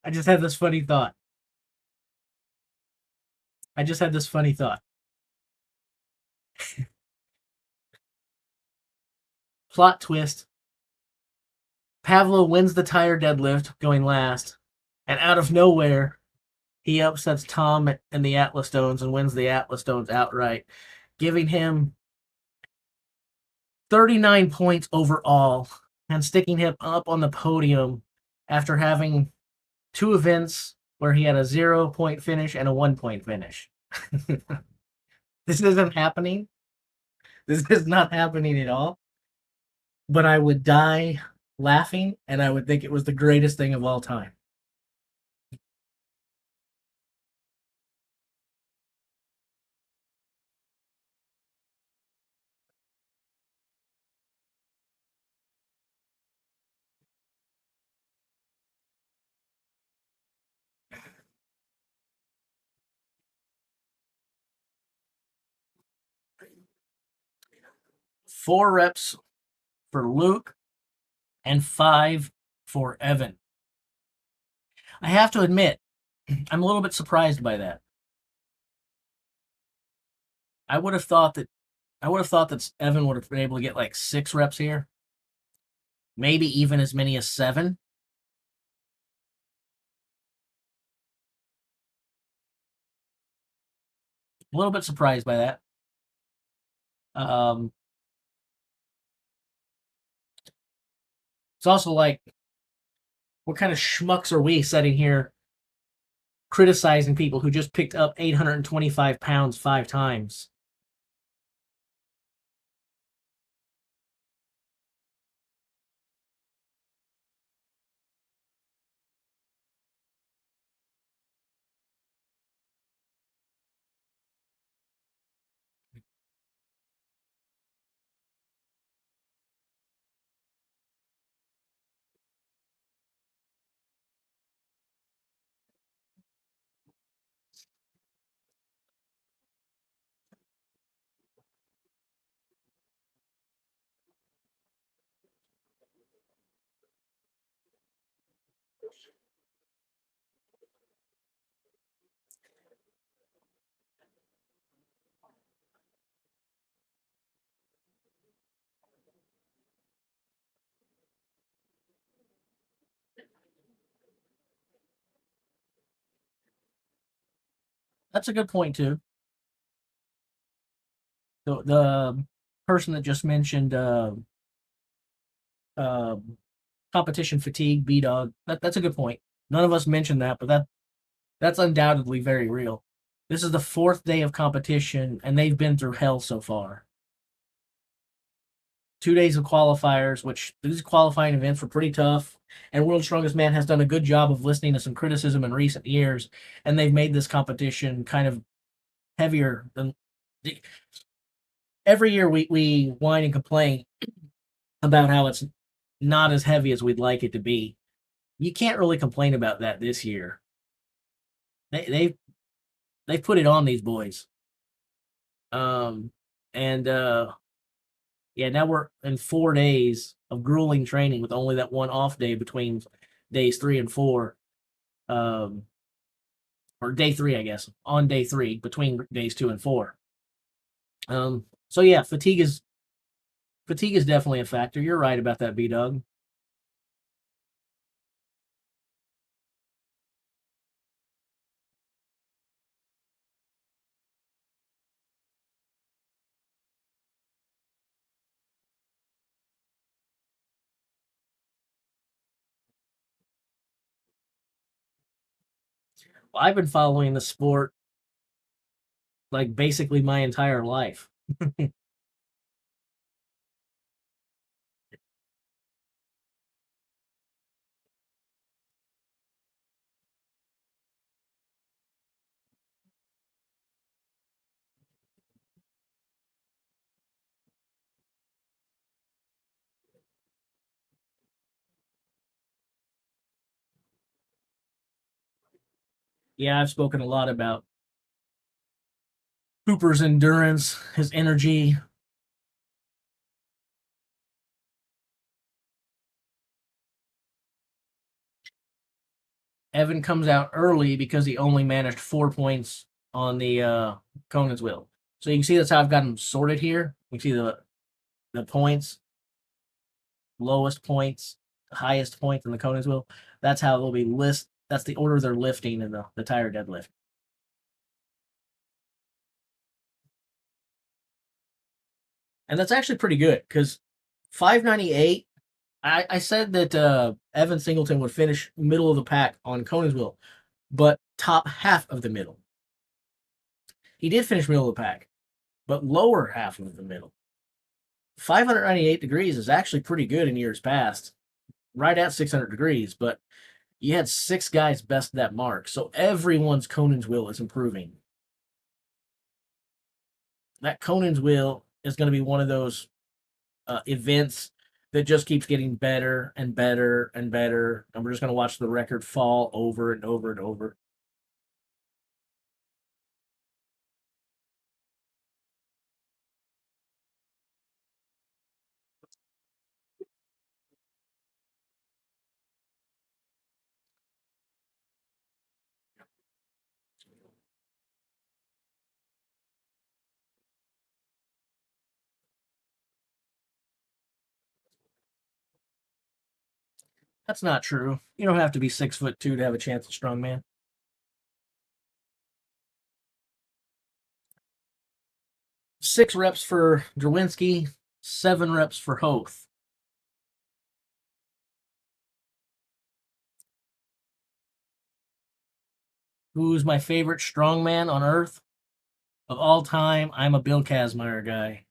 I just had this funny thought. I just had this funny thought. Plot twist. Pavlo wins the tire deadlift going last, and out of nowhere, he upsets Tom and the Atlas Stones and wins the Atlas Stones outright, giving him 39 points overall and sticking him up on the podium after having two events where he had a 0-point finish and a 1-point finish. This isn't happening. This is not happening at all. But I would die laughing and I would think it was the greatest thing of all time. Four reps for Luke and 5 for Evan. I have to admit, I'm a little bit surprised by that. I would have thought that Evan would have been able to get like 6 reps here, maybe even as many as 7. A little bit surprised by that. Um, it's also like, what kind of schmucks are we sitting here criticizing people who just picked up 825 pounds 5 times? That's a good point too. The person that just mentioned uh, competition fatigue, B dog. That's a good point. None of us mentioned that, but that's undoubtedly very real. This is the fourth day of competition, and they've been through hell so far. 2 days of qualifiers, which these qualifying events were pretty tough. And World's Strongest Man has done a good job of listening to some criticism in recent years, and they've made this competition kind of heavier than every year. We whine and complain about how it's not as heavy as we'd like it to be. You can't really complain about that this year. They've put it on these boys. Um, and yeah, now we're in 4 days of grueling training with only that one off day between days 3 and 4. Um, or day 3, I guess, on day 3 between days 2 and 4. So yeah, fatigue is definitely a factor. You're right about that, B Dog. Well, I've been following the sport like basically my entire life. Yeah, I've spoken a lot about Hooper's endurance, his energy. Evan comes out early because he only managed 4 points on the Conan's wheel. So you can see that's how I've got them sorted here. You can see the points, lowest points, highest points in the Conan's wheel. That's how they'll be list. That's the order they're lifting in the tire deadlift. And that's actually pretty good because 598. I said that Evan Singleton would finish middle of the pack on Conan's wheel, but top half of the middle. He did finish middle of the pack, but lower half of the middle. 598 degrees is actually pretty good in years past, right at 600 degrees, but you had 6 guys best that mark. So everyone's Conan's wheel is improving. That Conan's wheel is going to be one of those events that just keeps getting better and better and better. And we're just going to watch the record fall over and over and over. That's not true. You don't have to be 6'2" to have a chance at strongman. 6 reps for Drwinski, 7 reps for Hoth. Who's my favorite strongman on earth? Of all time, I'm a Bill Kazmaier guy.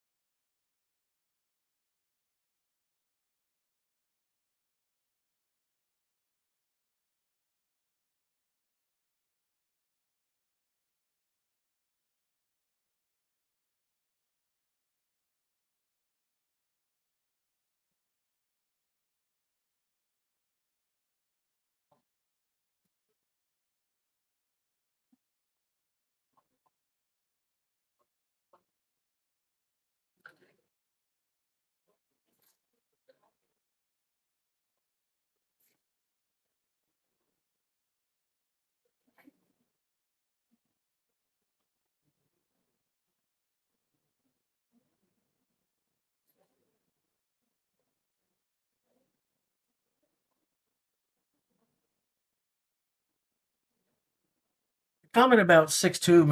Comment about 6'2"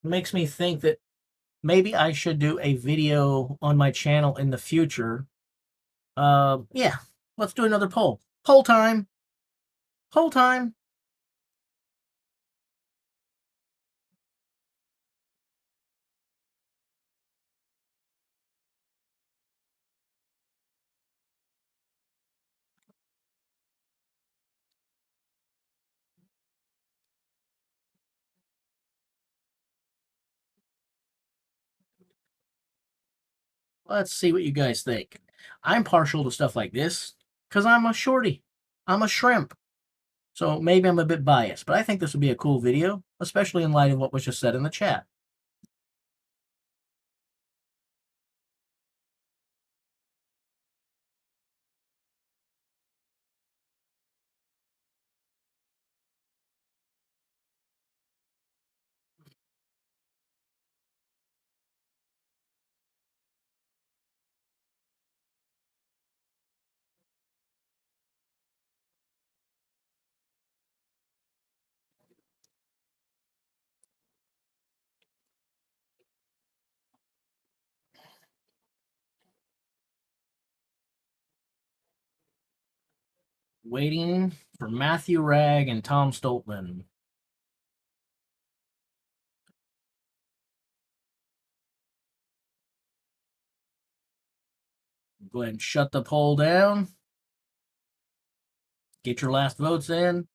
makes me think that maybe I should do a video on my channel in the future. Yeah, let's do another poll. Poll time. Poll time. Let's see what you guys think. I'm partial to stuff like this because I'm a shorty. I'm a shrimp. So maybe I'm a bit biased, but I think this would be a cool video, especially in light of what was just said in the chat. Waiting for Matthew Ragg and Tom Stoltman. Go ahead and shut the poll down. Get your last votes in.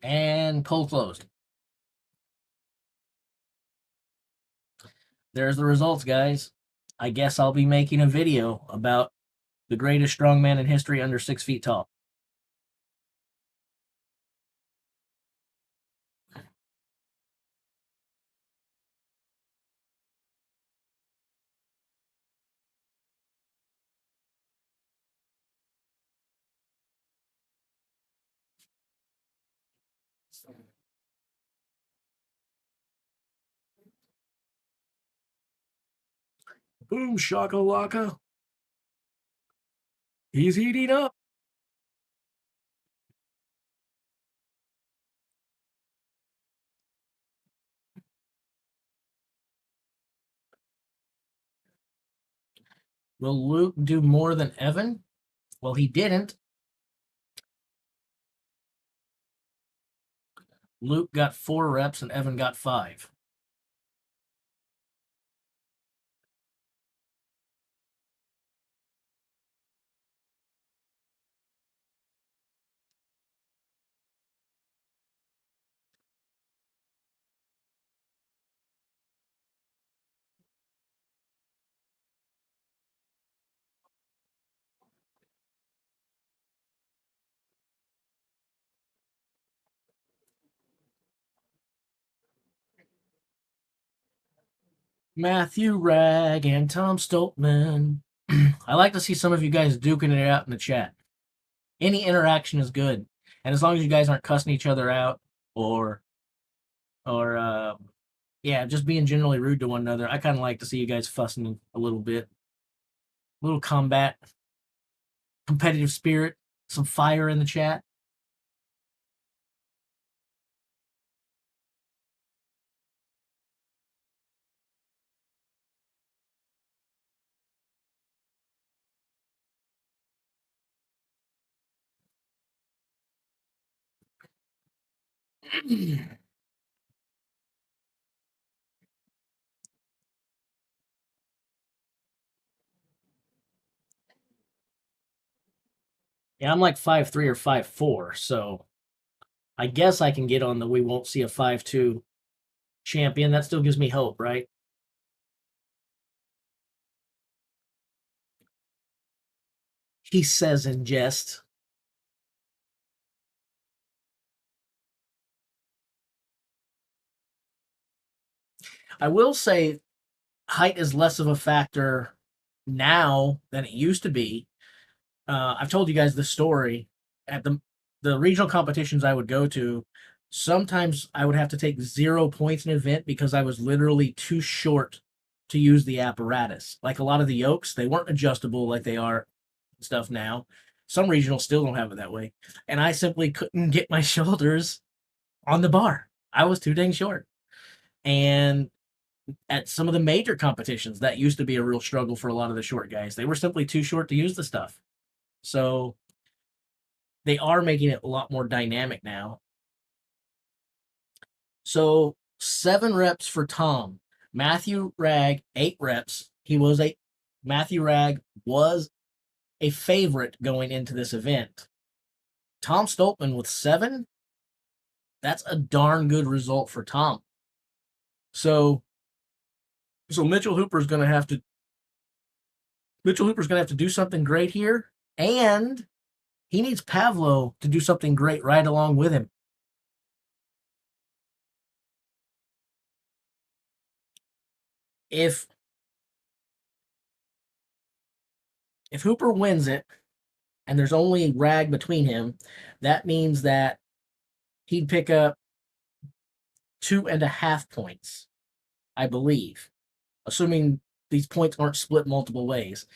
And poll closed. There's the results, guys. I guess I'll be making a video about the greatest strongman in history under 6 feet tall. Boom shakalaka. He's heating up. Will Luke do more than Evan? Well, he didn't. Luke got 4 reps and Evan got 5. Matthew Ragg and Tom Stoltman. I like to see some of you guys duking it out in the chat. Any interaction is good. And as long as you guys aren't cussing each other out or yeah, just being generally rude to one another. I kind of like to see you guys fussing a little bit. A little combat, competitive spirit, some fire in the chat. Yeah, I'm like 5'3" or 5'4", so I guess I can get on the we won't see a 5'2" champion. That still gives me hope, right? He says in jest. I will say height is less of a factor now than it used to be. I've told you guys the story at the regional competitions I would go to. Sometimes I would have to take 0 points in an event because I was literally too short to use the apparatus. Like a lot of the yokes, they weren't adjustable like they are stuff now. Some regionals still don't have it that way, and I simply couldn't get my shoulders on the bar. I was too dang short, and at some of the major competitions, that used to be a real struggle for a lot of the short guys. They were simply too short to use the stuff. So they are making it a lot more dynamic now. So 7 reps for Tom. Matthew Ragg, 8 reps. Matthew Ragg was a favorite going into this event. Tom Stoltman with 7, that's a darn good result for Tom. So Mitchell Hooper's gonna have to do something great here, and he needs Pavlo to do something great right along with him. If Hooper wins it and there's only Rag between him, that means that he'd pick up 2.5 points, I believe, assuming these points aren't split multiple ways.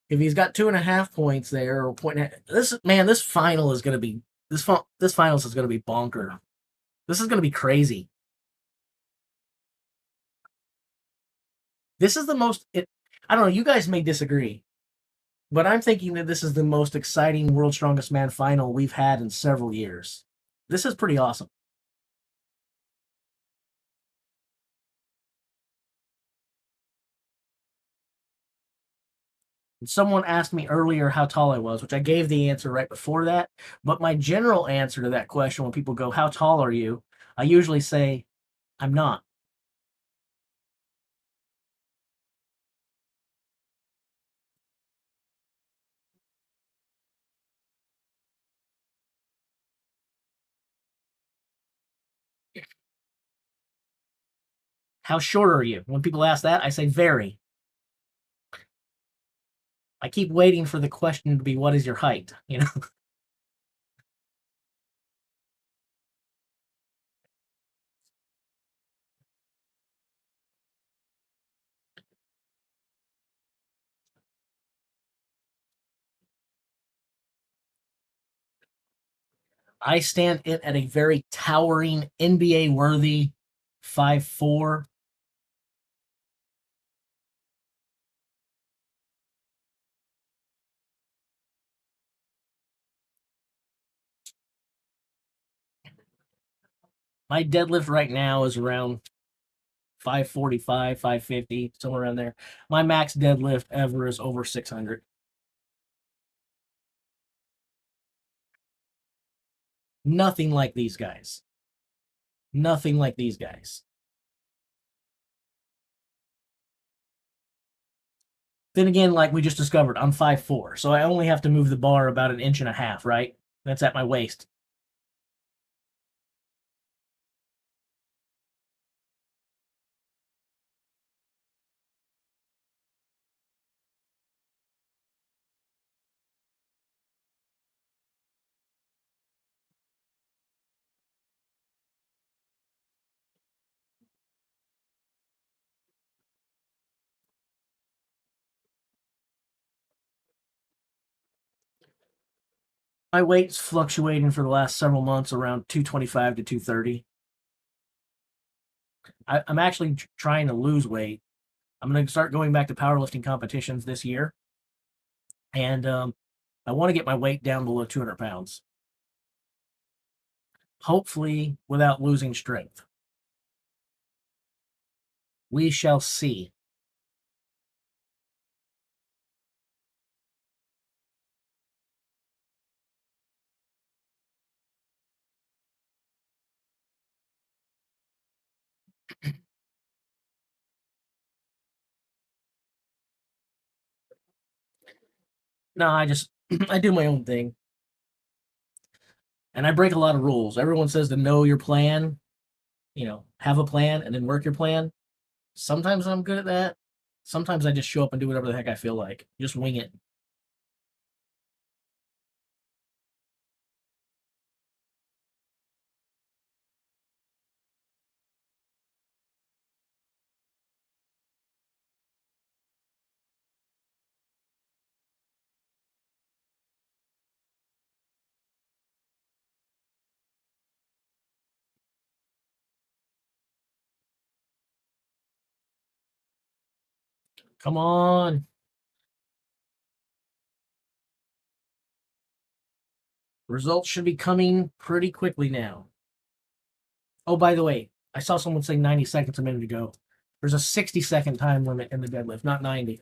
If he's got 2.5 points there, or point, this final is going to be this finals is going to be bonker. This is going to be crazy. This is the most. I don't know. You guys may disagree, but I'm thinking that this is the most exciting World's Strongest Man final we've had in several years. This is pretty awesome. Someone asked me earlier how tall I was, which I gave the answer right before that. But my general answer to that question, when people go, "How tall are you?" I usually say, "I'm not." How short are you? When people ask that, I say, "Very." I keep waiting for the question to be, "What is your height?" You know, I stand it at a very towering NBA worthy 5'4". My deadlift right now is around 545, 550, somewhere around there. My max deadlift ever is over 600. Nothing like these guys. Nothing like these guys. Then again, like we just discovered, I'm 5'4", so I only have to move the bar about 1.5 inches, right? That's at my waist. My weight's fluctuating for the last several months around 225 to 230. I'm actually trying to lose weight. I'm going to start going back to powerlifting competitions this year, and I want to get my weight down below 200 pounds. hopefully without losing strength. We shall see. No, I do my own thing. And I break a lot of rules. Everyone says to know your plan, have a plan and then work your plan. Sometimes I'm good at that. Sometimes I just show up and do whatever the heck I feel like. Just wing it. Come on. Results should be coming pretty quickly now. Oh, by the way, I saw someone say 90 seconds a minute ago. There's a 60-second time limit in the deadlift, not 90.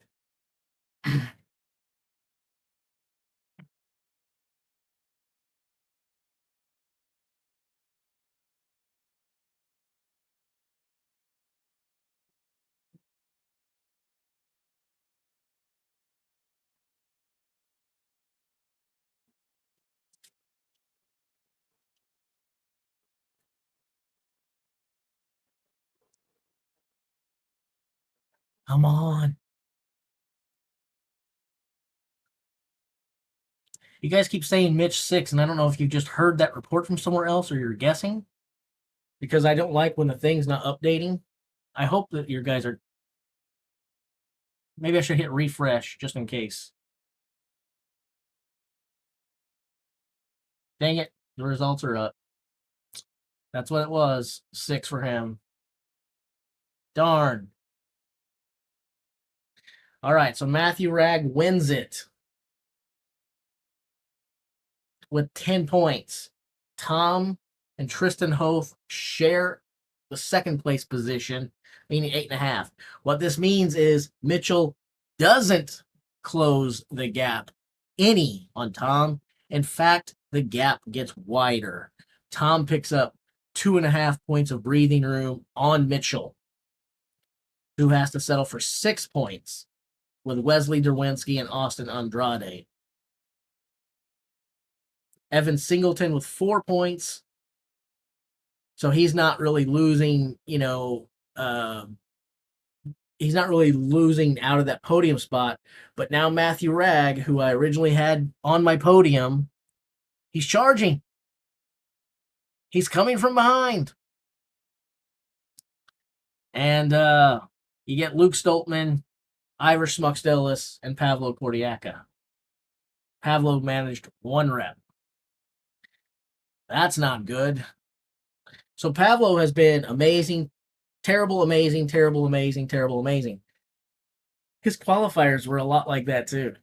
Come on. You guys keep saying Mitch 6, and I don't know if you just heard that report from somewhere else or you're guessing, because I don't like when the thing's not updating. I hope that you guys are. Maybe I should hit refresh just in case. Dang it, the results are up. That's what it was. 6 for him. Darn. All right, so Matthew Ragg wins it with 10 points. Tom and Tristan Hoth share the second place position, meaning 8.5. What this means is Mitchell doesn't close the gap any on Tom. In fact, the gap gets wider. Tom picks up 2.5 points of breathing room on Mitchell, who has to settle for 6 points with Wesley Derwinski and Austin Andrade. Evan Singleton with 4 points. So he's not really losing, he's not really losing out of that podium spot. But now Matthew Ragg, who I originally had on my podium, he's charging. He's coming from behind. And you get Luke Stoltman, Ivor Smuxdelis, and Pavlo Kordiaka. Pavlo managed 1 rep. That's not good. So Pavlo has been amazing, terrible, amazing, terrible, amazing, terrible, amazing. His qualifiers were a lot like that too.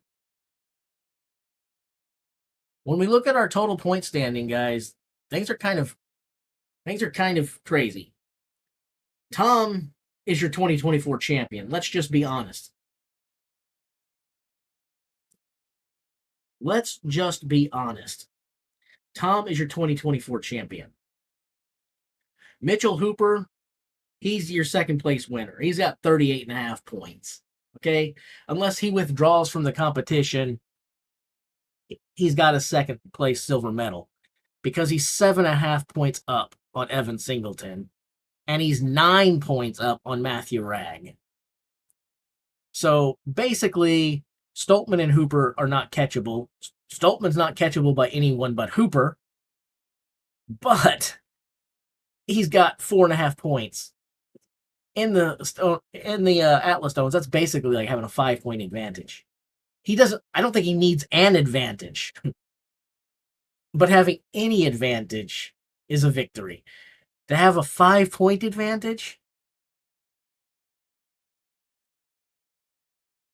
When we look at our total point standing, guys, things are kind of crazy. Tom is your 2024 champion. Let's just be honest. Let's just be honest. Tom is your 2024 champion. Mitchell Hooper, he's your second place winner. He's got 38.5 points. Okay? Unless he withdraws from the competition, he's got a second place silver medal because he's 7.5 points up on Evan Singleton and he's 9 points up on Matthew Ragg. So basically, Stoltman and Hooper are not catchable. Stoltman's not catchable by anyone but Hooper, but he's got 4.5 points in the Atlas Stones. That's basically like having a 5-point advantage. I don't think he needs an advantage, but having any advantage is a victory. To have a 5-point advantage,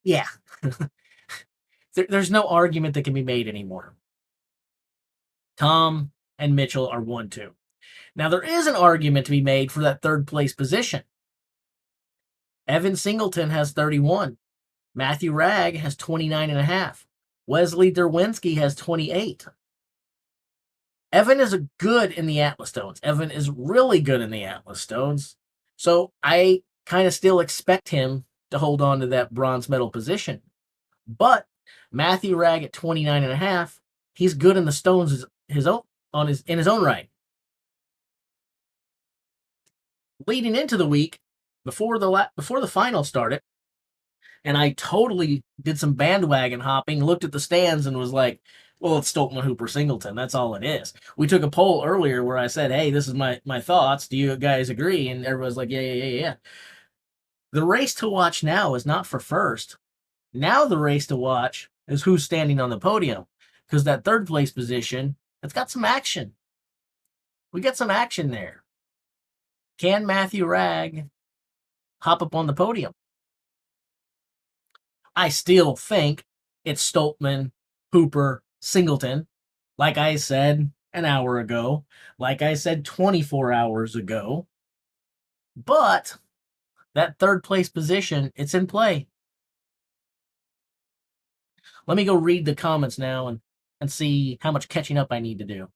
yeah. There's no argument that can be made anymore. Tom and Mitchell are 1-2. Now, there is an argument to be made for that third place position. Evan Singleton has 31. Matthew Ragg has 29.5. Wesley Derwinski has 28. Evan is good in the Atlas Stones. Evan is really good in the Atlas Stones. So I kind of still expect him to hold on to that bronze medal position. But Matthew Ragg at 29.5, he's good in the Stones in his own right. Leading into the week, before the final started, and I totally did some bandwagon hopping, looked at the stands, and was like, well, it's Stoltman, Hooper, Singleton. That's all it is. We took a poll earlier where I said, hey, this is my thoughts. Do you guys agree? And everyone's like, yeah. The race to watch now is not for first. Now the race to watch is who's standing on the podium, because that third place position, it's got some action. We got some action there. Can Matthew Ragg hop up on the podium? I still think it's Stoltman, Hooper, Singleton, like I said an hour ago, like I said 24 hours ago. But that third place position, it's in play. Let me go read the comments now and see how much catching up I need to do.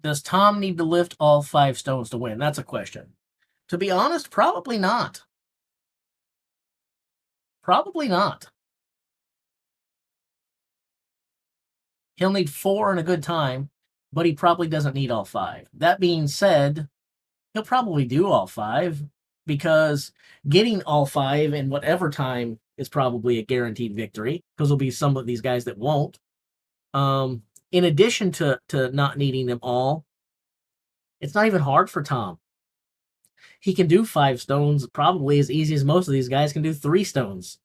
Does Tom need to lift all 5 stones to win? That's a question. To be honest, probably not. Probably not. He'll need 4 in a good time, but he probably doesn't need all 5. That being said, he'll probably do all 5, because getting all 5 in whatever time is probably a guaranteed victory, because there'll be some of these guys that won't. In addition to not needing them all, it's not even hard for Tom. He can do 5 stones probably as easy as most of these guys can do 3 stones.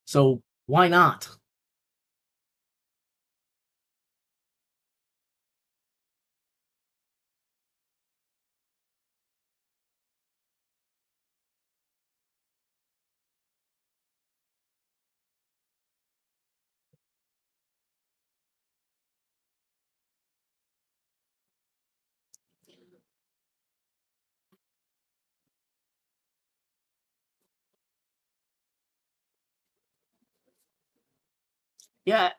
So why not? Yeah,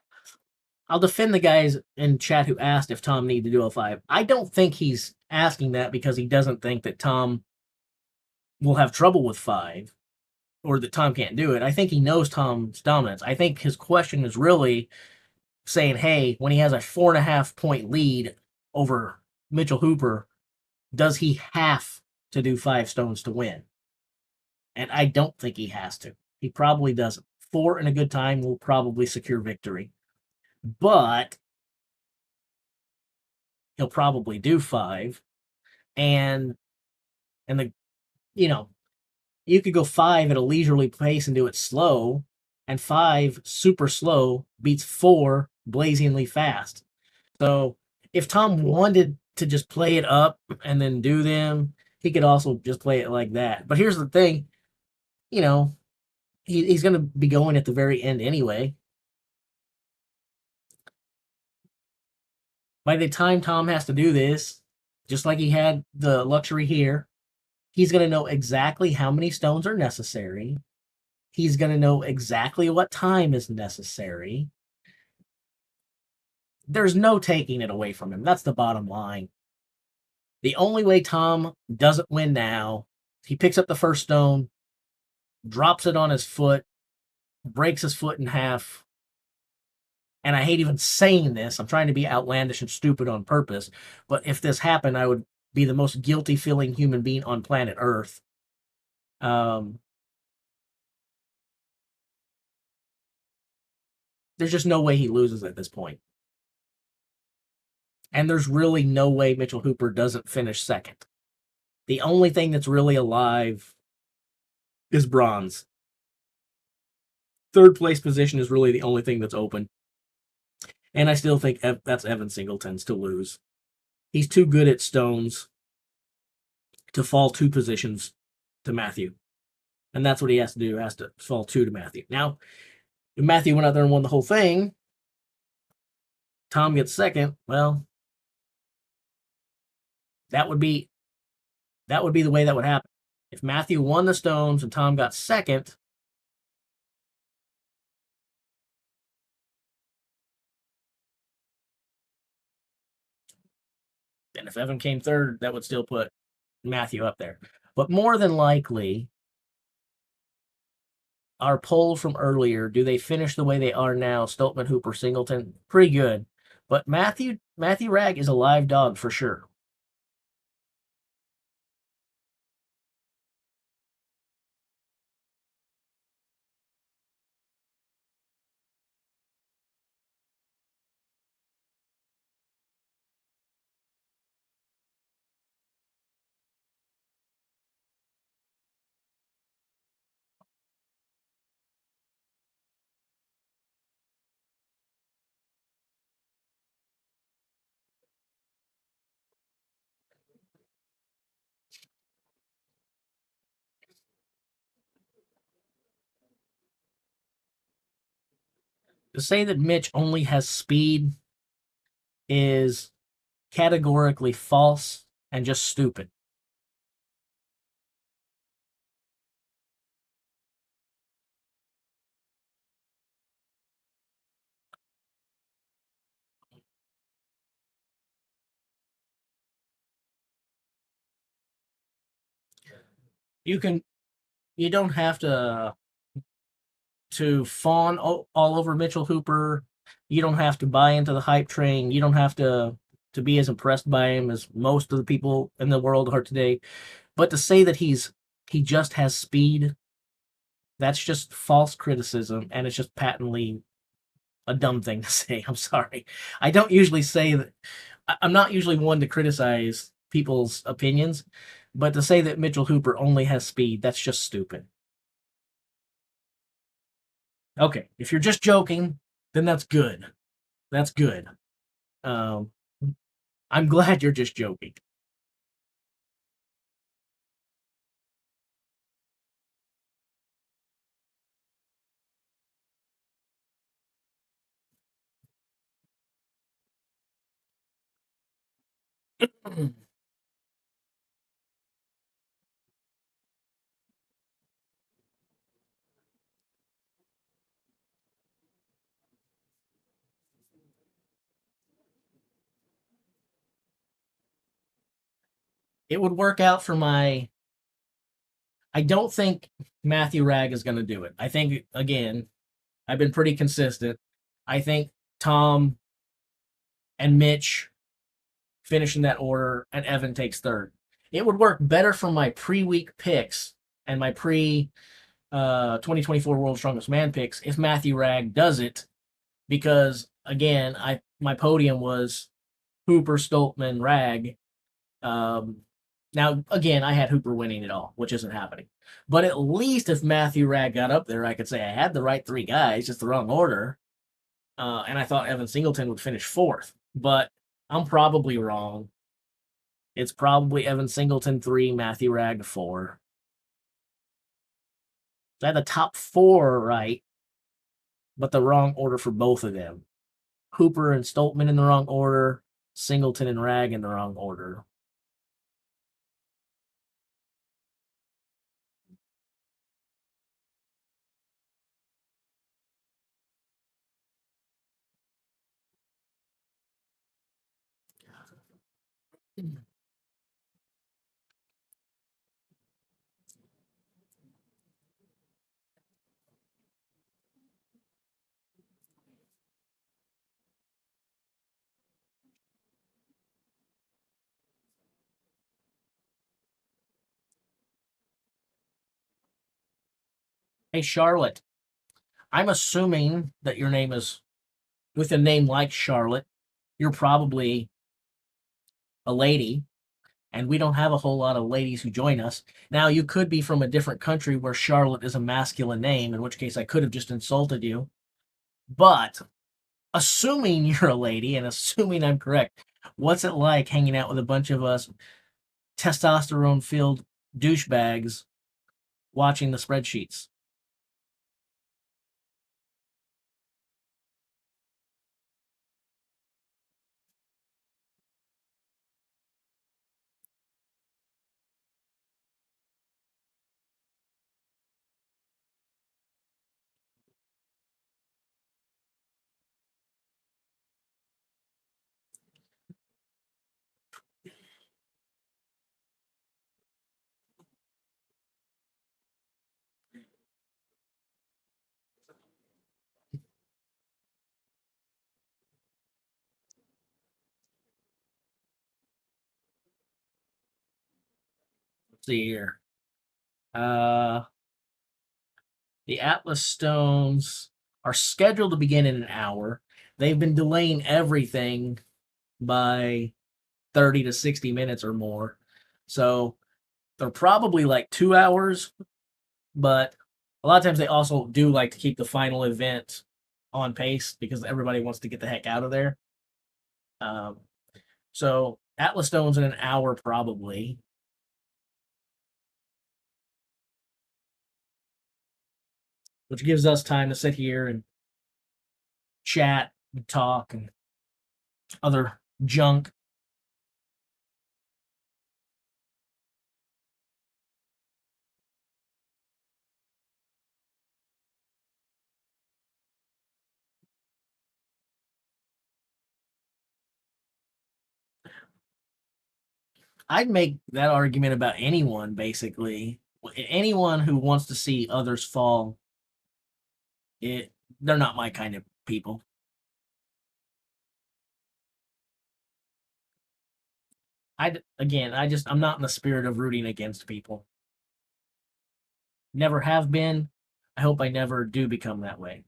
I'll defend the guys in chat who asked if Tom needed to do all 5. I don't think he's asking that because he doesn't think that Tom will have trouble with 5, or that Tom can't do it. I think he knows Tom's dominance. I think his question is really saying, hey, when he has a 4.5 point lead over Mitchell Hooper, does he have to do 5 stones to win? And I don't think he has to. He probably doesn't. 4 in a good time will probably secure victory. But he'll probably do 5. And the you could go 5 at a leisurely pace and do it slow, and 5 super slow beats 4 blazingly fast. So if Tom wanted to just play it up and then do them, he could also just play it like that. But here's the thing, he's going to be going at the very end anyway. By the time Tom has to do this, just like he had the luxury here, he's going to know exactly how many stones are necessary. He's going to know exactly what time is necessary. There's no taking it away from him. That's the bottom line. The only way Tom doesn't win now, he picks up the first stone, drops it on his foot, breaks his foot in half. And I hate even saying this. I'm trying to be outlandish and stupid on purpose. But if this happened, I would be the most guilty feeling human being on planet Earth. There's just no way he loses at this point. And there's really no way Mitchell Hooper doesn't finish second. The only thing that's really alive is bronze. Third place position is really the only thing that's open. And I still think that's Evan Singleton's to lose. He's too good at stones to fall 2 positions to Matthew. And that's what he has to do. He has to fall 2 to Matthew. Now, if Matthew went out there and won the whole thing, Tom gets second. Well, that would be the way that would happen. If Matthew won the stones and Tom got second, and if Evan came third, that would still put Matthew up there. But more than likely, our poll from earlier, do they finish the way they are now? Stoltman, Hooper, Singleton, pretty good. But Matthew Ragg is a live dog for sure. To say that Mitch only has speed is categorically false and just stupid. You don't have to fawn all over Mitchell Hooper. You don't have to buy into the hype train. You don't have to be as impressed by him as most of the people in the world are today. But to say that he just has speed, that's just false criticism, and it's just patently a dumb thing to say. I'm sorry. I don't usually say that. I'm not usually one to criticize people's opinions, but to say that Mitchell Hooper only has speed, that's just stupid. Okay, if you're just joking, then that's good. That's good. Um, I'm glad you're just joking. It would work out for my. I don't think Matthew Ragg is going to do it. I think, again, I've been pretty consistent. I think Tom and Mitch finish in that order, and Evan takes third. It would work better for my pre-week picks and my 2024 World Strongest Man picks if Matthew Ragg does it, because again, my podium was Hooper, Stoltman, Ragg. Now, again, I had Hooper winning it all, which isn't happening. But at least if Matthew Ragg got up there, I could say I had the right 3 guys, just the wrong order. And I thought Evan Singleton would finish 4th. But I'm probably wrong. It's probably Evan Singleton 3, Matthew Ragg 4. So I had the top 4 right, but the wrong order for both of them. Hooper and Stoltman in the wrong order, Singleton and Ragg in the wrong order. Hey, Charlotte, I'm assuming that your name is, with a name like Charlotte, you're probably a lady. and we don't have a whole lot of ladies who join us. Now, you could be from a different country where Charlotte is a masculine name, in which case I could have just insulted you. But assuming you're a lady and assuming I'm correct, what's it like hanging out with a bunch of us testosterone filled douchebags watching the spreadsheets? Let's see here. Uh, the Atlas Stones are scheduled to begin in an hour. They've been delaying everything by 30 to 60 minutes or more. So they're probably like 2 hours, but a lot of times they also do like to keep the final event on pace because everybody wants to get the heck out of there. Um, so Atlas Stones in an hour probably. Which gives us time to sit here and chat and talk and other junk. I'd make that argument about anyone, basically. Anyone who wants to see others fall, it they're not my kind of people. I'm not in the spirit of rooting against people. Never have been. I hope I never do become that way.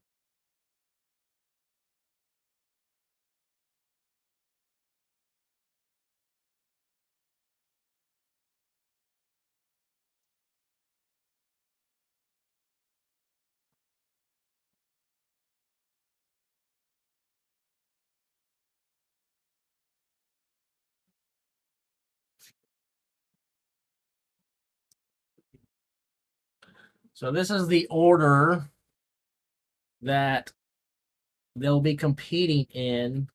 So this is the order that they'll be competing in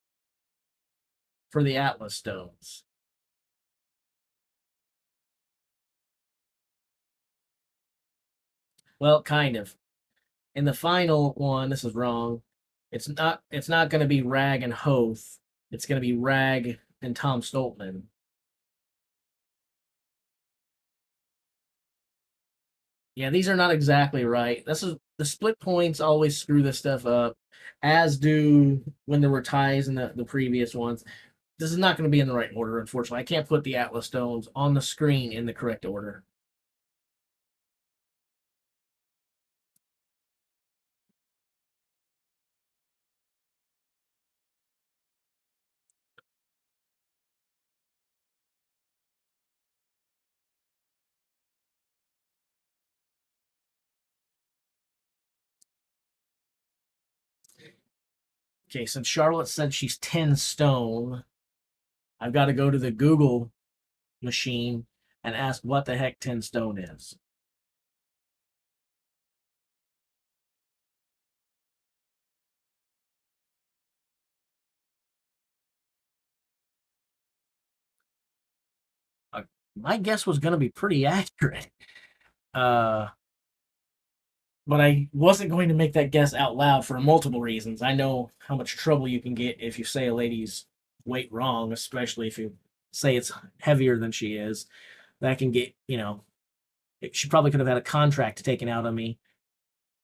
for the Atlas Stones. Well, kind of. In the final one, this is wrong. It's not going to be Rag and Hoth. It's going to be Rag and Tom Stoltman. Yeah, these are not exactly right. This is the split points always screw this stuff up, as do when there were ties in the previous ones. This is not going to be in the right order, unfortunately. I can't put the Atlas Stones on the screen in the correct order. Okay, since Charlotte said she's 10 stone, I've got to go to the Google machine and ask what the heck 10 stone is. Uh, my guess was going to be pretty accurate. Uh, but I wasn't going to make that guess out loud for multiple reasons. I know how much trouble you can get if you say a lady's weight wrong, especially if you say it's heavier than she is. That can get, she probably could have had a contract taken out on me,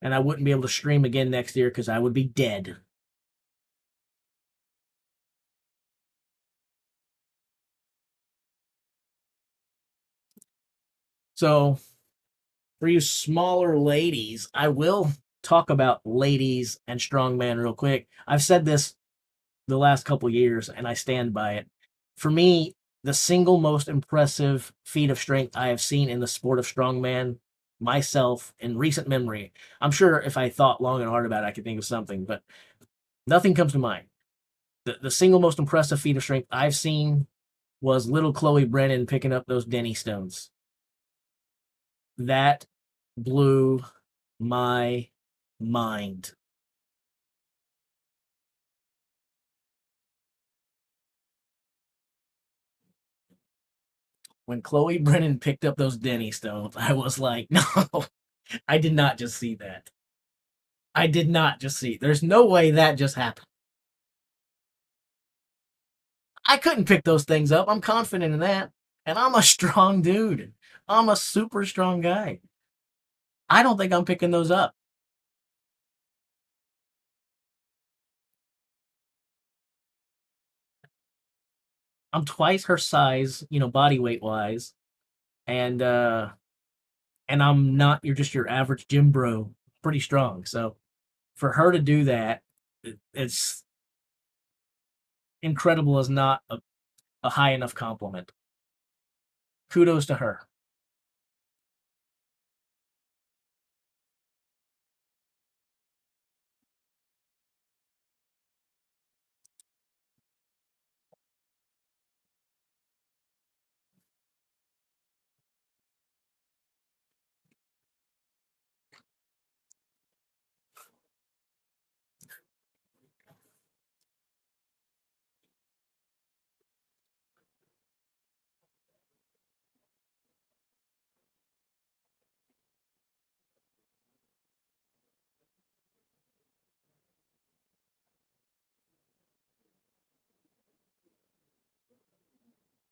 and I wouldn't be able to stream again next year because I would be dead. So, for you smaller ladies, I will talk about ladies and strongman real quick. I've said this the last couple years, and I stand by it. For me, the single most impressive feat of strength I have seen in the sport of strongman myself in recent memory. I'm sure if I thought long and hard about it, I could think of something, but nothing comes to mind. The single most impressive feat of strength I've seen was little Chloe Brennan picking up those Denny stones. That blew my mind. When Chloe Brennan picked up those Denny stones, I was like, no, I did not just see that. I did not just see. There's no way that just happened. I couldn't pick those things up. I'm confident in that. And I'm a strong dude. I'm a super strong guy. I don't think I'm picking those up. I'm twice her size, body weight wise, and I'm not you're just your average gym bro, pretty strong. So for her to do that, it's incredible is not a high enough compliment. Kudos to her.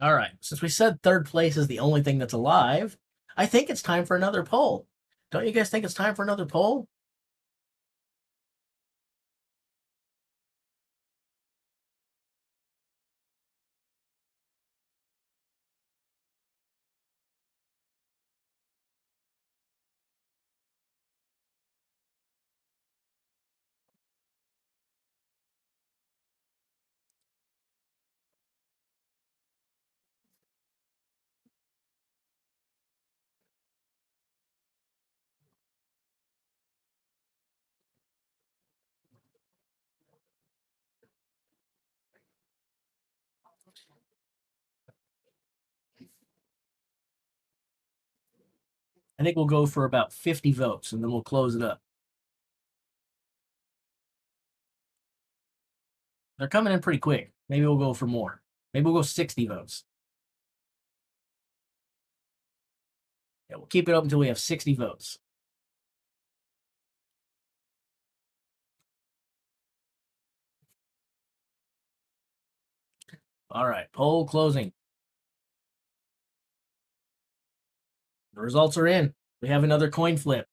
All right. Since we said third place is the only thing that's alive, I think it's time for another poll. Don't you guys think it's time for another poll? I think we'll go for about 50 votes and then we'll close it up. They're coming in pretty quick. Maybe we'll go for more. Maybe we'll go 60 votes. Yeah, we'll keep it up until we have 60 votes. All right, poll closing. The results are in. We have another coin flip.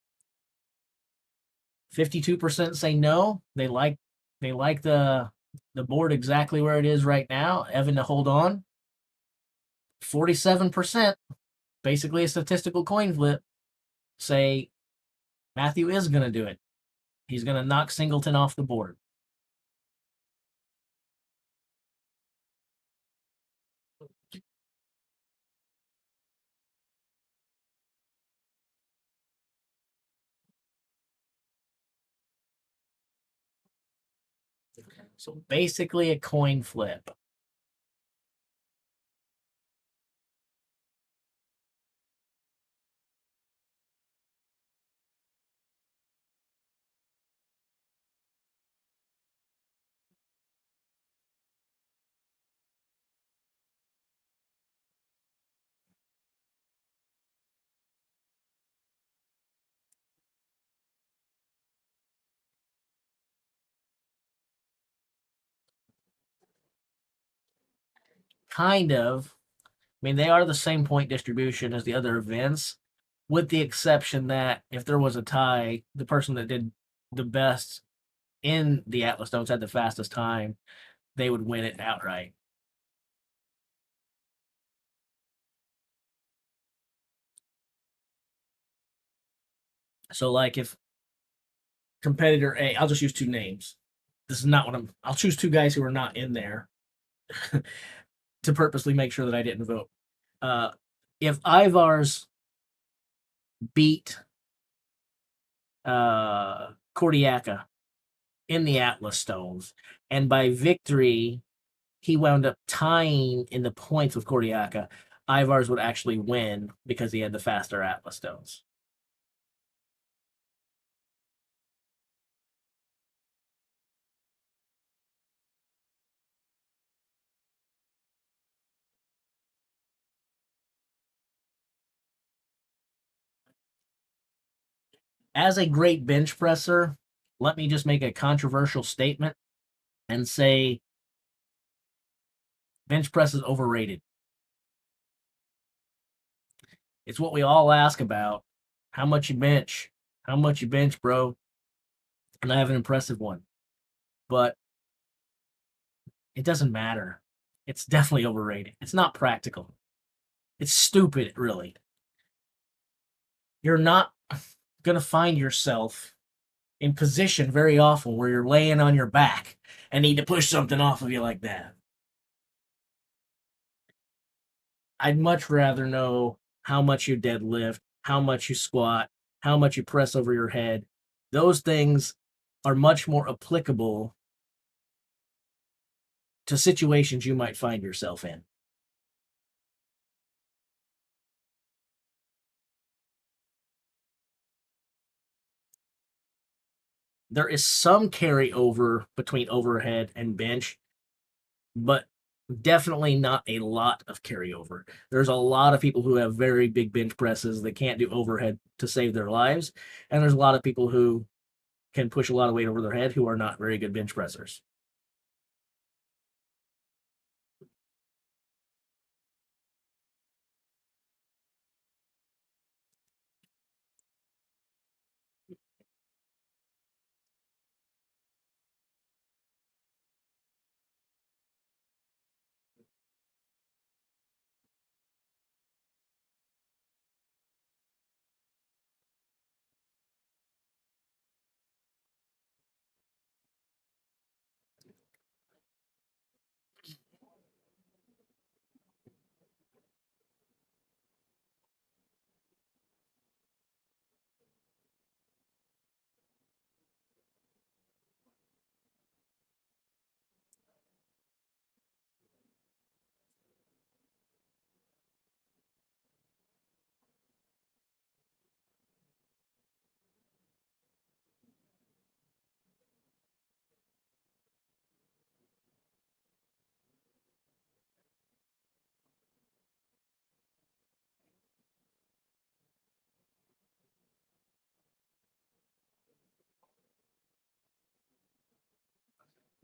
52% say no. They like the board exactly where it is right now. Evan to hold on. 47%, basically a statistical coin flip, say Matthew is going to do it. He's going to knock Singleton off the board. So basically a coin flip. Kind of. I mean, they are the same point distribution as the other events, with the exception that if there was a tie, the person that did the best in the Atlas Stones had the fastest time, they would win it outright. So, like, if competitor A, I'll just use two names. This is not what I'll choose two guys who are not in there. to purposely make sure that I didn't vote. Uh, if Ivar's beat Kordiaka in the Atlas Stones, and by victory he wound up tying in the points with Kordiaka, Ivar's would actually win because he had the faster Atlas Stones. As a great bench presser, let me just make a controversial statement and say bench press is overrated. It's what we all ask about. How much you bench? How much you bench, bro? And I have an impressive one. But it doesn't matter. It's definitely overrated. It's not practical. It's stupid, really. You're not going to find yourself in position very often where you're laying on your back and need to push something off of you like that. I'd much rather know how much you deadlift, how much you squat, how much you press over your head. Those things are much more applicable to situations you might find yourself in. There is some carryover between overhead and bench, but definitely not a lot of carryover. There's a lot of people who have very big bench presses that can't do overhead to save their lives, and there's a lot of people who can push a lot of weight over their head who are not very good bench pressers.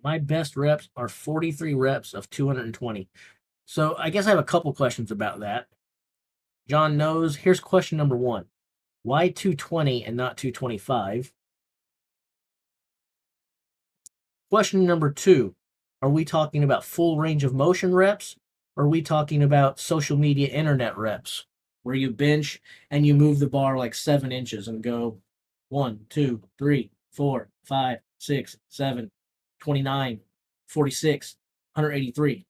My best reps are 43 reps of 220. So I guess I have a couple questions about that. John knows. Here's question number one. Why 220 and not 225? Question number two. Are we talking about full range of motion reps? Or are we talking about social media internet reps where you bench and you move the bar like 7 inches and go 1, 2, 3, 4, 5, 6, 7, 29, 46, 183?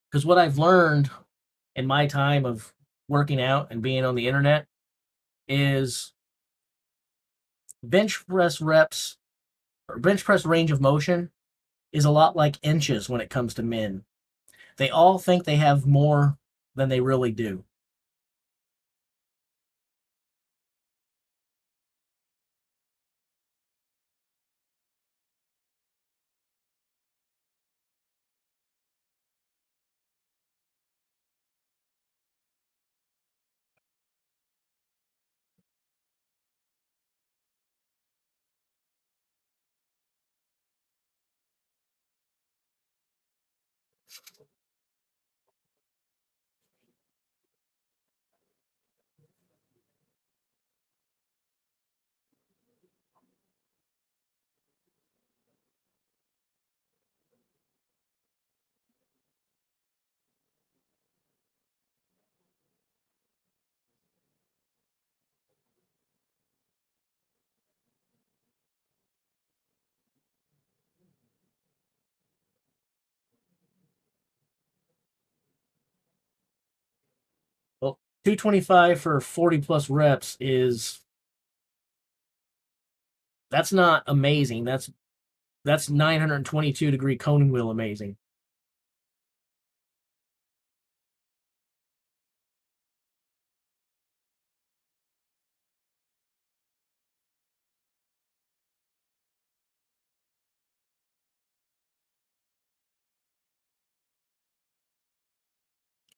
Because what I've learned in my time of working out and being on the internet is bench press reps or bench press range of motion is a lot like inches when it comes to men. They all think they have more than they really do. 225 for 40 plus reps that's not amazing. That's 922-degree cone wheel amazing.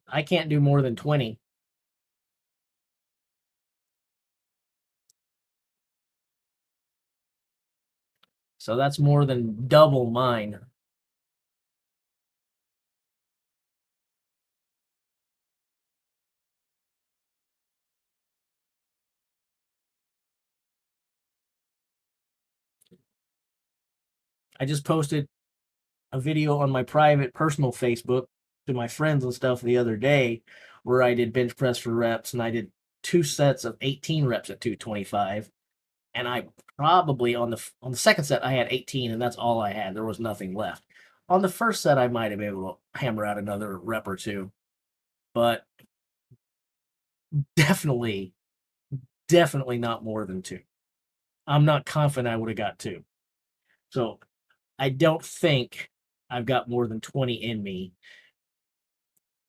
I can't do more than 20. So that's more than double mine. I just posted a video on my private personal Facebook to my friends and stuff the other day where I did bench press for reps and I did 2 sets of 18 reps at 225. And I probably on the second set I had 18 and that's all I had. There was nothing left. On the first set I might have been able to hammer out another rep or two, but definitely definitely not more than 2. I'm not confident I would have got 2. So I don't think I've got more than 20 in me.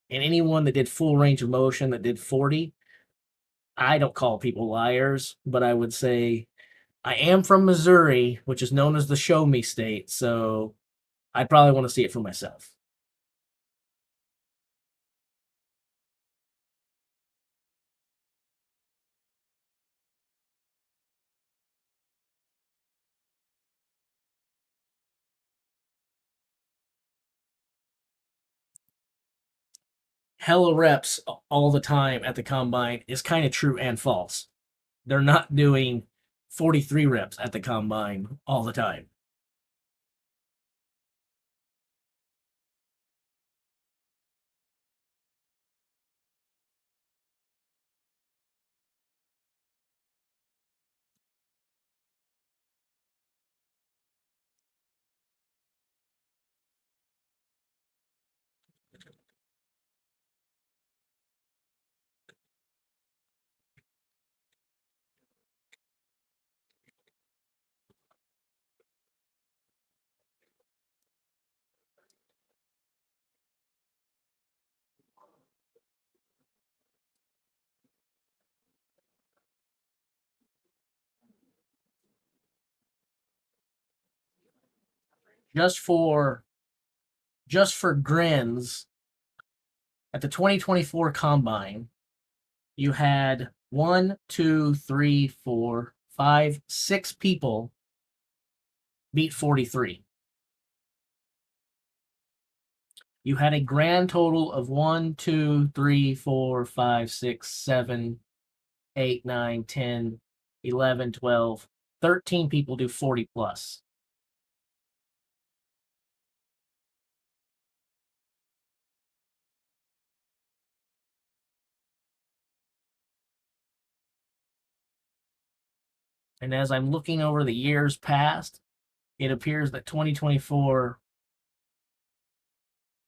And anyone that did full range of motion that did 40, I don't call people liars, but I would say I am from Missouri, which is known as the show me state. So I probably want to see it for myself. Hella reps all the time at the combine is kind of true and false. They're not doing 43 reps at the combine all the time. Just for just for grins, at the 2024 combine, you had one, two, three, four, five, 6 people beat 43. You had a grand total of 1, 2, 3, 4, 5, 6, 7, 8, 9, 10, 11, 12, 13 people do 40 plus. And as I'm looking over the years past, it appears that 2024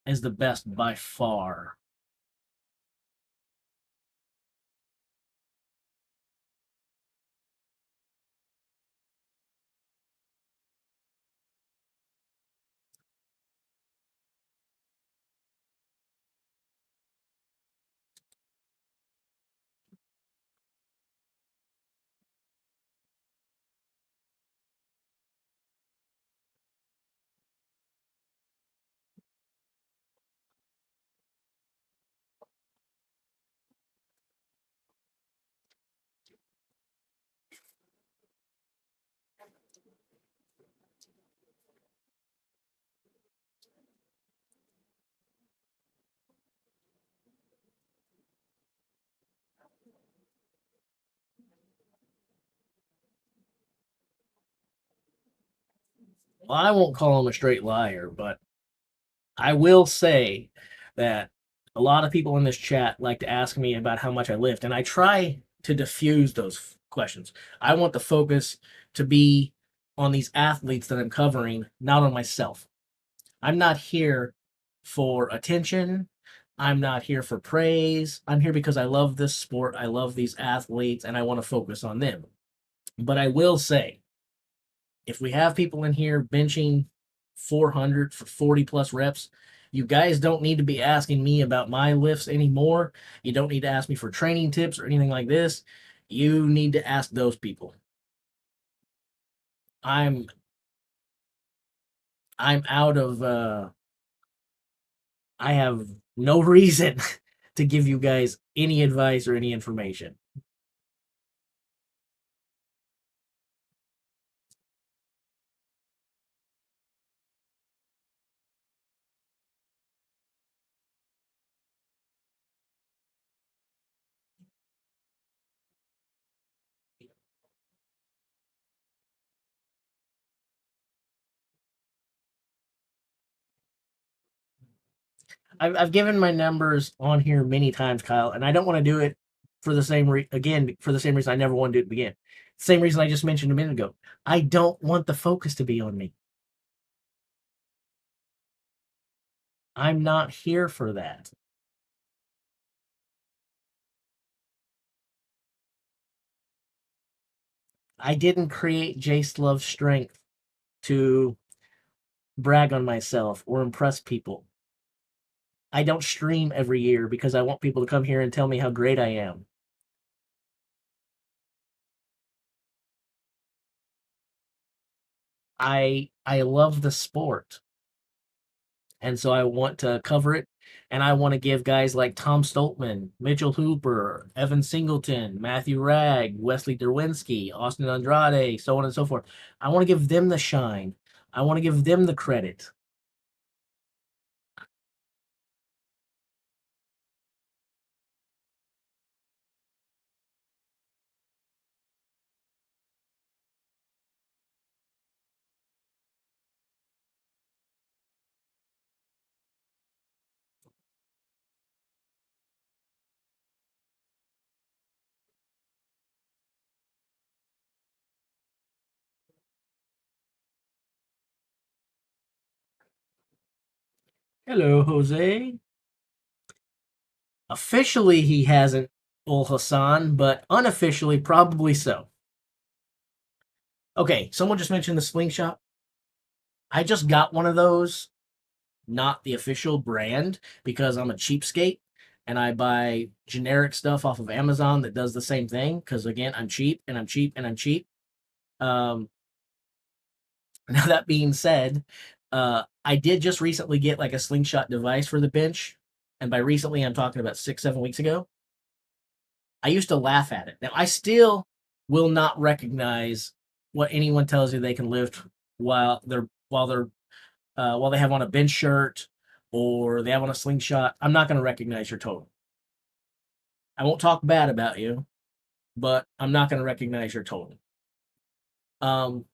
is the best by far. Well, I won't call him a straight liar, but I will say that a lot of people in this chat like to ask me about how much I lift, and I try to diffuse those questions. I want the focus to be on these athletes that I'm covering, not on myself. I'm not here for attention. I'm not here for praise. I'm here because I love this sport. I love these athletes and I want to focus on them. But I will say, if we have people in here benching 400 for 40 plus reps, you guys don't need to be asking me about my lifts anymore. You don't need to ask me for training tips or anything like this. You need to ask those people. I'm I'm out of I have no reason to give you guys any advice or any information. I've given my numbers on here many times, Kyle, and I don't want to do it for the same for the same reason I never want to do it again. Same reason I just mentioned a minute ago. I don't want the focus to be on me. I'm not here for that. I didn't create Jace Love Strength to brag on myself or impress people. I don't stream every year because I want people to come here and tell me how great I am. I love the sport. And so I want to cover it. And I want to give guys like Tom Stoltman, Mitchell Hooper, Evan Singleton, Matthew Ragg, Wesley Derwinski, Austin Andrade, so on and so forth. I want to give them the shine. I want to give them the credit. Hello, Jose. Officially, he hasn't, Ul Hassan, but unofficially, probably so. Okay, someone just mentioned the slingshot. I just got one of those, not the official brand, because I'm a cheapskate and I buy generic stuff off of Amazon that does the same thing. Because again, I'm cheap and I'm cheap and I'm cheap. Um, now that being said, I did just recently get like a slingshot device for the bench, and by recently, I'm talking about 6, 7 weeks ago. I used to laugh at it. Now I still will not recognize what anyone tells you they can lift while they have on a bench shirt or they have on a slingshot. I'm not going to recognize your total. I won't talk bad about you, but I'm not going to recognize your total. Um,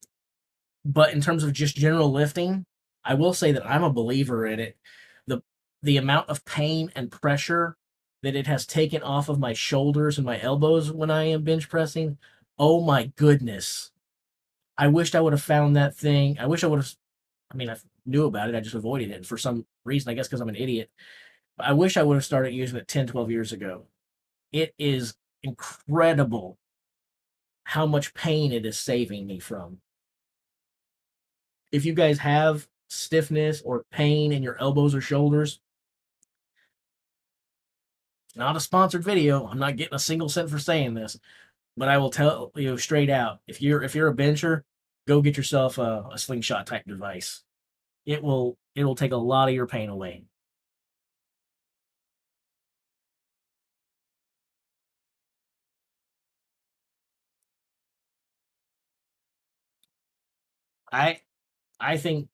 but in terms of just general lifting, I will say that I'm a believer in it. The the amount of pain and pressure that it has taken off of my shoulders and my elbows when I am bench pressing, oh my goodness. I wished I would have found that thing. I wish I would have I mean, I knew about it. I just avoided it for some reason, I guess because I'm an idiot. But I wish I would have started using it 10, 12 years ago. It is incredible how much pain it is saving me from. If you guys have stiffness or pain in your elbows or shoulders, not a sponsored video. I'm not getting a single cent for saying this, but I will tell you straight out: if you're a bencher, go get yourself a slingshot type device. It will take a lot of your pain away. I I think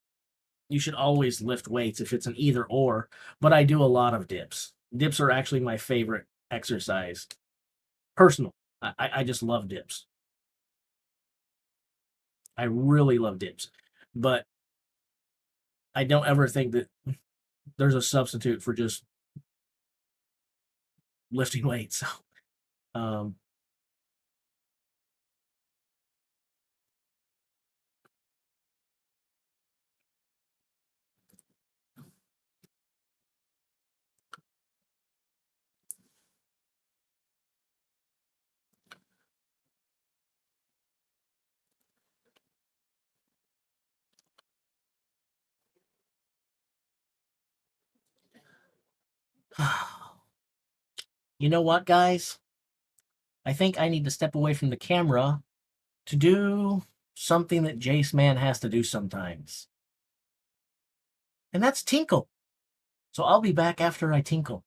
you should always lift weights if it's an either or, but I do a lot of dips. Dips are actually my favorite exercise. Personal. I just love dips. I really love dips. But I don't ever think that there's a substitute for just lifting weights. um, You know what, guys? I think I need to step away from the camera to do something that Jace Man has to do sometimes. And that's tinkle. So I'll be back after I tinkle.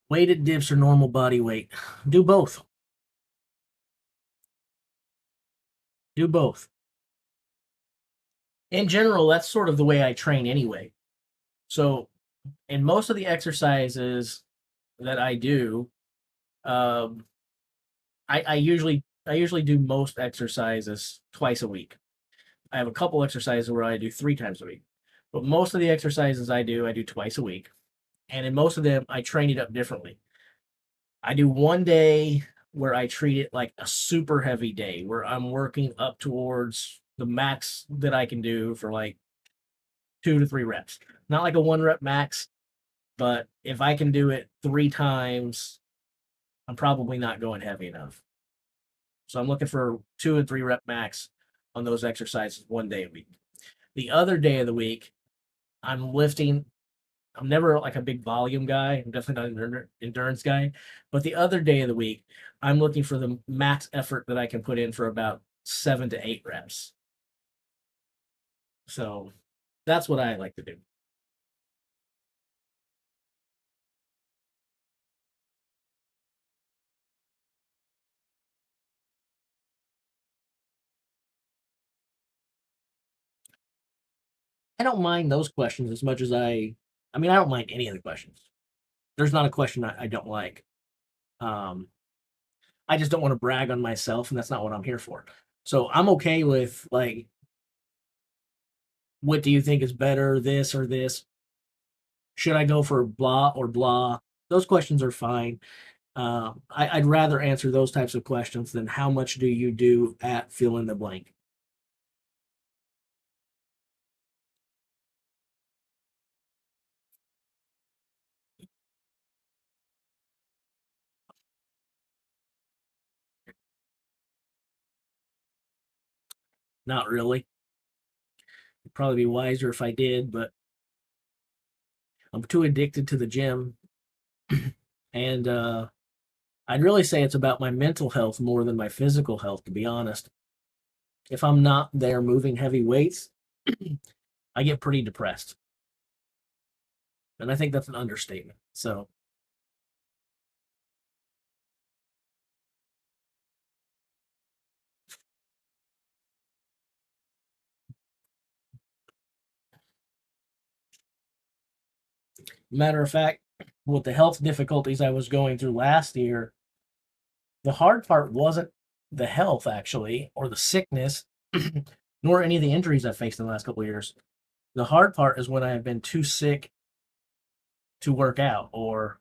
Weighted dips or normal body weight. Do both. Do both. In general, that's sort of the way I train anyway. So, in most of the exercises that I do, um, I usually do most exercises twice a week. I have a couple exercises where I do 3 times a week, but most of the exercises I do twice a week, and in most of them, I train it up differently. I do one day where I treat it like a super heavy day, where I'm working up towards the max that I can do for like 2 to 3 reps. Not like a 1 rep max, but if I can do it 3 times, I'm probably not going heavy enough. So I'm looking for 2 and 3 rep max on those exercises one day a week. The other day of the week, I'm lifting. I'm never like a big volume guy. I'm definitely not an endurance guy. But the other day of the week, I'm looking for the max effort that I can put in for about 7 to 8 reps. So that's what I like to do. I don't mind those questions as much as I mean, I don't mind any of the questions. There's not a question I don't like. Um, I just don't want to brag on myself, and that's not what I'm here for. So I'm okay with like, what do you think is better, this or this? Should I go for blah or blah? Those questions are fine. I'd rather answer those types of questions than how much do you do at fill in the blank. Not really. It'd probably be wiser if I did, but I'm too addicted to the gym, and I'd really say it's about my mental health more than my physical health, to be honest. If I'm not there moving heavy weights, I get pretty depressed, and I think that's an understatement. So, matter of fact, with the health difficulties I was going through last year, the hard part wasn't the health actually, or the sickness, nor any of the injuries I've faced in the last couple of years. The hard part is when I have been too sick to work out or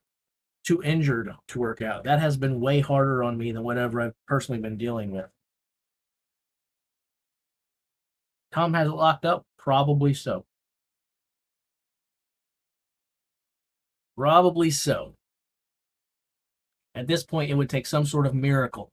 too injured to work out. That has been way harder on me than whatever I've personally been dealing with. Tom has it locked up? Probably so. Probably so. At this point, it would take some sort of miracle.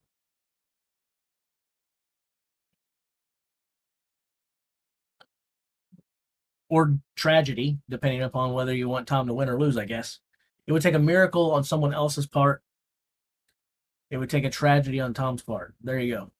Or tragedy, depending upon whether you want Tom to win or lose, I guess. It would take a miracle on someone else's part. It would take a tragedy on Tom's part. There you go.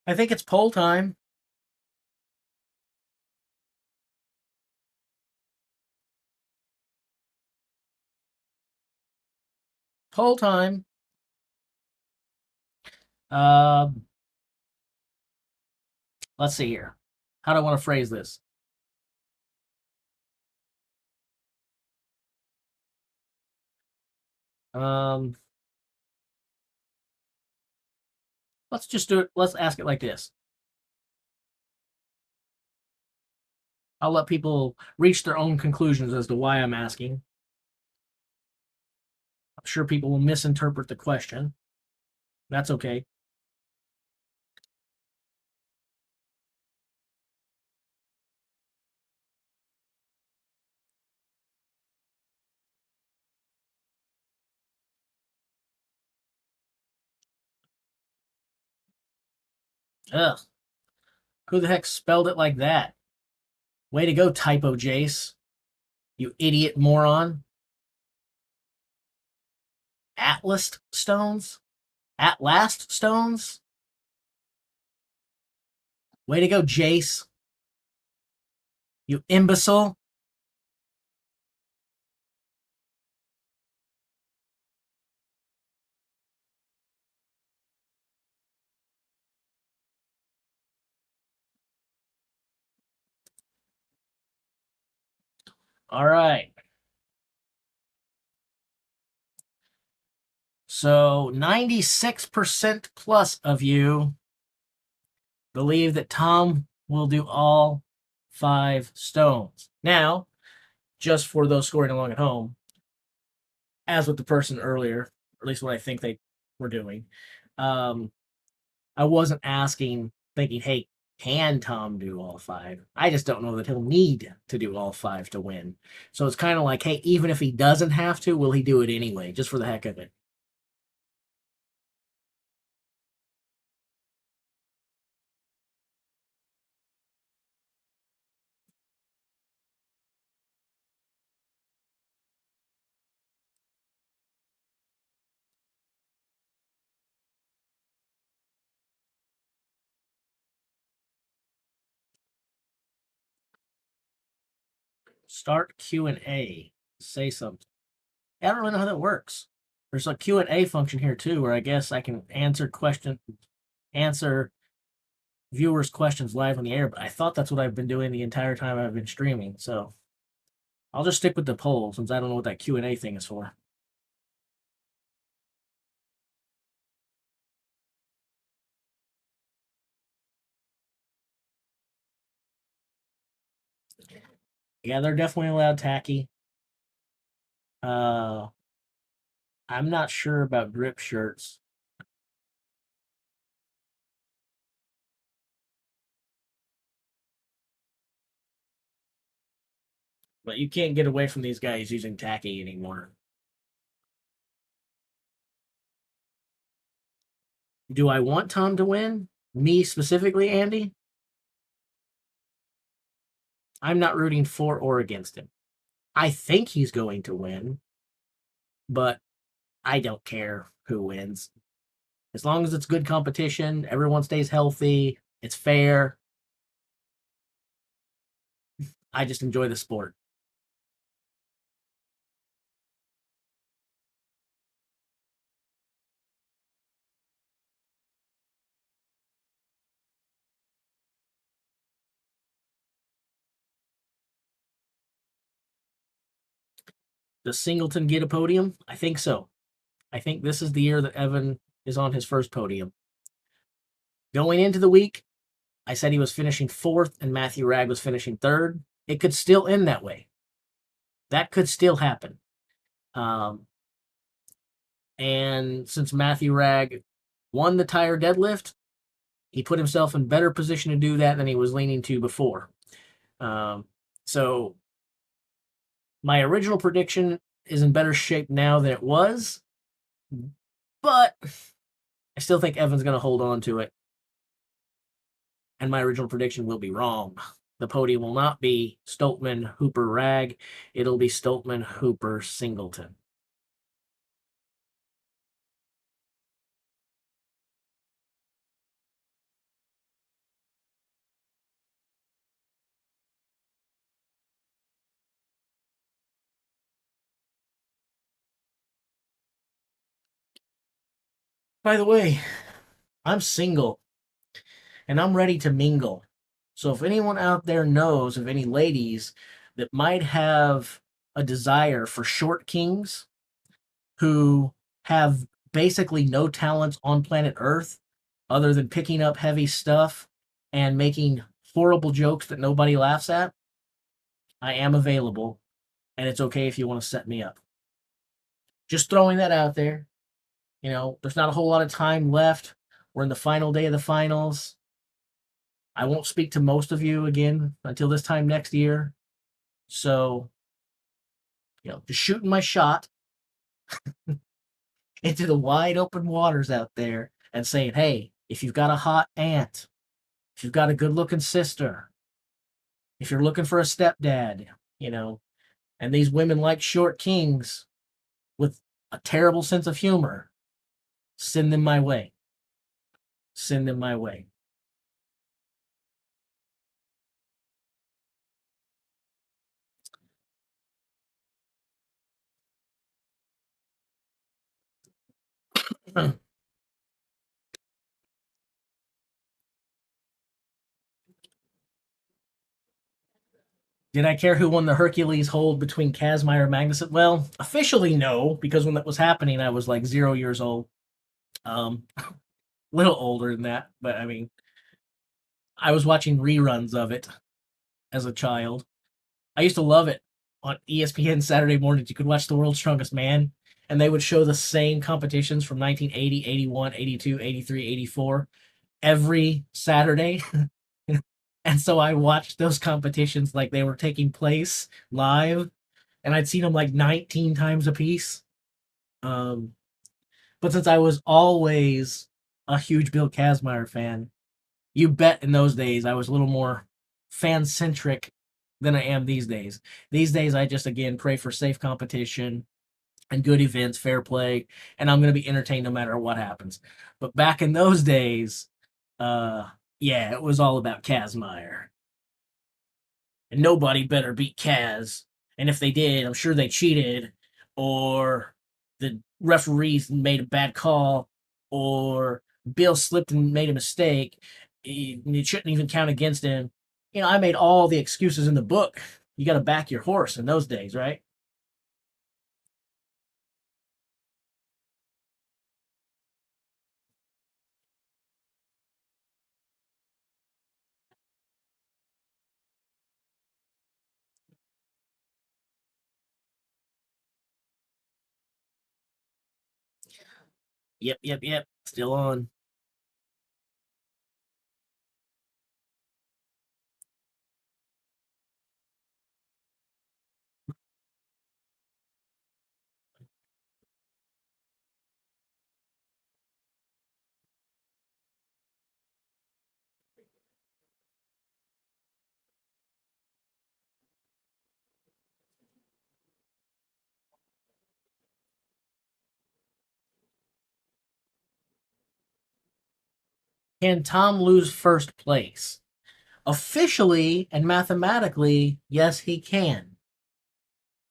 I think it's poll time. Poll time. Let's see here. How do I want to phrase this? Let's just do it. Let's ask it like this. I'll let people reach their own conclusions as to why I'm asking. I'm sure people will misinterpret the question. That's okay. Ugh. Who the heck spelled it like that? Way to go, typo Jace. You idiot moron. Atlas stones? At last stones? Way to go, Jace. You imbecile. All right. So 96% plus of you believe that Tom will do all 5 stones. Now, just for those scoring along at home, as with the person earlier, or at least what I think they were doing, I wasn't asking, thinking, hey, can Tom do all 5? I just don't know that he'll need to do all 5 to win. So it's kind of like, hey, even if he doesn't have to, will he do it anyway, just for the heck of it? Start Q&A. Say something. I don't really know how that works. There's a Q&A function here too, where I guess I can answer viewers' questions live on the air, but I thought that's what I've been doing the entire time I've been streaming. So I'll just stick with the poll since I don't know what that Q&A thing is for. Yeah, they're definitely allowed tacky. I'm not sure about grip shirts. But you can't get away from these guys using tacky anymore. Do I want Tom to win? Me specifically, Andy? I'm not rooting for or against him. I think he's going to win, but I don't care who wins. As long as it's good competition, everyone stays healthy, it's fair. I just enjoy the sport. Does Singleton get a podium? I think so. I think this is the year that Evan is on his first podium. Going into the week, I said he was finishing 4th and Matthew Ragg was finishing 3rd. It could still end that way. That could still happen. And since Matthew Ragg won the tire deadlift. He put himself in better position to do that than he was leaning to before. So my original prediction is in better shape now than it was, but I still think Evan's going to hold on to it. And my original prediction will be wrong. The podium will not be Stoltman, Hooper, Rag. It'll be Stoltman, Hooper, Singleton. By the way, I'm single and I'm ready to mingle. So if anyone out there knows of any ladies that might have a desire for short kings who have basically no talents on planet Earth other than picking up heavy stuff and making horrible jokes that nobody laughs at, I am available, and it's okay if you want to set me up. Just throwing that out there. You know, there's not a whole lot of time left. We're in the final day of the finals. I won't speak to most of you again until this time next year. So, just shooting my shot into the wide open waters out there and saying, hey, if you've got a hot aunt, if you've got a good looking sister, if you're looking for a stepdad, and these women like short kings with a terrible sense of humor, send them my way. Send them my way. Did I care who won the Hercules hold between Kazmaier and Magnuson? Well, officially no, because when that was happening, I was like 0 years old. Little older than that, but I mean, I was watching reruns of it as a child. I used to love it on ESPN Saturday mornings. You could watch The World's Strongest Man, and they would show the same competitions from 1980, 81, 82, 83, 84 every Saturday. And so I watched those competitions like they were taking place live, and I'd seen them like 19 times a piece. But since I was always a huge Bill Kazmaier fan, you bet in those days I was a little more fan centric than I am these days. These days, I just again pray for safe competition and good events, fair play, and I'm going to be entertained no matter what happens. But back in those days, yeah, it was all about Kazmaier. And nobody better beat Kaz. And if they did, I'm sure they cheated, or the referees made a bad call, or Bill slipped and made a mistake. It shouldn't even count against him. I made all the excuses in the book. You got to back your horse in those days, right? Yep, yep, yep. Still on. Can Tom lose first place? Officially and mathematically, yes, he can.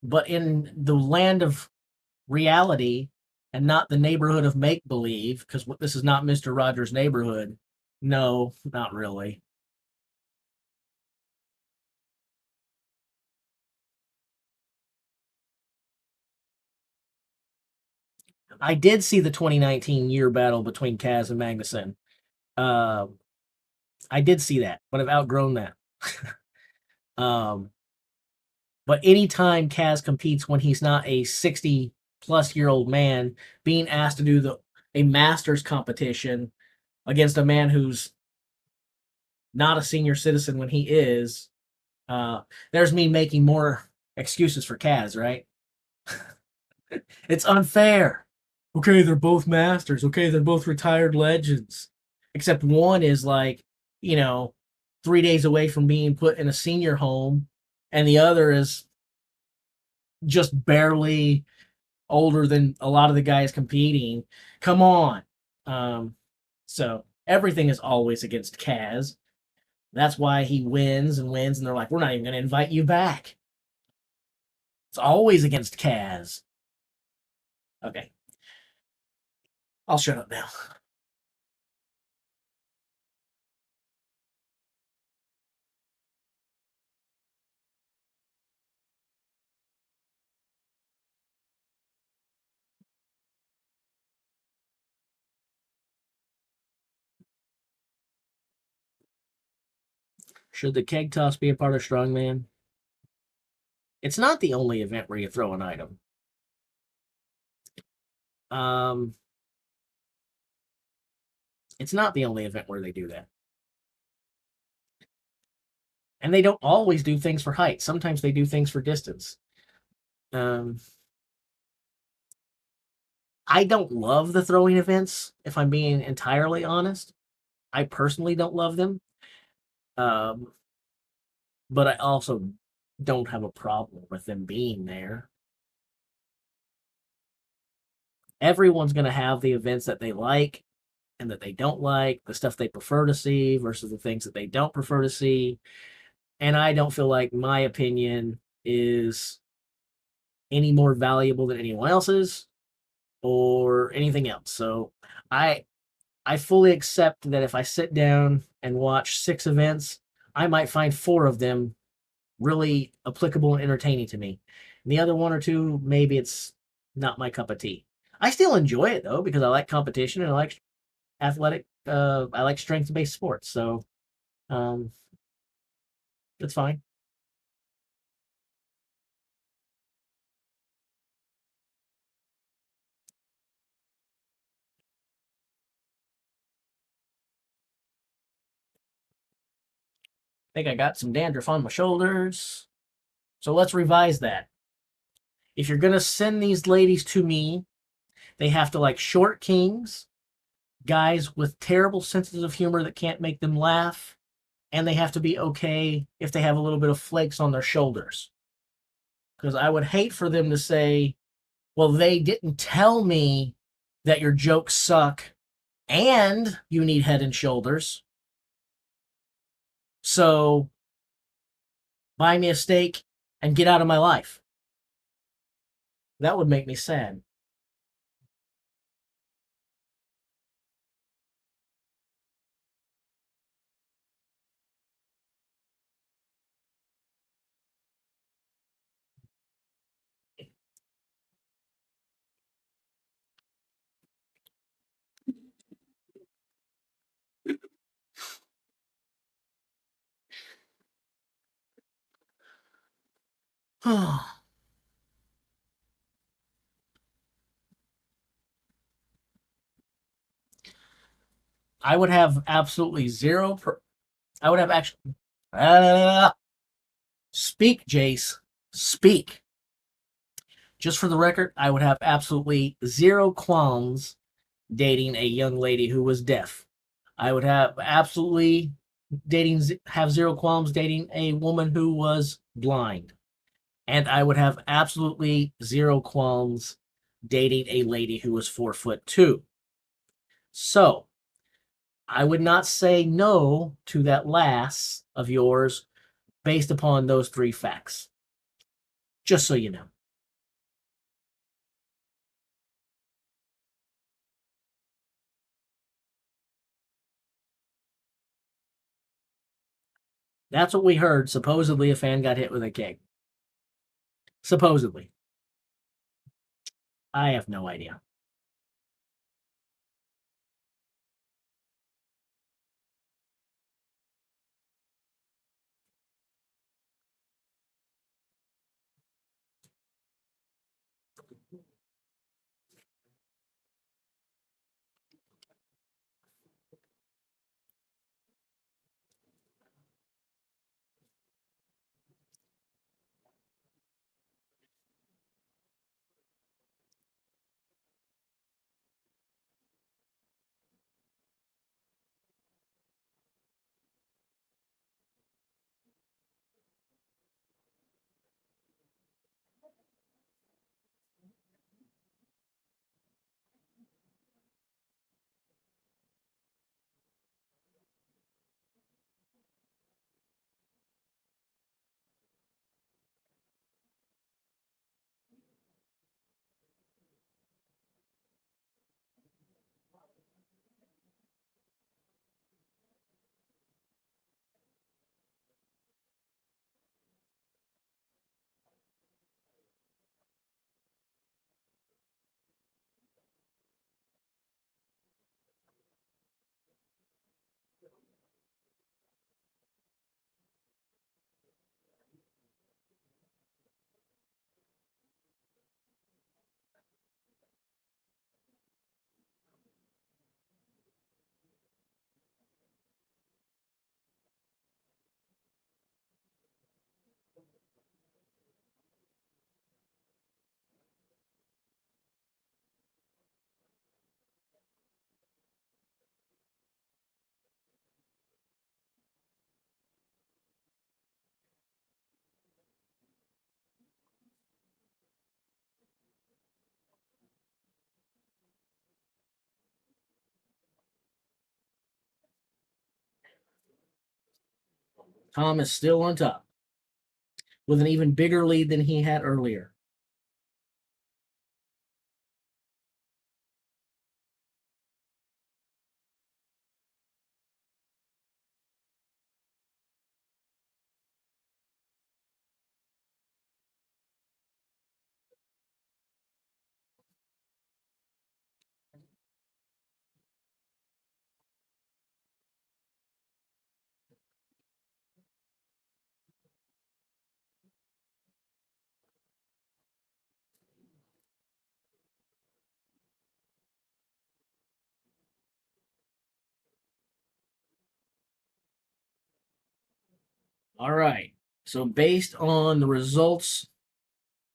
But in the land of reality and not the neighborhood of make believe, because this is not Mr. Rogers' neighborhood, no, not really. I did see the 2019 year battle between Kaz and Magnuson. Uh, I did see that, but I've outgrown that. um, but anytime Kaz competes when he's not a 60 plus year old man being asked to do the a masters competition against a man who's not a senior citizen when he is, uh, there's me making more excuses for Kaz, right? It's unfair. Okay, they're both masters. Okay, they're both retired legends. Except one is like, you know, 3 days away from being put in a senior home, and the other is just barely older than a lot of the guys competing. Come on. Um, so everything is always against Kaz. That's why he wins and wins, and they're like, we're not even going to invite you back. It's always against Kaz. Okay, I'll shut up now. Should the keg toss be a part of Strongman? It's not the only event where you throw an item. Um, it's not the only event where they do that. And they don't always do things for height. Sometimes they do things for distance. Um, I don't love the throwing events, if I'm being entirely honest. I personally don't love them. Um, but I also don't have a problem with them being there. Everyone's going to have the events that they like and that they don't like, the stuff they prefer to see versus the things that they don't prefer to see. And I don't feel like my opinion is any more valuable than anyone else's or anything else. So I I fully accept that if I sit down and watch 6 events, I might find 4 of them really applicable and entertaining to me. And the other one or two, maybe it's not my cup of tea. I still enjoy it though because I like competition and I like athletic. I like strength-based sports, so um, it's fine. I think I got some dandruff on my shoulders, so let's revise that. If you're gonna send these ladies to me, they have to like short kings, guys with terrible senses of humor that can't make them laugh, and they have to be okay if they have a little bit of flakes on their shoulders. Because I would hate for them to say, well, they didn't tell me that your jokes suck and you need head and shoulders. So buy me a steak and get out of my life. That would make me sad. I would have absolutely zero. I would have actually. Speak, Jace. Speak. Just for the record, I would have absolutely zero qualms dating a young lady who was deaf. I would have absolutely have zero qualms dating a woman who was blind. And I would have absolutely zero qualms dating a lady who was 4'2". So I would not say no to that lass of yours based upon those 3 facts. Just so you know. That's what we heard. Supposedly a fan got hit with a keg. Supposedly. I have no idea. Tom is still on top with an even bigger lead than he had earlier. All right. So, based on the results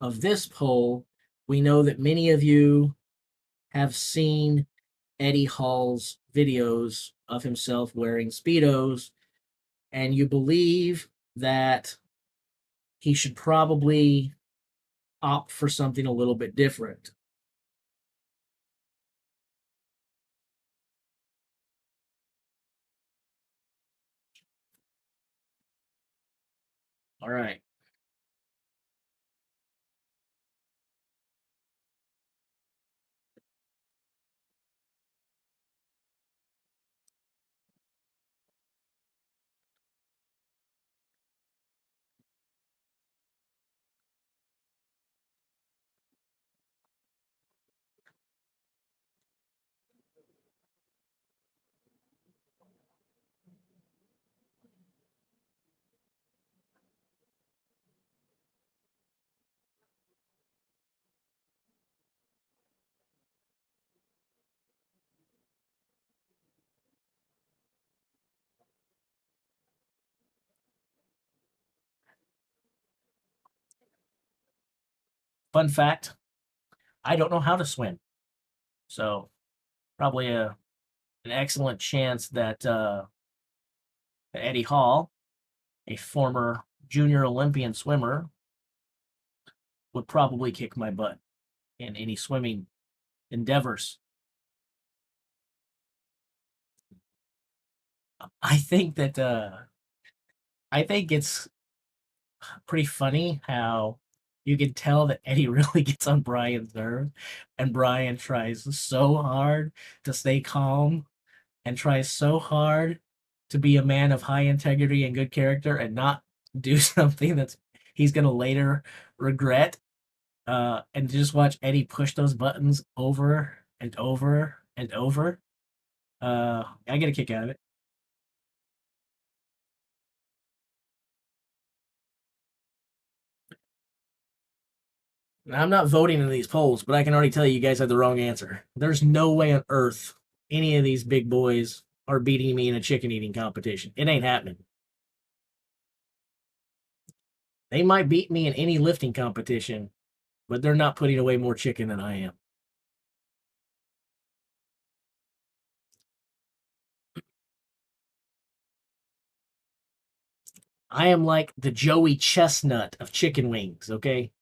of this poll, we know that many of you have seen Eddie Hall's videos of himself wearing Speedos, and you believe that he should probably opt for something a little bit different. All right. Fun fact, I don't know how to swim. So, probably an excellent chance that Eddie Hall, a former junior Olympian swimmer, would probably kick my butt in any swimming endeavors. I think that I think it's pretty funny how you can tell that Eddie really gets on Brian's nerve, and Brian tries so hard to stay calm and tries so hard to be a man of high integrity and good character and not do something that's he's gonna later regret. And just watch Eddie push those buttons over and over and over. I get a kick out of it. Now, I'm not voting in these polls, but I can already tell you guys had the wrong answer. There's no way on earth any of these big boys are beating me in a chicken eating competition. It ain't happening. They might beat me in any lifting competition, but they're not putting away more chicken than I am. I am like the Joey Chestnut of chicken wings, okay?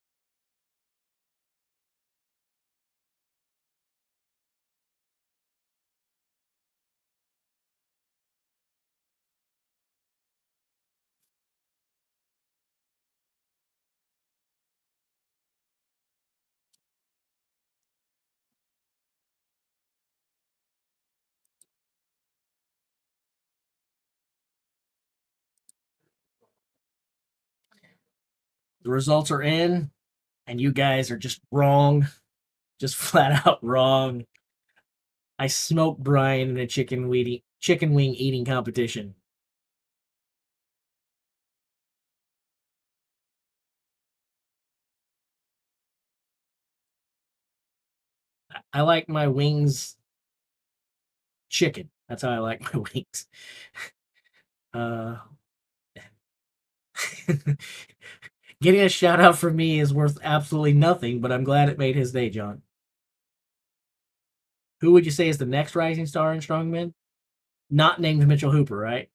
The results are in, and you guys are just wrong, just flat out wrong. I smoked Brian in a chicken wing eating competition. I like my wings chicken. That's how I like my wings. Uh, getting a shout out from me is worth absolutely nothing, but I'm glad it made his day, John. Who would you say is the next rising star in strongman? Not named Mitchell Hooper, right?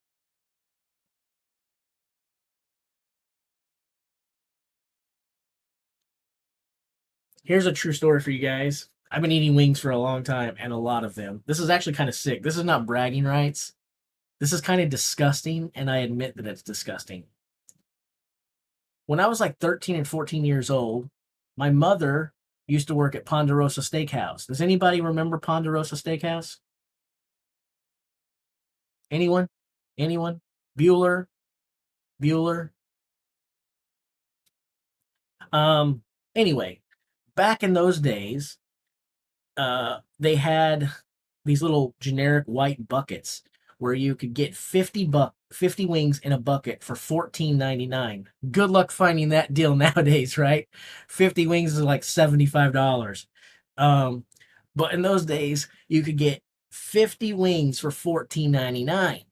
Here's a true story for you guys. I've been eating wings for a long time and a lot of them. This is actually kind of sick. This is not bragging rights. This is kind of disgusting, and I admit that it's disgusting. When I was like 13 and 14 years old, my mother used to work at Ponderosa Steakhouse. Does anybody remember Ponderosa Steakhouse? Anyone? Anyone? Bueller? Bueller? Um, anyway, back in those days, they had these little generic white buckets where you could get 50 wings in a bucket for 14.99. Good luck finding that deal nowadays, right? 50 wings is like $75. Um, but in those days, you could get 50 wings for 14.99.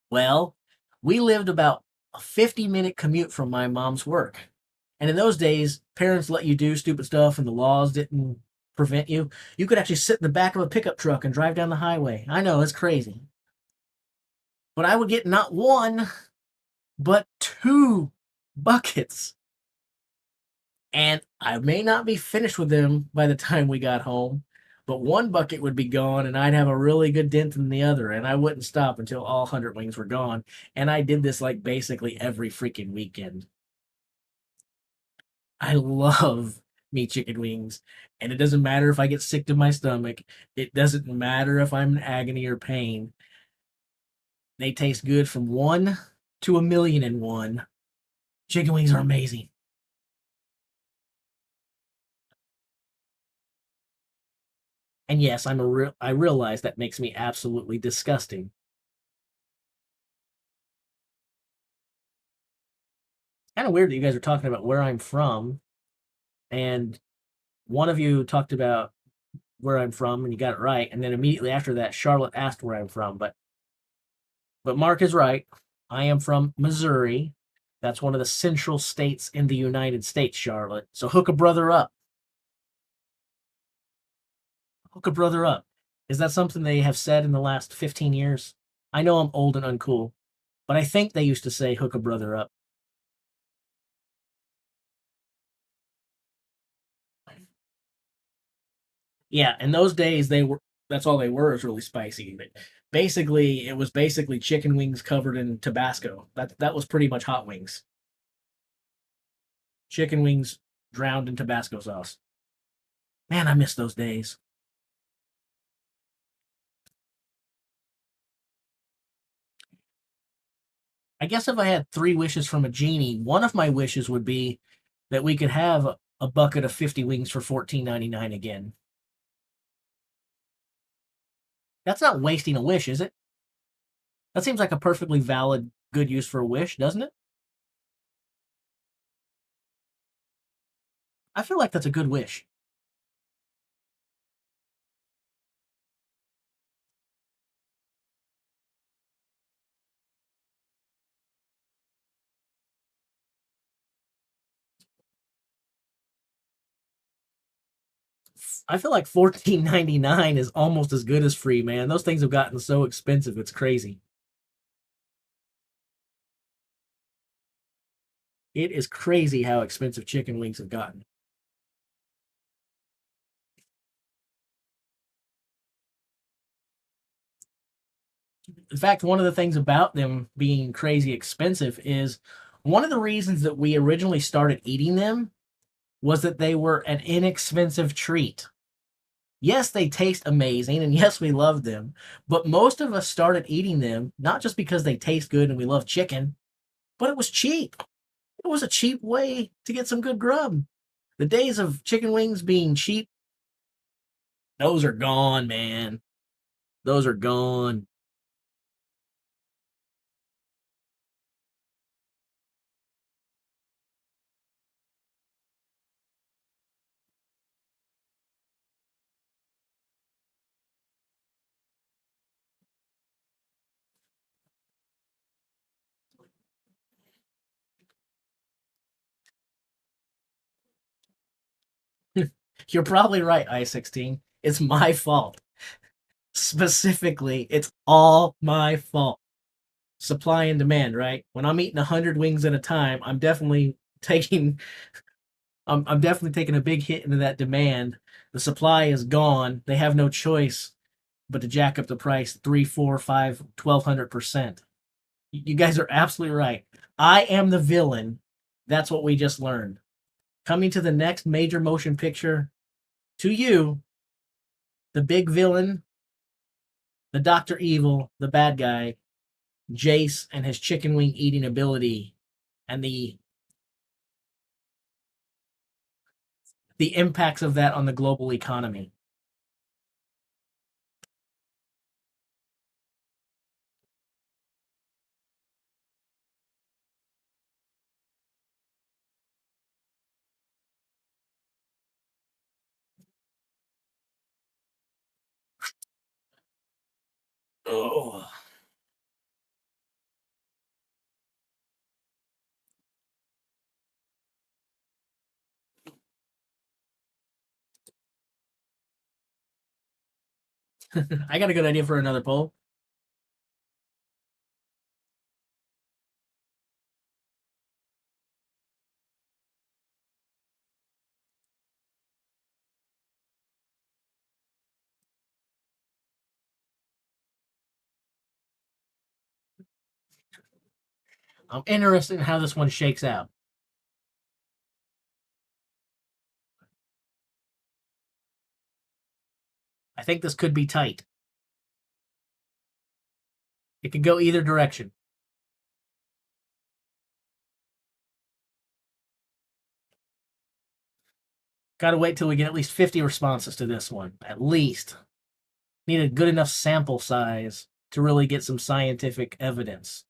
Well, we lived about a 50-minute commute from my mom's work. And in those days, parents let you do stupid stuff and the laws didn't prevent you. You could actually sit in the back of a pickup truck and drive down the highway. I know, it's crazy. But I would get not one, but two buckets. And I may not be finished with them by the time we got home, but one bucket would be gone and I'd have a really good dent in the other, and I wouldn't stop until all 100 wings were gone. And I did this like basically every freaking weekend. I love me chicken wings, and it doesn't matter if I get sick to my stomach. It doesn't matter if I'm in agony or pain. They taste good from one to a million and one. Chicken wings are amazing. And yes, I realize that makes me absolutely disgusting. Kind of weird that you guys are talking about where I'm from, and one of you talked about where I'm from, and you got it right, and then immediately after that, Charlotte asked where I'm from, but Mark is right. I am from Missouri. That's one of the central states in the United States, Charlotte. So hook a brother up. Hook a brother up. Is that something they have said in the last 15 years? I know I'm old and uncool, but I think they used to say hook a brother up. Yeah, in those days they were that's all they were is really spicy. But basically it was basically chicken wings covered in Tabasco. That was pretty much hot wings. Chicken wings drowned in Tabasco sauce. Man, I miss those days. I guess if I had three wishes from a genie, one of my wishes would be that we could have a bucket of 50 wings for 14.99 again. That's not wasting a wish, is it? That seems like a perfectly valid, good use for a wish, doesn't it? I feel like that's a good wish. I feel like 14.99 is almost as good as free, man. Those things have gotten so expensive, it's crazy. It is crazy how expensive chicken wings have gotten. In fact, one of the things about them being crazy expensive is one of the reasons that we originally started eating them was that they were an inexpensive treat. Yes, they taste amazing, and yes, we love them, but most of us started eating them not just because they taste good and we love chicken, but it was cheap. It was a cheap way to get some good grub. The days of chicken wings being cheap, those are gone, man. Those are gone. You're probably right, I-16. It's my fault. Specifically, it's all my fault. Supply and demand, right? When I'm eating 100 wings at a time, taking I'm definitely taking a big hit into that demand. The supply is gone. They have no choice. but to jack up the price 3, 4, 5, 1,200%. You guys are absolutely right. I am the villain. That's what we just learned. Coming to the next major motion picture, to you, the big villain, the Dr. Evil, the bad guy, Jace and his chicken wing eating ability, and the impacts of that on the global economy. Oh. I got a good idea for another poll. I'm interested in how this one shakes out. I think this could be tight. It could go either direction. Got to wait till we get at least 50 responses to this one. At least. Need a good enough sample size to really get some scientific evidence.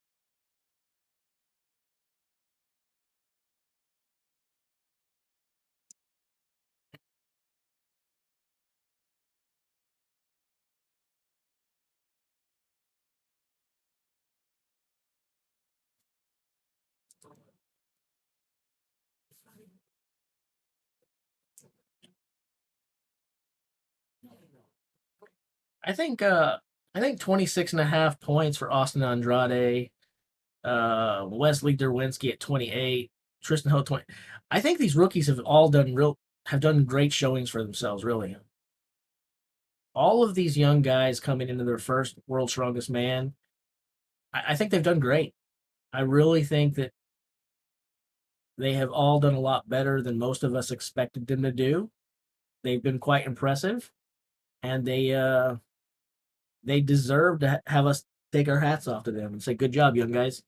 I think 26.5 points for Austin Andrade, Wesley Derwinski at 28, Tristan Hill 20. I think these rookies have all done great showings for themselves, really. All of these young guys coming into their first World's Strongest Man, I think they've done great. I really think that they have all done a lot better than most of us expected them to do. They've been quite impressive, and they deserve to have us take our hats off to them and say, "Good job, young guys."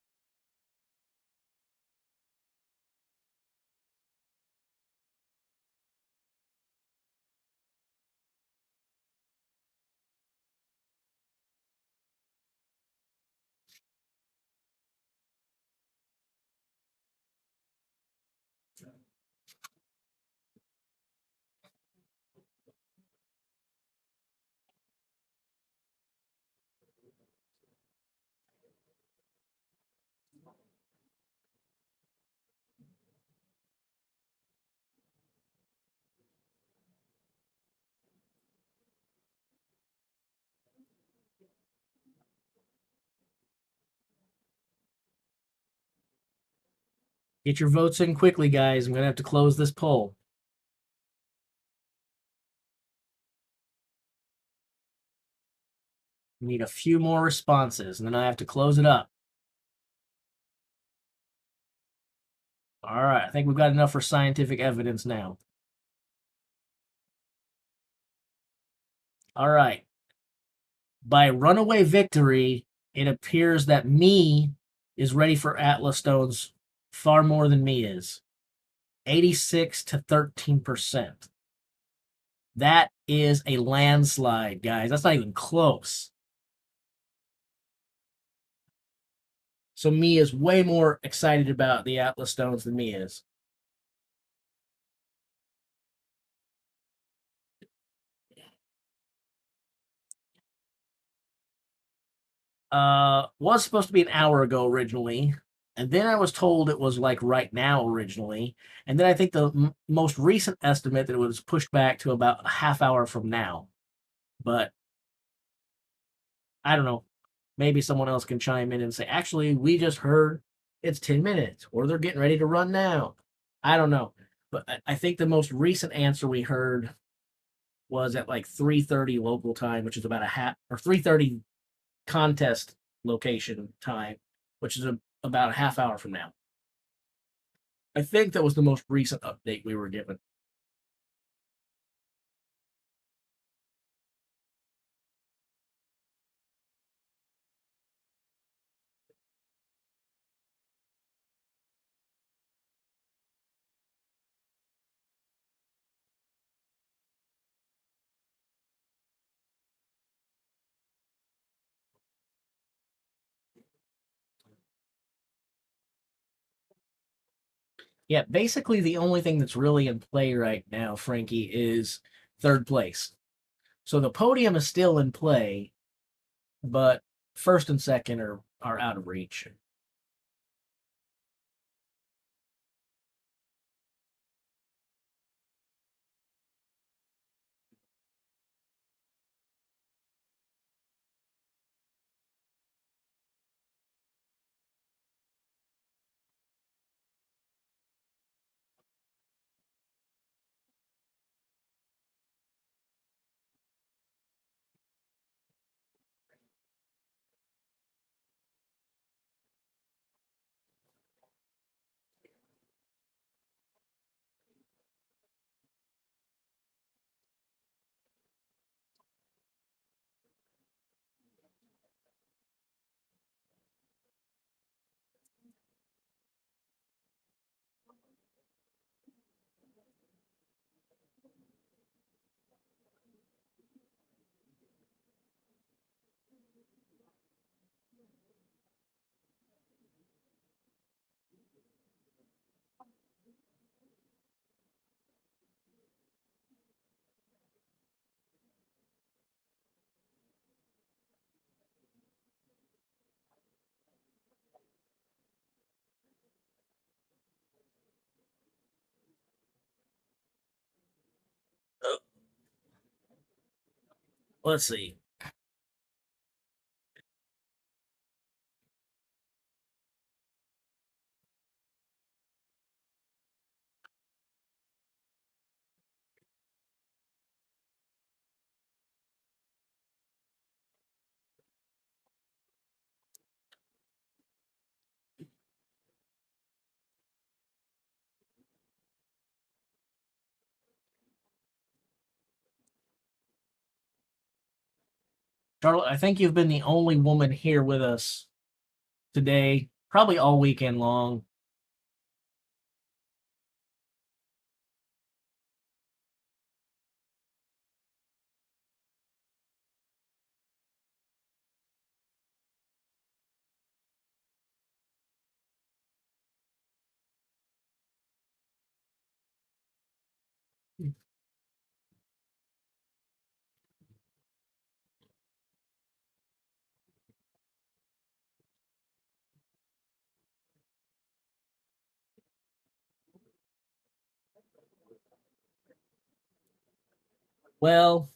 Get your votes in quickly, guys. I'm going to have to close this poll. We need a few more responses, and then I have to close it up. All right, I think we've got enough for scientific evidence now. All right. By runaway victory, it appears that me is ready for Atlas Stones far more than me is. 86 to 13%. That is a landslide, guys. That's not even close. So me is way more excited about the Atlas Stones than me is. Was supposed to be an hour ago originally, and then I was told it was like right now originally, and then I think the most recent estimate that it was pushed back to about a half hour from now. But I don't know. Maybe someone else can chime in and say, actually, we just heard it's 10 minutes, or they're getting ready to run now. I don't know. But I think the most recent answer we heard was at like 3:30 local time, which is about a half or 3:30 contest location time, which is about a half hour from now. I think that was the most recent update we were given. Yeah, basically the only thing that's really in play right now, Frankie, is third place. So the podium is still in play, but first and second are out of reach. Let's see. Charlotte, I think you've been the only woman here with us today, probably all weekend long. Well,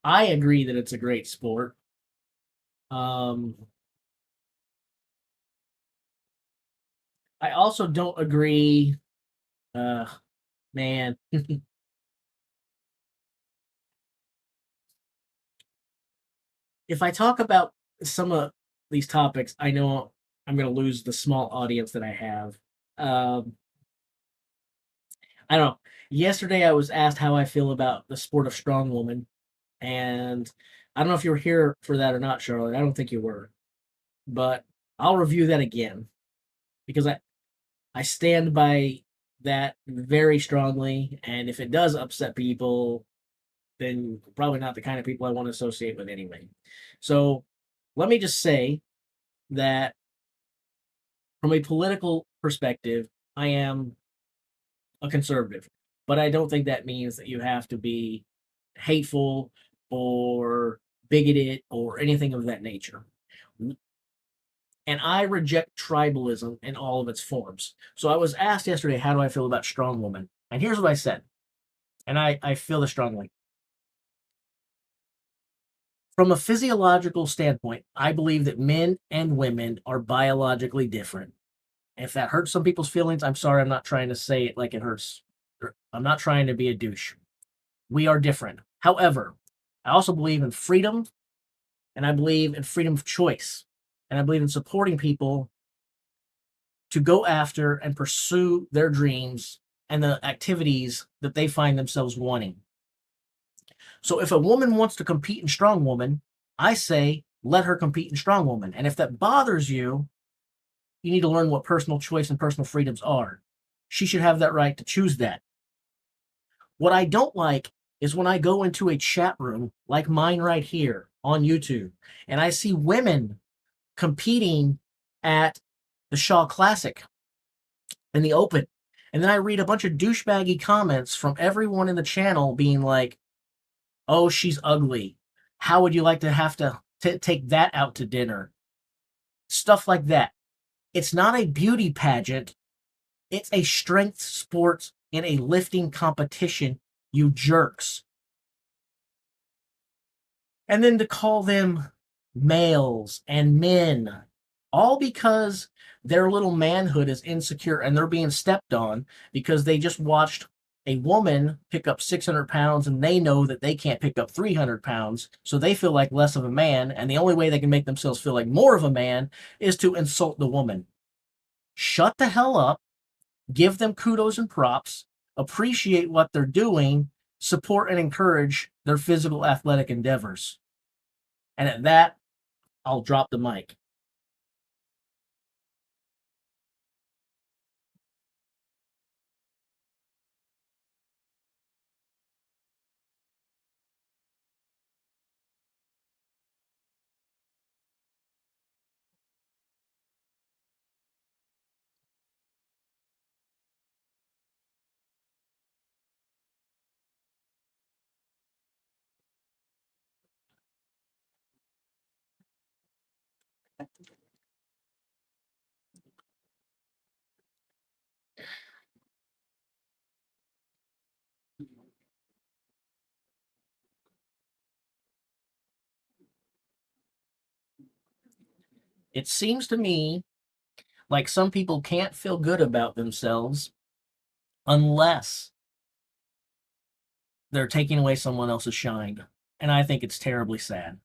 I agree that it's a great sport. Um, I also don't agree. Uh, man, if I talk about some of these topics, I know I'm going to lose the small audience that I have. Um, I don't know. Yesterday, I was asked how I feel about the sport of strong woman, and I don't know if you were here for that or not, Charlotte. I don't think you were, but I'll review that again because I stand by that very strongly, and if it does upset people, then probably not the kind of people I want to associate with anyway. So let me just say that from a political perspective, I am a conservative, but I don't think that means that you have to be hateful or bigoted or anything of that nature. And I reject tribalism in all of its forms. So I was asked yesterday, how do I feel about strong women? And here's what I said, and I feel this strongly. From a physiological standpoint, I believe that men and women are biologically different. If that hurts some people's feelings, I'm sorry. I'm not trying to say it like it hurts. I'm not trying to be a douche. We are different. However, I also believe in freedom, and I believe in freedom of choice, and I believe in supporting people to go after and pursue their dreams and the activities that they find themselves wanting. So if a woman wants to compete in strong woman, I say let her compete in strong woman. And if that bothers you, you need to learn what personal choice and personal freedoms are. She should have that right to choose that. What I don't like is when I go into a chat room like mine right here on YouTube and I see women competing at the Shaw Classic in the open. And then I read a bunch of douchebaggy comments from everyone in the channel being like, oh, she's ugly. How would you like to have to take that out to dinner? Stuff like that. It's not a beauty pageant. It's a strength sport in a lifting competition, you jerks. And then to call them males and men, all because their little manhood is insecure and they're being stepped on because they just watched a woman pick up 600 pounds and they know that they can't pick up 300 pounds. So they feel like less of a man. And the only way they can make themselves feel like more of a man is to insult the woman. Shut the hell up. Give them kudos and props. Appreciate what they're doing. Support and encourage their physical athletic endeavors. And at that, I'll drop the mic. It seems to me like some people can't feel good about themselves unless they're taking away someone else's shine. And I think it's terribly sad.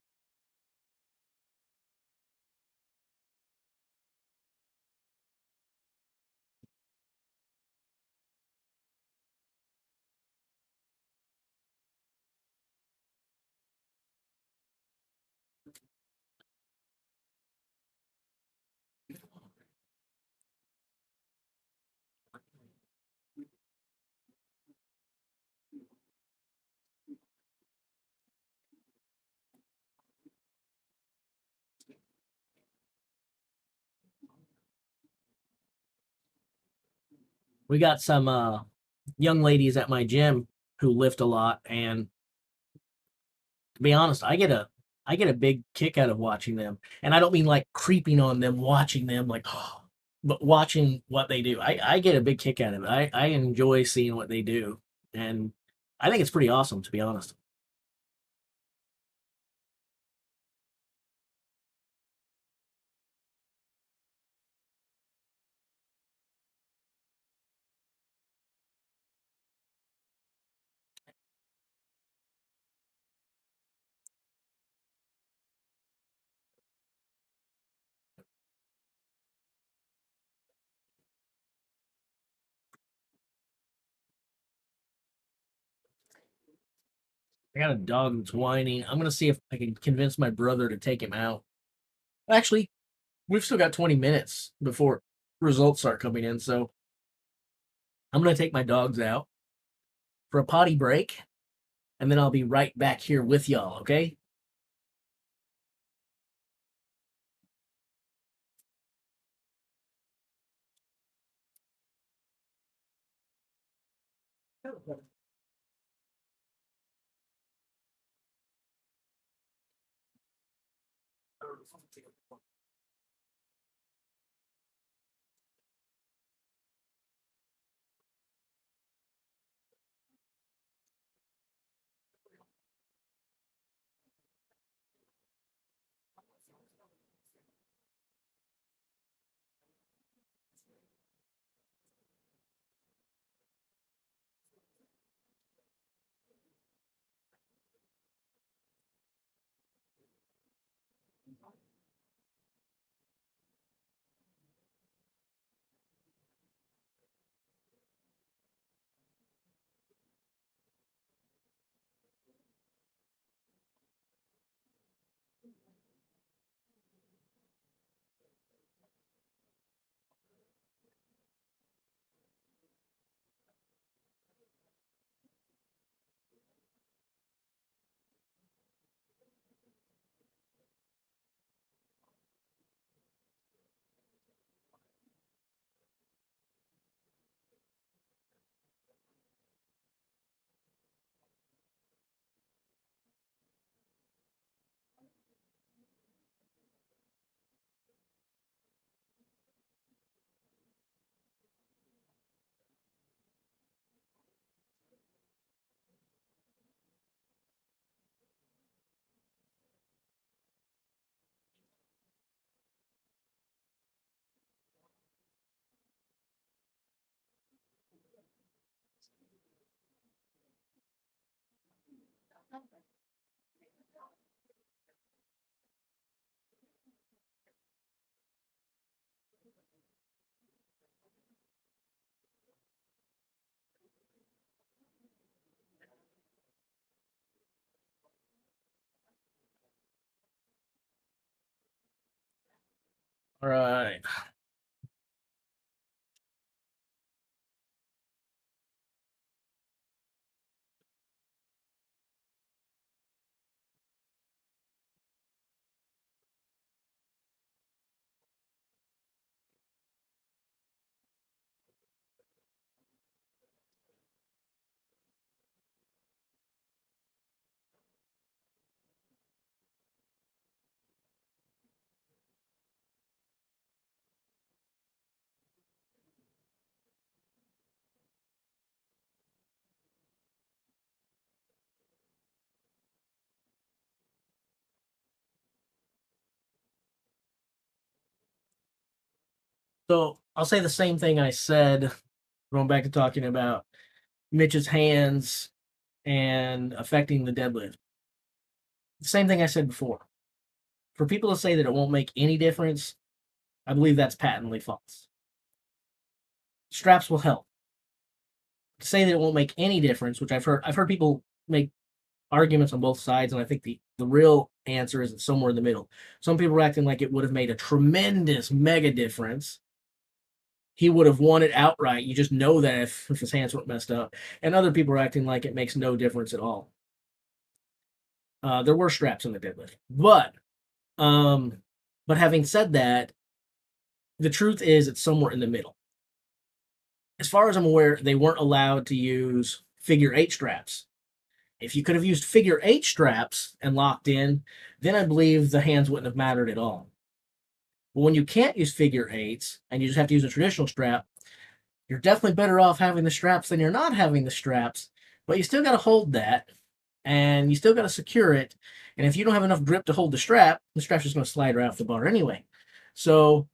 We got some young ladies at my gym who lift a lot, and to be honest, I get a big kick out of watching them. And I don't mean like creeping on them, watching them like, but watching what they do. I get a big kick out of it. I enjoy seeing what they do. And I think it's pretty awesome, to be honest. I got a dog that's whining. I'm gonna see if I can convince my brother to take him out. Actually, we've still got 20 minutes before results start coming in, so I'm gonna take my dogs out for a potty break, and then I'll be right back here with y'all, okay? All right. So I'll say the same thing I said, going back to talking about Mitch's hands and affecting the deadlift. The same thing I said before. For people to say that it won't make any difference, I believe that's patently false. Straps will help. To say that it won't make any difference, which I've heard people make arguments on both sides, and I think the real answer is somewhere in the middle. Some people are acting like it would have made a tremendous mega difference. He would have won it outright. You just know that if his hands weren't messed up. And other people are acting like it makes no difference at all. There were straps in the deadlift, um, but having said that, the truth is it's somewhere in the middle. As far as I'm aware, they weren't allowed to use figure eight straps. If you could have used figure eight straps and locked in, then I believe the hands wouldn't have mattered at all. But when you can't use figure eights and you just have to use a traditional strap, you're definitely better off having the straps than you're not having the straps. But you still got to hold that and you still got to secure it. And if you don't have enough grip to hold the strap's just going to slide right off the bar anyway. So,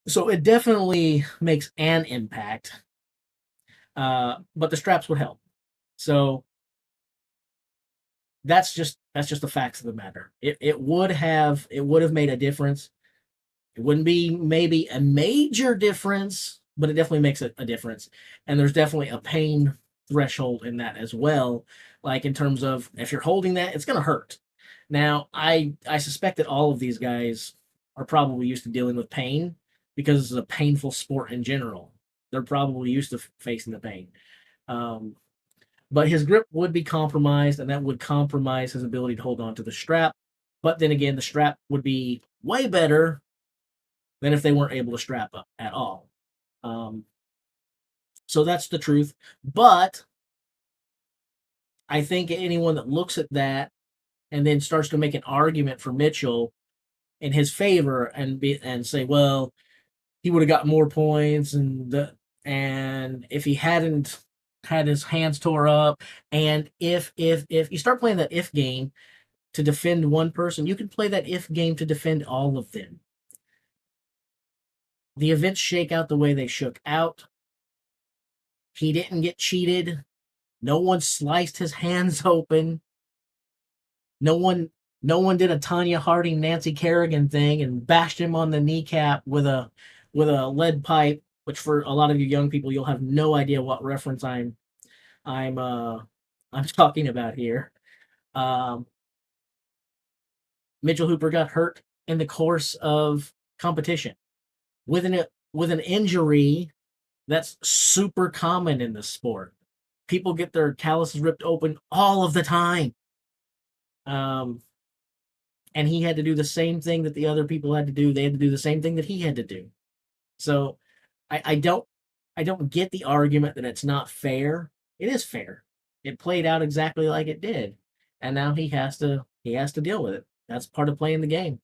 so it definitely makes an impact, but the straps would help. So that's just the facts of the matter. It would have made a difference. It wouldn't be maybe a major difference, but it definitely makes a difference. And there's definitely a pain threshold in that as well. Like in terms of if you're holding that, it's gonna hurt. Now, I suspect that all of these guys are probably used to dealing with pain because it's a painful sport in general. They're probably used to facing the pain. Um, but his grip would be compromised, and that would compromise his ability to hold on to the strap. But then again, the strap would be way better than if they weren't able to strap up at all. Um, so that's the truth. But I think anyone that looks at that and then starts to make an argument for Mitchell in his favor and say, well, he would have got more points and if he hadn't had his hands tore up, and if you start playing that if game to defend one person, you can play that if game to defend all of them. The events shake out the way they shook out. He didn't get cheated. No one sliced his hands open. No one no one did a Tanya Harding, Nancy Kerrigan thing and bashed him on the kneecap with a lead pipe, which for a lot of you young people, you'll have no idea what reference I'm uh I'm talking about here. Um, Mitchell Hooper got hurt in the course of competition with an injury that's super common in this sport. People get their calluses ripped open all of the time. Um, and he had to do the same thing that the other people had to do. They had to do the same thing that he had to do. So I don't get the argument that it's not fair. It is fair. It played out exactly like it did. And now he has to deal with it. That's part of playing the game.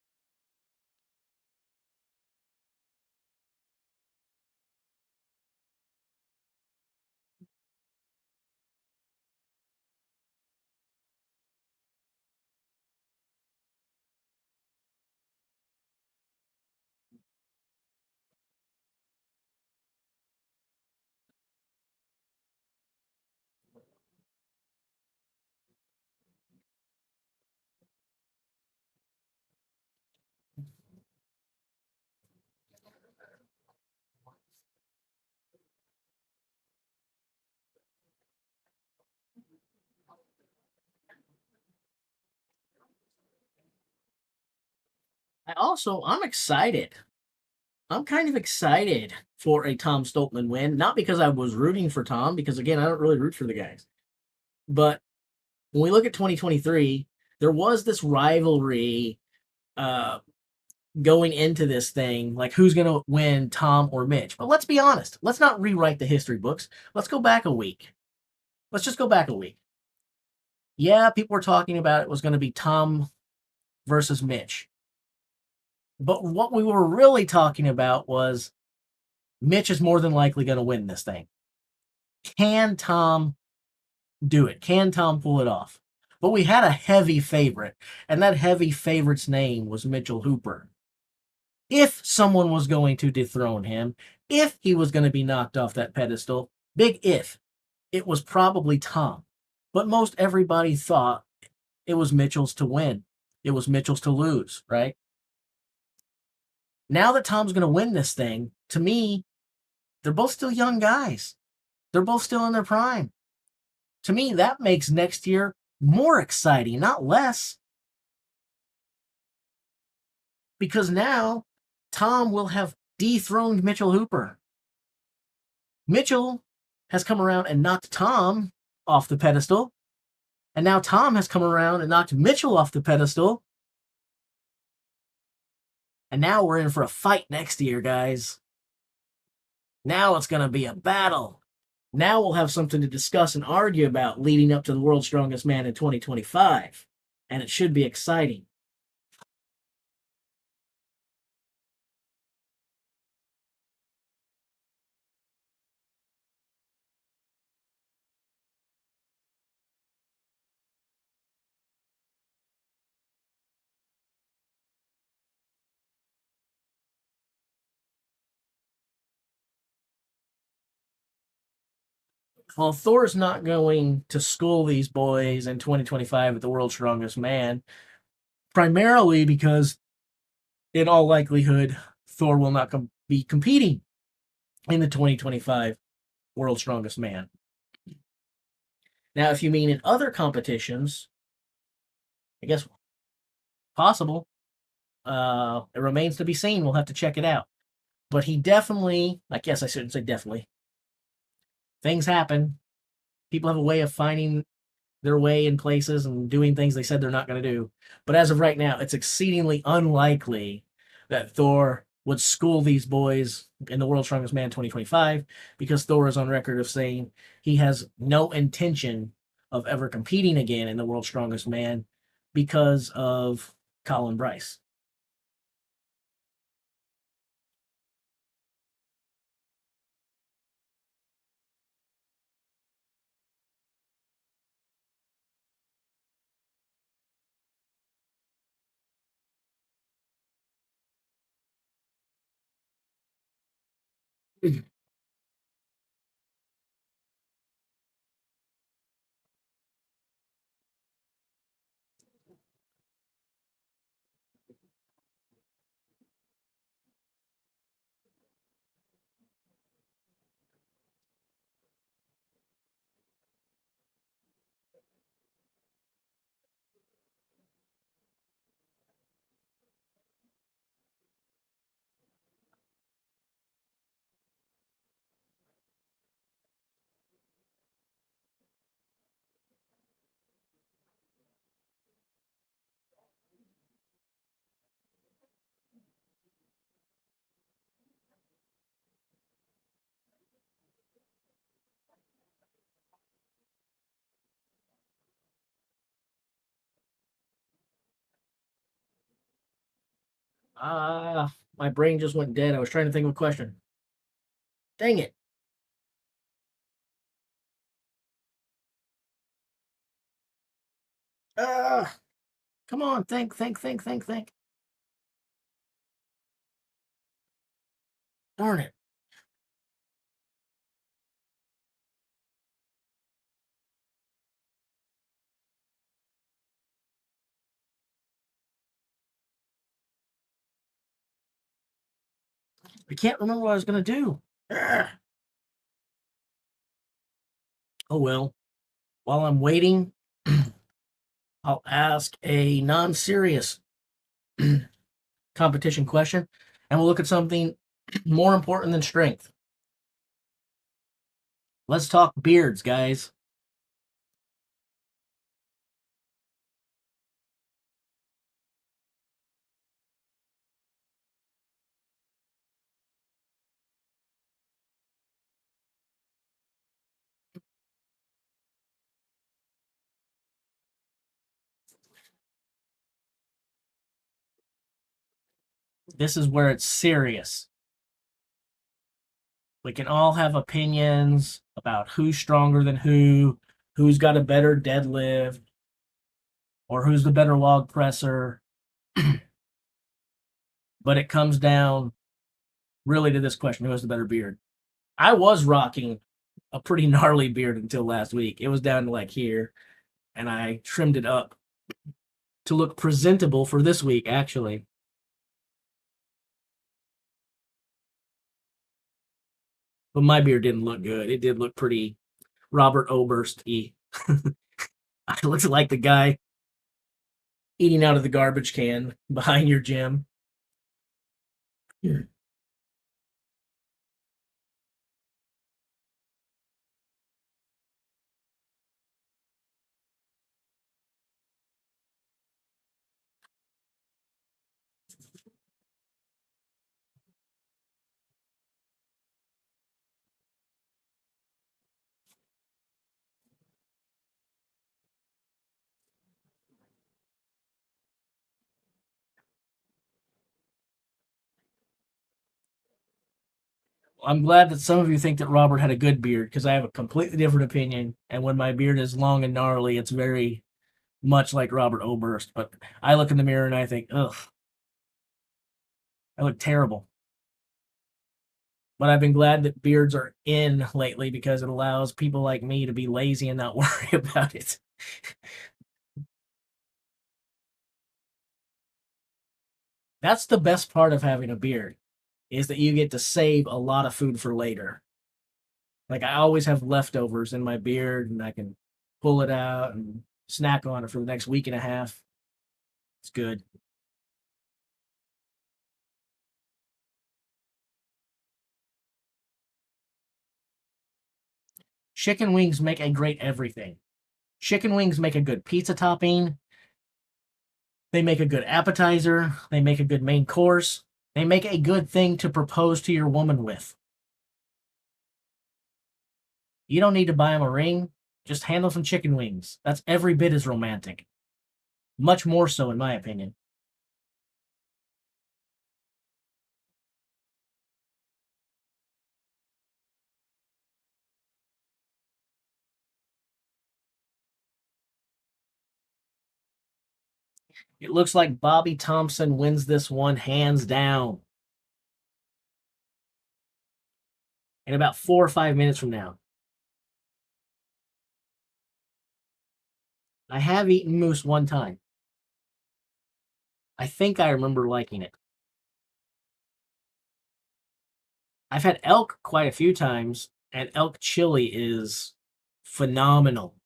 I'm excited. I'm kind of excited for a Tom Stoltman win, not because I was rooting for Tom, because again, I don't really root for the guys. But when we look at 2023, there was this rivalry uh, going into this thing, like who's going to win, Tom or Mitch. But let's be honest. Let's not rewrite the history books. Let's go back a week. Let's just go back a week. Yeah, people were talking about it was going to be Tom versus Mitch. But what we were really talking about was Mitch is more than likely going to win this thing. Can Tom do it? Can Tom pull it off? But we had a heavy favorite, and that heavy favorite's name was Mitchell Hooper. If someone was going to dethrone him, if he was going to be knocked off that pedestal, big if, it was probably Tom. But most everybody thought it was Mitchell's to win. It was Mitchell's to lose, right? Now that Tom's going to win this thing, to me, they're both still young guys. They're both still in their prime. To me, that makes next year more exciting, not less. Because now Tom will have dethroned Mitchell Hooper. Mitchell has come around and knocked Tom off the pedestal. And now Tom has come around and knocked Mitchell off the pedestal. And now we're in for a fight next year, guys. Now it's going to be a battle. Now we'll have something to discuss and argue about leading up to the World's Strongest Man in 2025. And it should be exciting. Well, Thor's not going to school these boys in 2025 at the World's Strongest Man, primarily because, in all likelihood, Thor will not be competing in the 2025 World's Strongest Man. Now, if you mean in other competitions, I guess possible. It remains to be seen. We'll have to check it out. But he definitely, I guess I shouldn't say definitely, things happen. People have a way of finding their way in places and doing things they said they're not going to do. But as of right now, it's exceedingly unlikely that Thor would school these boys in the World's Strongest Man 2025 because Thor is on record of saying he has no intention of ever competing again in the World's Strongest Man because of Colin Bryce. My brain just went dead. I was trying to think of a question. Dang it. Uh, Come on, think. Darn it. I can't remember what I was going to do. Ugh. Oh well. While I'm waiting, I'll ask a non serious competition question, and we'll look at something more important than strength. Let's talk beards, guys. This is where it's serious. We can all have opinions about who's stronger than who's got a better deadlift, or who's the better log presser. But it comes down really to this question: who has the better beard? I was rocking a pretty gnarly beard until last week. It was down to like here, and I trimmed it up to look presentable for this week, actually. But my beard didn't look good. It did look pretty Robert Oberst-y. I looked like the guy eating out of the garbage can behind your gym. I'm glad that some of you think that Robert had a good beard because I have a completely different opinion. And when my beard is long and gnarly, it's very much like Robert Oberst. But I look in the mirror and I think, ugh, I look terrible. But I've been glad that beards are in lately because it allows people like me to be lazy and not worry about it. That's the best part of having a beard, is that you get to save a lot of food for later. Like I always have leftovers in my beard and I can pull it out and snack on it for the next week and a half. It's good. Chicken wings make a great everything. Chicken wings make a good pizza topping. They make a good appetizer. They make a good main course. They make a good thing to propose to your woman with. You don't need to buy them a ring. Just handle some chicken wings. That's every bit as romantic. Much more so, in my opinion. It looks like Bobby Thompson wins this one hands down. In about 4 or 5 minutes from now. I have eaten moose one time. I think I remember liking it. I've had elk quite a few times, and elk chili is phenomenal.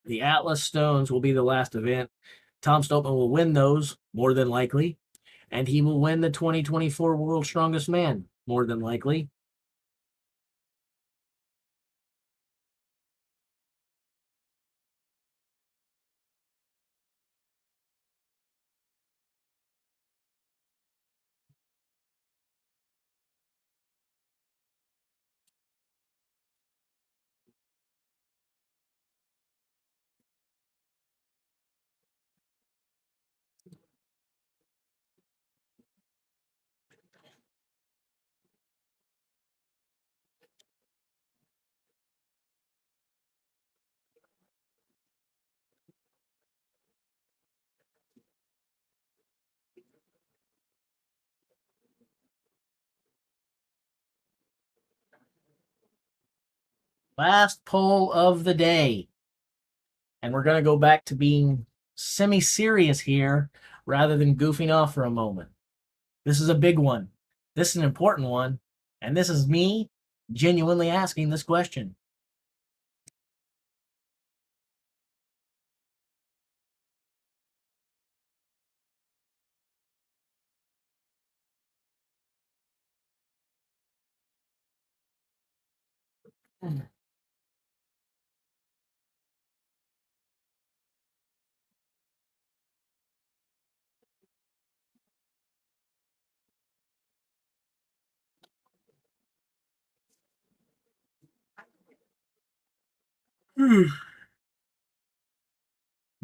The Atlas Stones will be the last event. Tom Stoltman will win those, more than likely, and he will win the 2024 World's Strongest Man, more than likely. Last poll of the day. And we're going to go back to being semi serious here rather than goofing off for a moment. This is a big one. This is an important one. And this is me genuinely asking this question.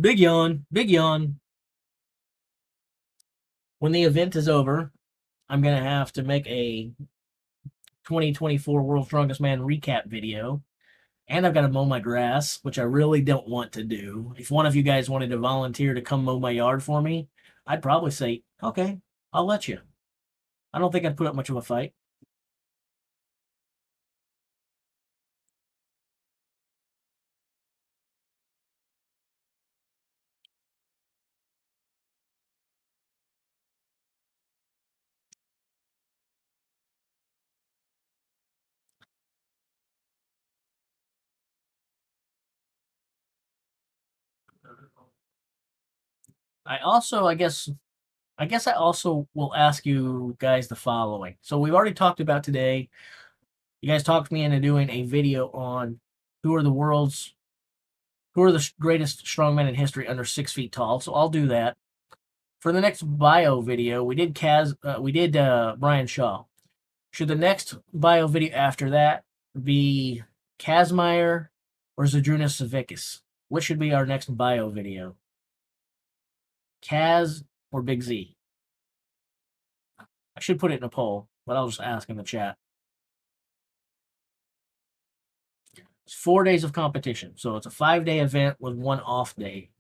Big yawn, big yawn. When the event is over, I'm going to have to make a 2024 World's Strongest Man recap video. And I've got to mow my grass, which I really don't want to do. If one of you guys wanted to volunteer to come mow my yard for me, I'd probably say, okay, I'll let you. I don't think I'd put up much of a fight. I guess I also will ask you guys the following. So we've already talked about today. You guys talked me into doing a video on who are the world's who are the greatest strongmen in history under 6 feet tall. So I'll do that. For the next bio video, we did Brian Shaw. Should the next bio video after that be Kazmaier or Zydrunas Savickas? What should be our next bio video? Kaz or Big Z? I should put it in a poll, but I'll just ask in the chat. It's 4 days of competition, so it's a 5-day event with one off day.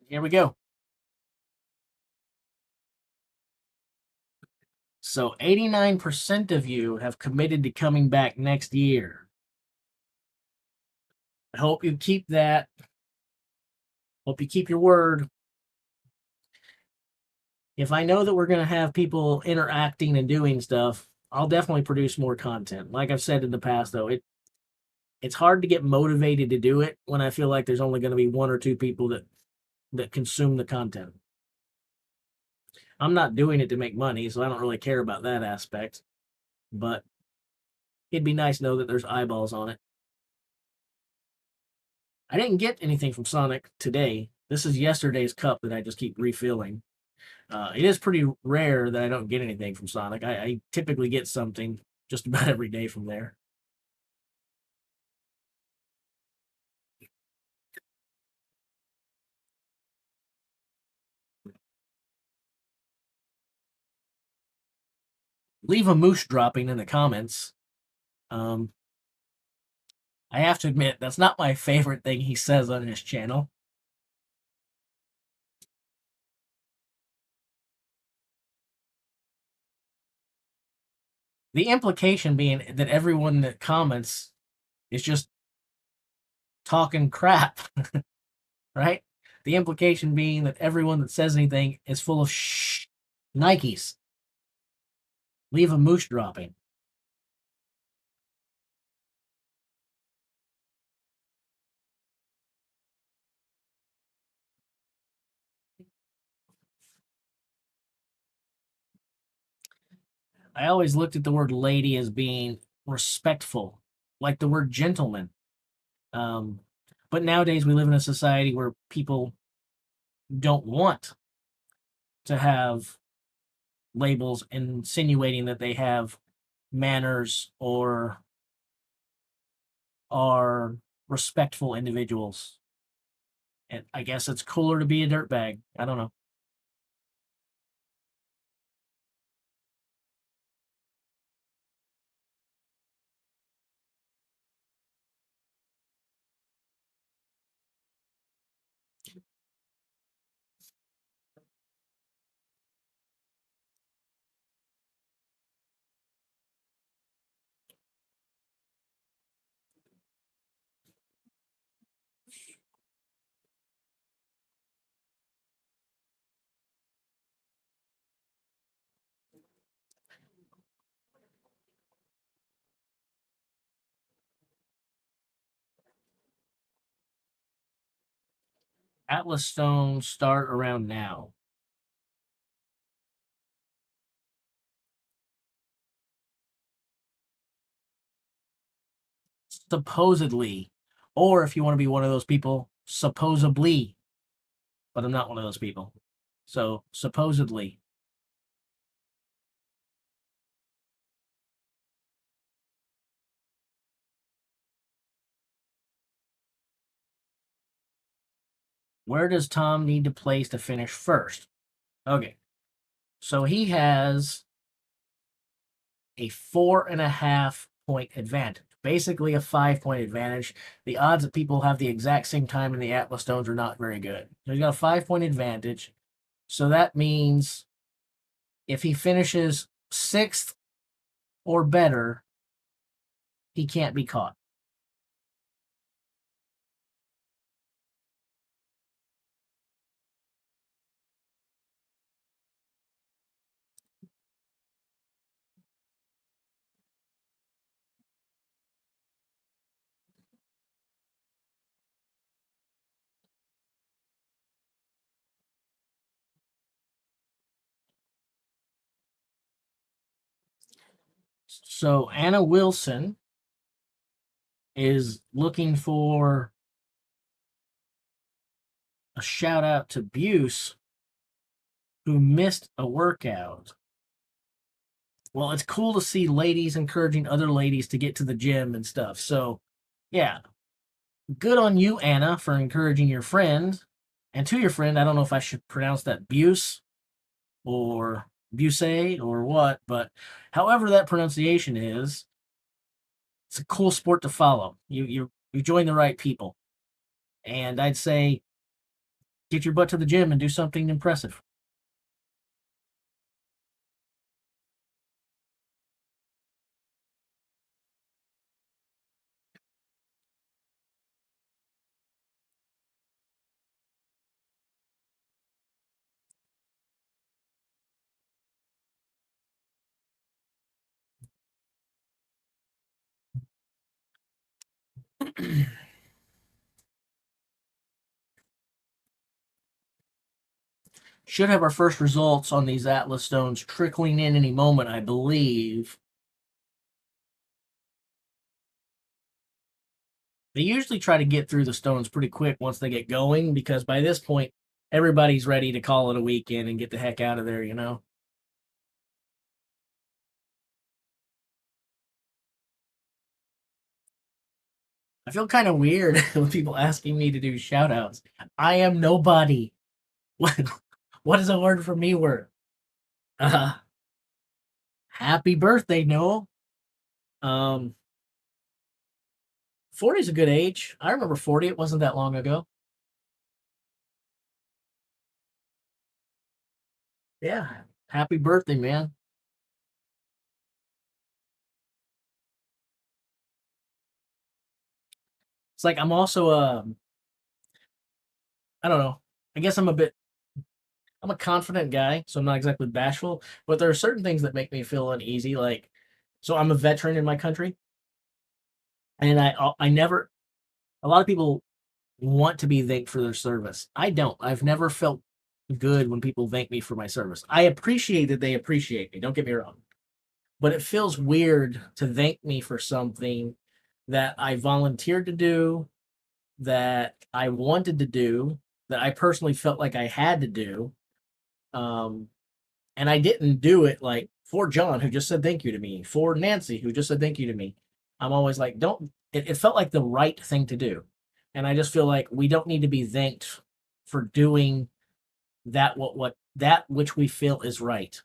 Here we go. So 89% of you have committed to coming back next year. I hope you keep that. Hope you keep your word. If I know that we're going to have people interacting and doing stuff, I'll definitely produce more content. Like I've said in the past, though, it's hard to get motivated to do it when I feel like there's only going to be one or two people that consume the content. I'm not doing it to make money, so I don't really care about that aspect. But it'd be nice to know that there's eyeballs on it. I didn't get anything from Sonic today. This is yesterday's cup that I just keep refilling. It is pretty rare that I don't get anything from Sonic. I typically get something just about every day from there. Leave a moose dropping in the comments. I have to admit, that's not my favorite thing he says on his channel. The implication being that everyone that comments is just talking crap, right? The implication being that everyone that says anything is full of Nikes. Leave a moose dropping. I always looked at the word lady as being respectful, like the word gentleman. Um, but nowadays we live in a society where people don't want to have labels insinuating that they have manners or are respectful individuals. And I guess it's cooler to be a dirtbag. I don't know. Atlas stones start around now. Supposedly. Or if you want to be one of those people, supposedly. But I'm not one of those people. So supposedly. Where does Tom need to place to finish first? Okay. So he has a 4.5 point advantage. Basically a 5 point advantage. The odds that people have the exact same time in the Atlas stones are not very good. So he's got a 5 point advantage. So that means if he finishes sixth or better, he can't be caught. So Anna Wilson is looking for a shout out to Buse, who missed a workout. Well, it's cool to see ladies encouraging other ladies to get to the gym and stuff. So, yeah, good on you, Anna, for encouraging your friend. And to your friend, I don't know if I should pronounce that Buse or Buse or what, but however that pronunciation is, it's a cool sport to follow. You join the right people, and I'd say get your butt to the gym and do something impressive. Should have our first results on these Atlas stones trickling in any moment, I believe. They usually try to get through the stones pretty quick once they get going because by this point, everybody's ready to call it a weekend and get the heck out of there, you know? I feel kind of weird with people asking me to do shout outs. I am nobody. What, what is a word for me word? Uh, Happy birthday, Noel. Um, 40 is a good age. I remember 40. It wasn't that long ago. Yeah. Happy birthday, man. It's like I'm also I don't know. I guess I'm a confident guy, so I'm not exactly bashful, but there are certain things that make me feel uneasy. Like, so I'm a veteran in my country, and I never. A lot of people want to be thanked for their service. I don't. I've never felt good when people thank me for my service. I appreciate that they appreciate me. Don't get me wrong, but it feels weird to thank me for something that I volunteered to do, that I wanted to do, that I personally felt like I had to do. Um, and I didn't do it like for John, who just said thank you to me, for Nancy, who just said thank you to me. I'm always like, don't, it felt like the right thing to do. And I just feel like we don't need to be thanked for doing what that which we feel is right.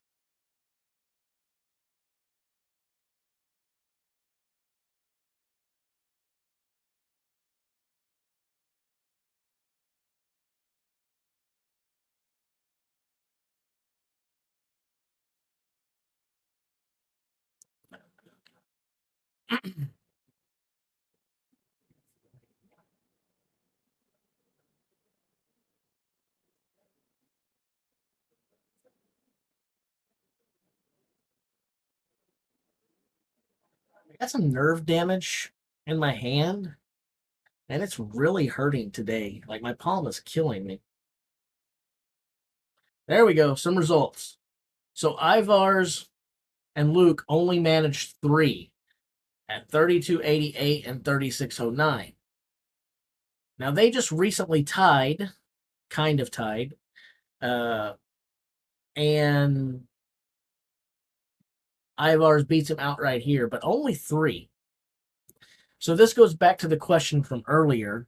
I got some nerve damage in my hand, and it's really hurting today. Like my palm is killing me. There we go. Some results. So Ivars and Luke only managed three at 3288 and 3609. Now they just recently tied, kind of tied, uh, and Ivars beats him outright here, but only three. So this goes back to the question from earlier.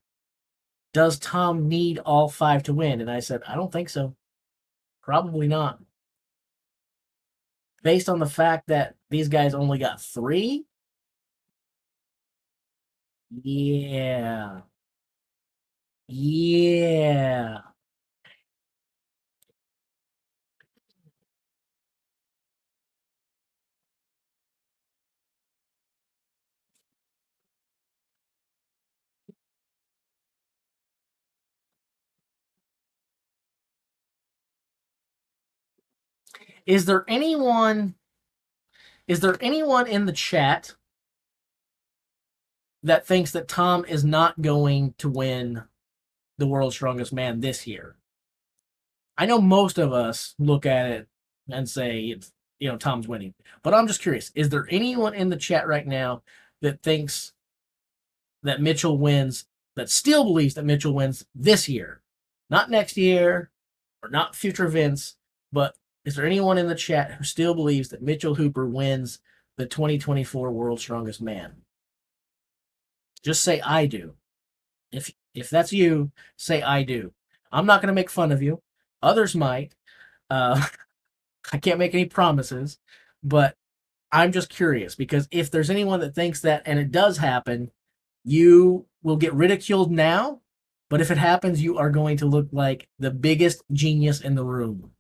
Does Tom need all five to win? And I said, I don't think so. Probably not. Based on the fact that these guys only got three? Yeah. Yeah. Is there anyone in the chat that thinks that Tom is not going to win the World's Strongest Man this year? I know most of us look at it and say it's, Tom's winning. But I'm just curious, is there anyone in the chat right now that thinks that Mitchell wins, that still believes that Mitchell wins this year? Not next year or not future events, but is there anyone in the chat who still believes that Mitchell Hooper wins the 2024 World's Strongest Man? Just say I do. If that's you, say I do. I'm not going to make fun of you. Others might. Uh, I can't make any promises, but I'm just curious because if there's anyone that thinks that and it does happen, you will get ridiculed now. But if it happens, you are going to look like the biggest genius in the room.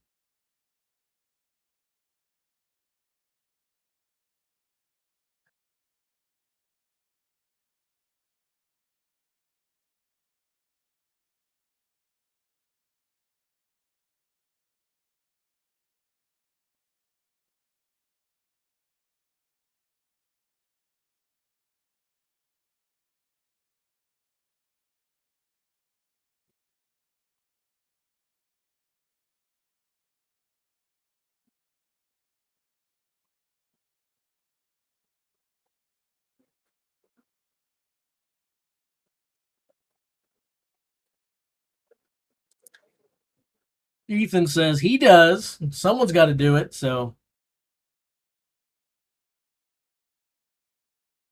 Ethan says he does. Someone's got to do it. So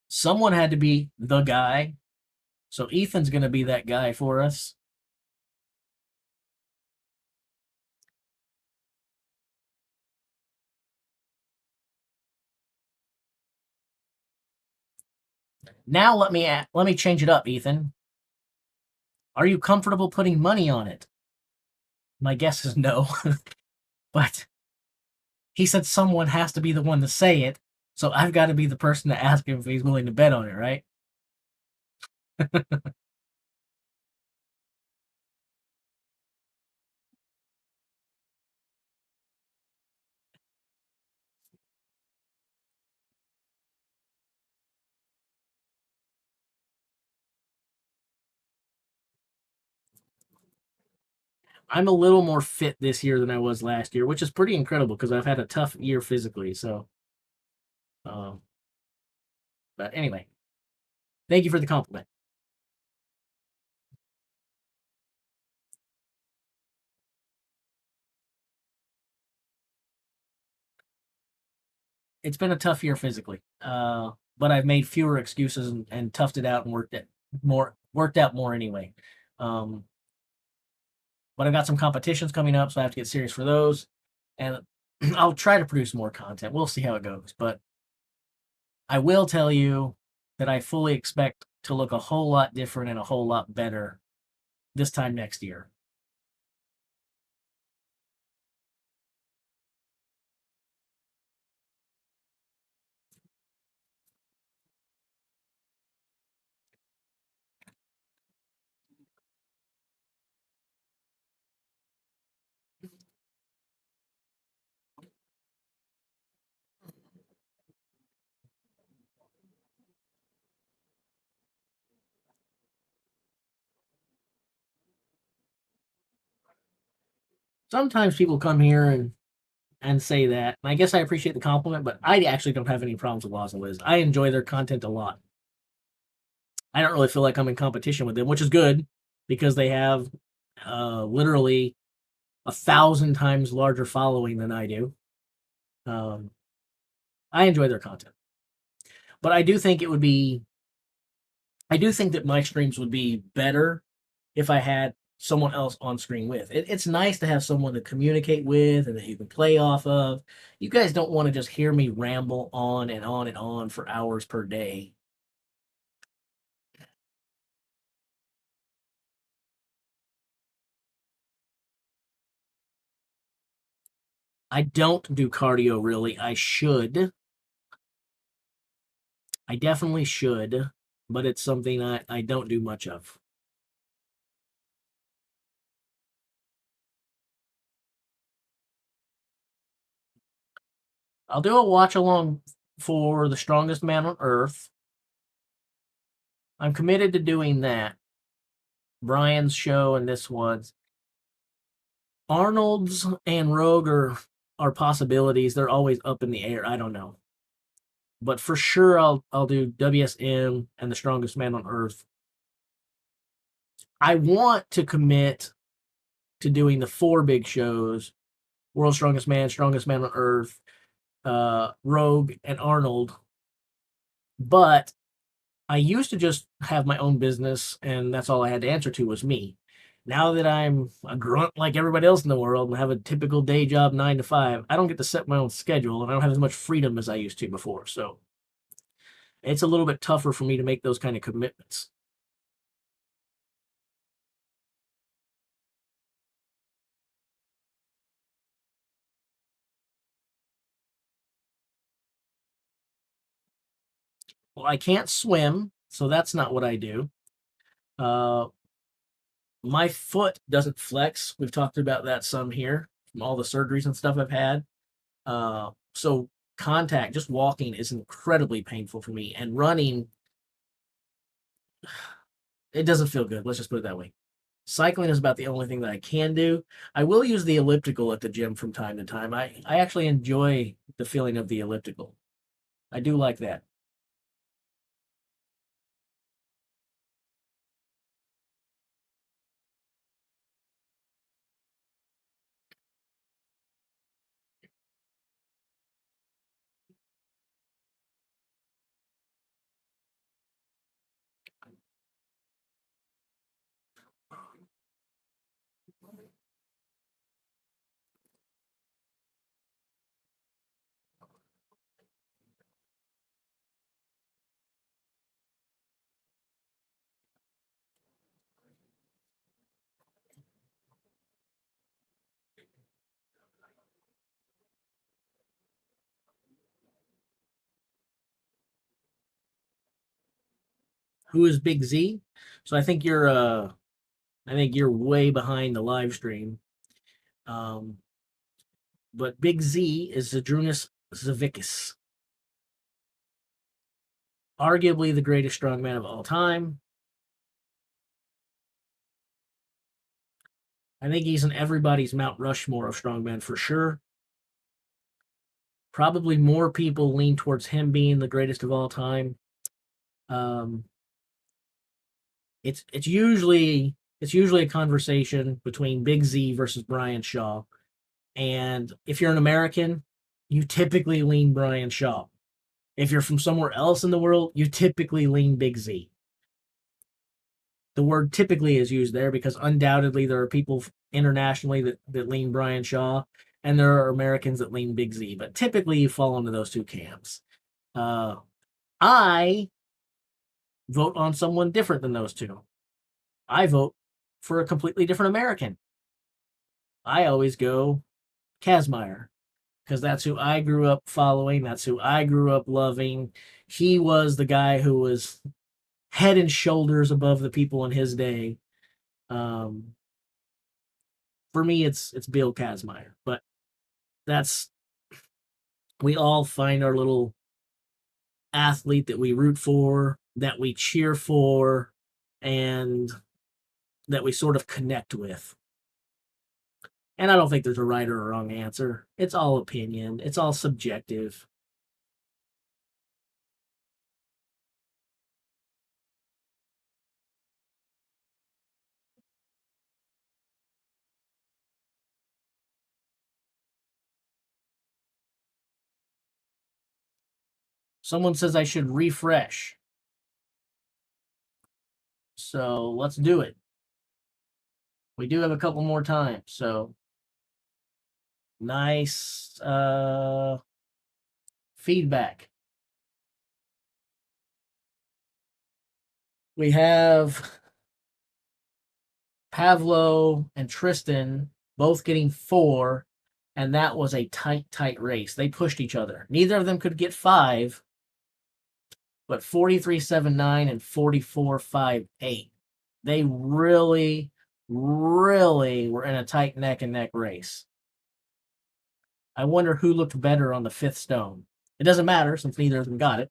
someone had to be the guy. So Ethan's going to be that guy for us. Now let me change it up, Ethan. Are you comfortable putting money on it? My guess is no. But he said someone has to be the one to say it, so I've got to be the person to ask him if he's willing to bet on it, right? I'm a little more fit this year than I was last year, which is pretty incredible because I've had a tough year physically. So Um, but anyway, thank you for the compliment. It's been a tough year physically, but I've made fewer excuses and toughed it out and worked out more anyway. Um, but I've got some competitions coming up, so I have to get serious for those, and I'll try to produce more content. We'll see how it goes, but I will tell you that I fully expect to look a whole lot different and a whole lot better this time next year. Sometimes people come here and say that, and I guess I appreciate the compliment, but I actually don't have any problems with Laws and Liz. I enjoy their content a lot. I don't really feel like I'm in competition with them, which is good because they have literally 1,000 times larger following than I do. Um, I enjoy their content, but I do think it would be. I do think that my streams would be better if I had someone else on screen with. It's nice to have someone to communicate with and that you can play off of. You guys don't want to just hear me ramble on and on and on for hours per day. I don't do cardio really. I should. I definitely should, but it's something I don't do much of. I'll do a watch along for The Strongest Man on Earth. I'm committed to doing that. Brian's show and this one's. Arnold's and Rogue are possibilities. They're always up in the air. I don't know. But for sure I'll do WSM and The Strongest Man on Earth. I want to commit to doing the four big shows: World's Strongest Man on Earth, Rogue, and Arnold. But I used to just have my own business, and that's all I had to answer to was me. Now that I'm a grunt like everybody else in the world and have a typical day job 9 to 5, I don't get to set my own schedule, and I don't have as much freedom as I used to before. So it's a little bit tougher for me to make those kind of commitments. Well, I can't swim, so that's not what I do. Uh, my foot doesn't flex. We've talked about that some here from all the surgeries and stuff I've had. So contact, just walking, is incredibly painful for me, and running, it doesn't feel good. Let's just put it that way. Cycling is about the only thing that I can do. I will use the elliptical at the gym from time to time. I actually enjoy the feeling of the elliptical. I do like that. Who is Big Z? So I think you're way behind the live stream. Um, but Big Z is Zadrunas Zavickas, arguably the greatest strongman of all time. I think he's in everybody's Mount Rushmore of strongmen for sure. probably more people lean towards him being the greatest of all time. Um, it's usually a conversation between Big Z versus Brian Shaw, and if you're an American, you typically lean Brian Shaw. If you're from somewhere else in the world, you typically lean Big Z. The word typically is used there because undoubtedly there are people internationally that lean Brian Shaw, and there are Americans that lean Big Z, but typically you fall into those two camps. Uh, I vote on someone different than those two. I vote for a completely different American. I always go Kazmaier because that's who I grew up following. That's who I grew up loving. He was the guy who was head and shoulders above the people in his day. Um, for me, it's Bill Kazmaier, but that's we all find our little athlete that we root for, that we cheer for, and that we sort of connect with. And I don't think there's a right or a wrong answer. It's all opinion. It's all subjective. Someone says I should refresh. So let's do it. We do have a couple more times. So nice feedback. We have Pavlo and Tristan both getting 4, and that was a tight race. They pushed each other. Neither of them could get 5, but 43.79 and 44.58. They really, really were in a tight neck and neck race. I wonder who looked better on the fifth stone. It doesn't matter since neither of them got it.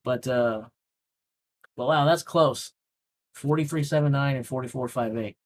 But wow, that's close. 43.79 and 44.58.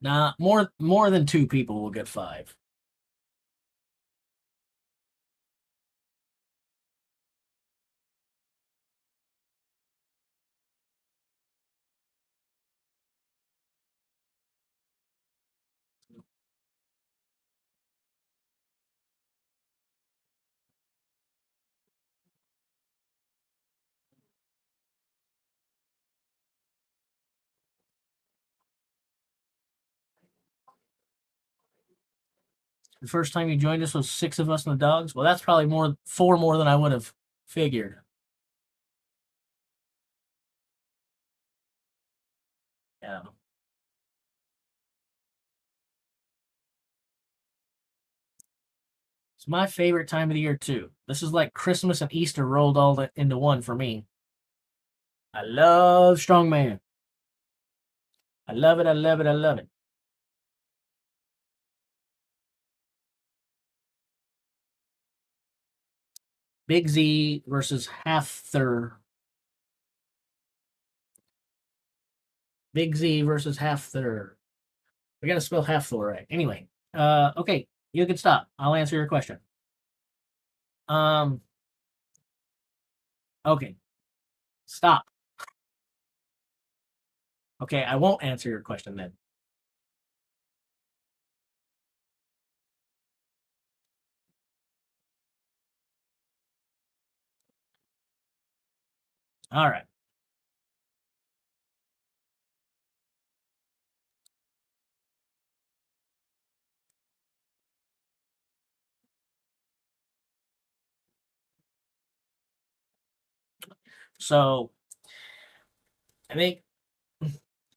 Nah, more than 2 people will get 5. The first time you joined us was 6 of us and the dogs. Well, that's probably 4 more than I would have figured. Yeah. It's my favorite time of the year too. This is like Christmas and Easter rolled all into one for me. I love strongman. I love it. I love it. I love it. Big Z versus Half Thur. Big Z versus Half Thur. We gotta spell Half Thor right. Anyway, okay, you can stop. I'll answer your question. Um, okay, stop. Okay, I won't answer your question then. All right. So I think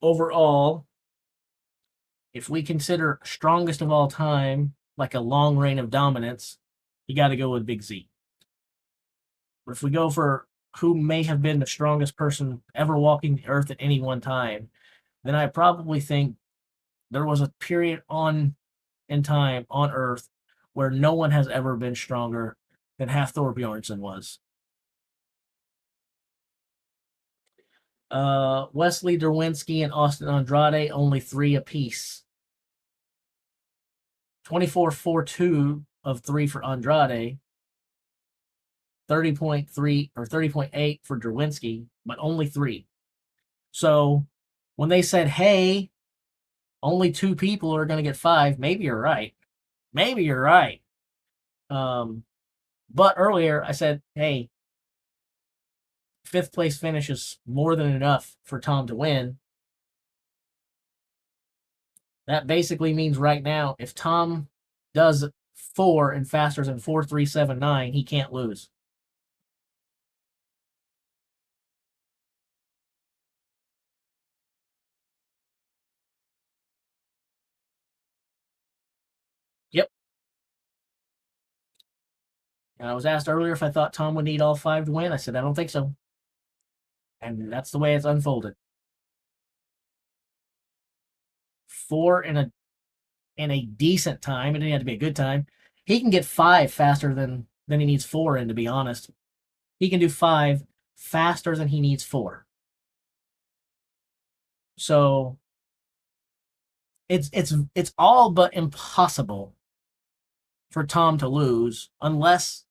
overall, if we consider strongest of all time, like a long reign of dominance, you got to go with Big Z. But if we go for who may have been the strongest person ever walking the earth at any one time, then I probably think there was a period on in time on Earth where no one has ever been stronger than Hafthor Bjornsson was. Wesley Derwinski and Austin Andrade, only 3 apiece. 24.42 of 3 for Andrade, 30.3 or 30.8 for Derwinski, but only 3. So when they said, hey, only 2 people are going to get 5, maybe you're right. Maybe you're right. But earlier I said, hey, 5th place finish is more than enough for Tom to win. That basically means right now, if Tom does 4 and faster than 4.379, he can't lose. Yep. And I was asked earlier if I thought Tom would need all 5 to win. I said, I don't think so. And that's the way it's unfolded. 4 in a decent time. It didn't have to be a good time. He can get 5 faster than he needs 4 in, to be honest. He can do 5 faster than he needs 4. So it's all but impossible for Tom to lose unless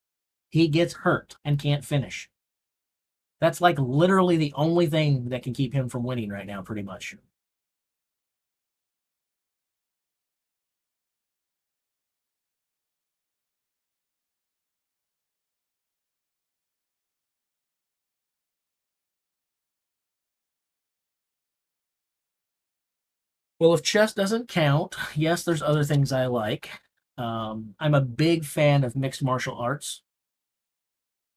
he gets hurt and can't finish. That's like literally the only thing that can keep him from winning right now, pretty much. Well, if chess doesn't count, yes, there's other things I like. I'm a big fan of mixed martial arts.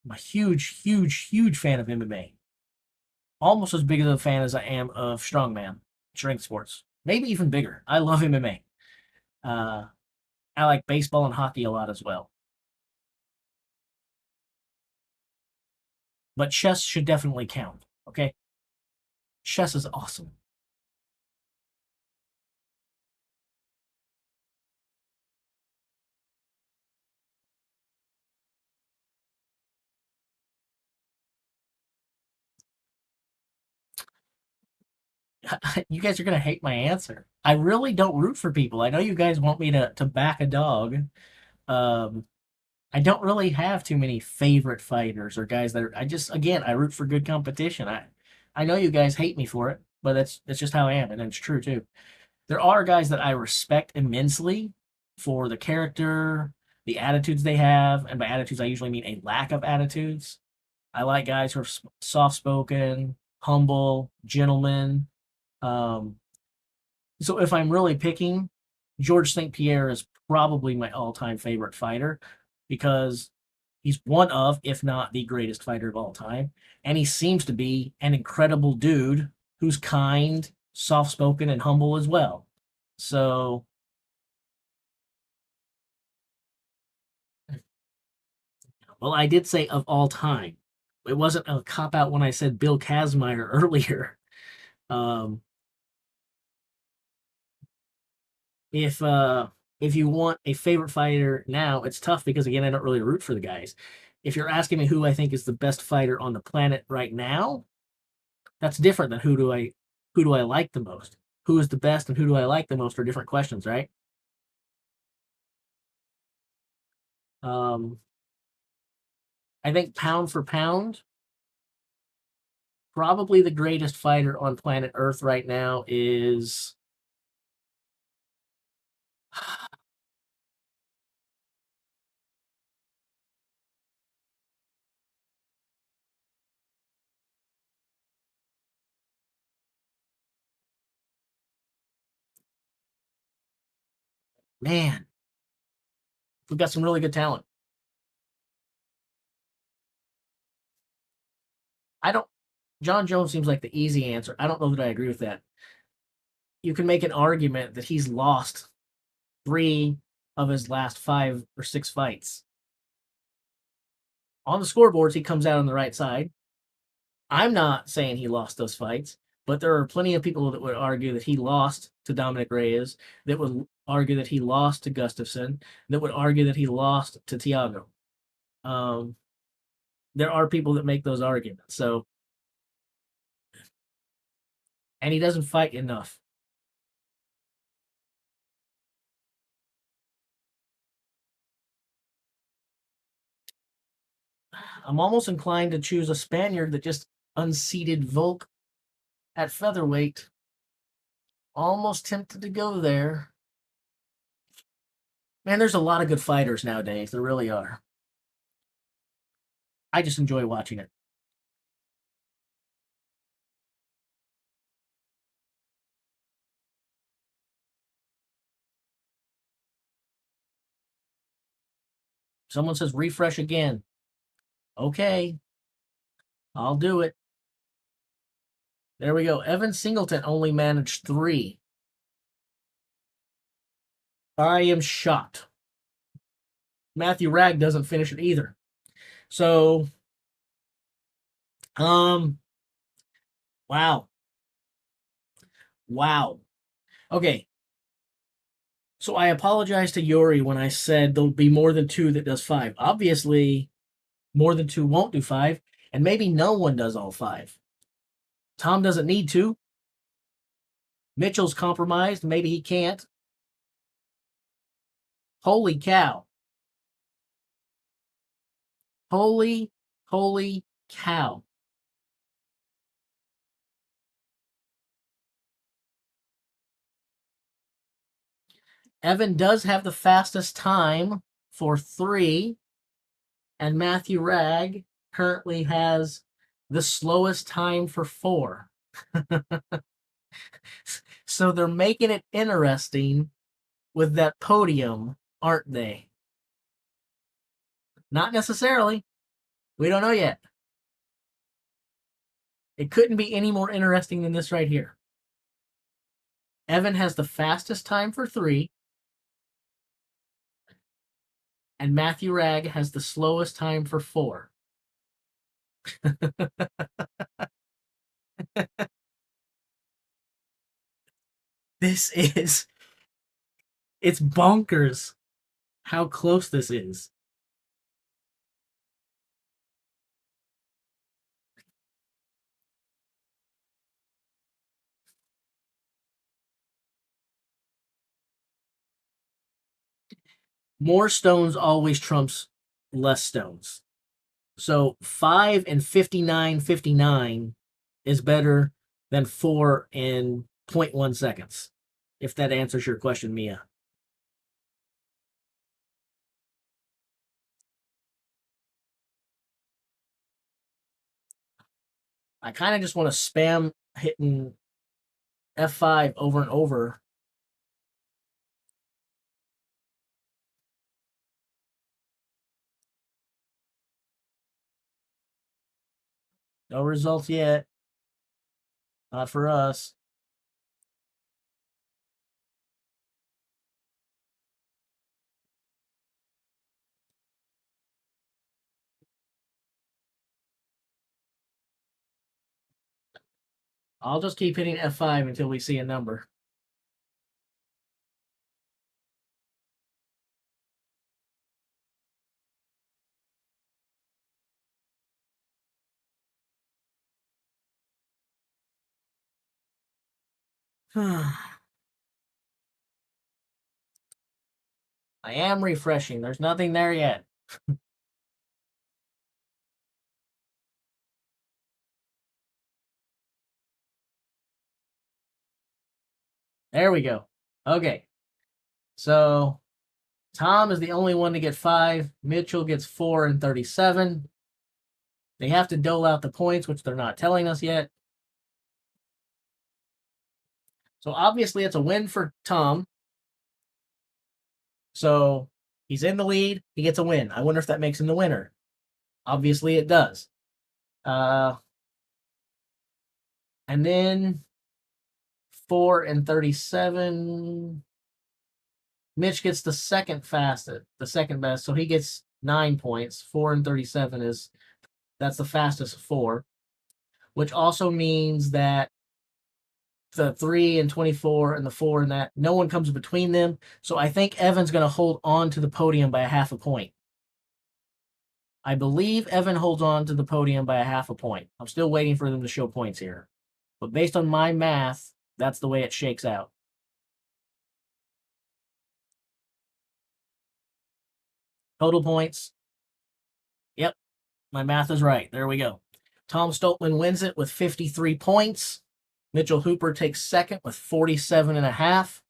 I'm a huge, huge, huge fan of MMA. Almost as big of a fan as I am of strongman, strength sports. Maybe even bigger. I love MMA. I like baseball and hockey a lot as well. But chess should definitely count. Okay, chess is awesome. You guys are gonna hate my answer. I really don't root for people. I know you guys want me to back a dog. Um, I don't really have too many favorite fighters or guys that are. I just again I root for good competition. I know you guys hate me for it, but that's just how I am, and it's true too. There are guys that I respect immensely for the character, the attitudes they have, and by attitudes I usually mean a lack of attitudes. I like guys who are soft spoken, humble, gentlemen. Um, so if I'm really picking, George St. Pierre is probably my all-time favorite fighter because he's one of, if not the greatest fighter of all time, and he seems to be an incredible dude who's kind, soft-spoken, and humble as well. So, well, I did say of all time. It wasn't a cop out when I said Bill Kazmaier earlier. Um, if uh if you want a favorite fighter now, it's tough because again I don't really root for the guys. If you're asking me who I think is the best fighter on the planet right now, that's different than who do I like the most. Who is the best and who do I like the most are different questions, right? Um I think pound for pound, probably the greatest fighter on planet Earth right now is man, we've got some really good talent. I don't John Jones seems like the easy answer. I don't know that I agree with that. you can make an argument that he's lost 3 of his last 5 or 6 fights. On the scoreboards, he comes out on the right side. I'm not saying he lost those fights, but there are plenty of people that would argue that he lost to Dominic Reyes, that would argue that he lost to Gustafsson, that would argue that he lost to Thiago. There are people that make those arguments. So, and he doesn't fight enough. I'm almost inclined to choose a Spaniard that just unseated Volk at featherweight. Almost tempted to go there. Man, there's a lot of good fighters nowadays. There really are. I just enjoy watching it. Someone says refresh again. Okay. I'll do it. There we go. Evan Singleton only managed 3. I am shocked. Matthew Ragg doesn't finish it either. So, wow. Okay. So I apologize to Yuri when I said there'll be more than 2 that does 5. Obviously, more than 2 won't do 5, and maybe no one does all 5. Tom doesn't need to. Mitchell's compromised. Maybe he can't. Holy cow. Holy cow. Evan does have the fastest time for 3, and Matthew Ragg currently has the slowest time for 4. So they're making it interesting with that podium, aren't they? Not necessarily. We don't know yet. It couldn't be any more interesting than this right here. Evan has the fastest time for 3, and Matthew Ragg has the slowest time for 4. It's bonkers how close this is. More stones always trumps less stones. So 5 and 59.59 is better than 4 in 0.1 seconds, if that answers your question, Mia. I kind of just want to spam hitting F5 over and over. No results yet. Not for us. I'll just keep hitting F5 until we see a number. I am refreshing. There's nothing there yet. There we go. Okay. So Tom is the only one to get 5. Mitchell gets 4 and 37. They have to dole out the points, which they're not telling us yet. So obviously it's a win for Tom. So he's in the lead. He gets a win. I wonder if that makes him the winner. Obviously it does. And then 4 and 37. Mitch gets the second best, so he gets 9 points. 4 and 37 that's the fastest of 4, which also means that the 3 and 24 and the 4 and that, no one comes between them. So I think Evan's going to hold on to the podium by a half a point. I believe Evan holds on to the podium by a half a point. I'm still waiting for them to show points here. But based on my math, that's the way it shakes out. Total points. Yep, my math is right. There we go. Tom Stoltman wins it with 53 points. Mitchell Hooper takes second with 47.5.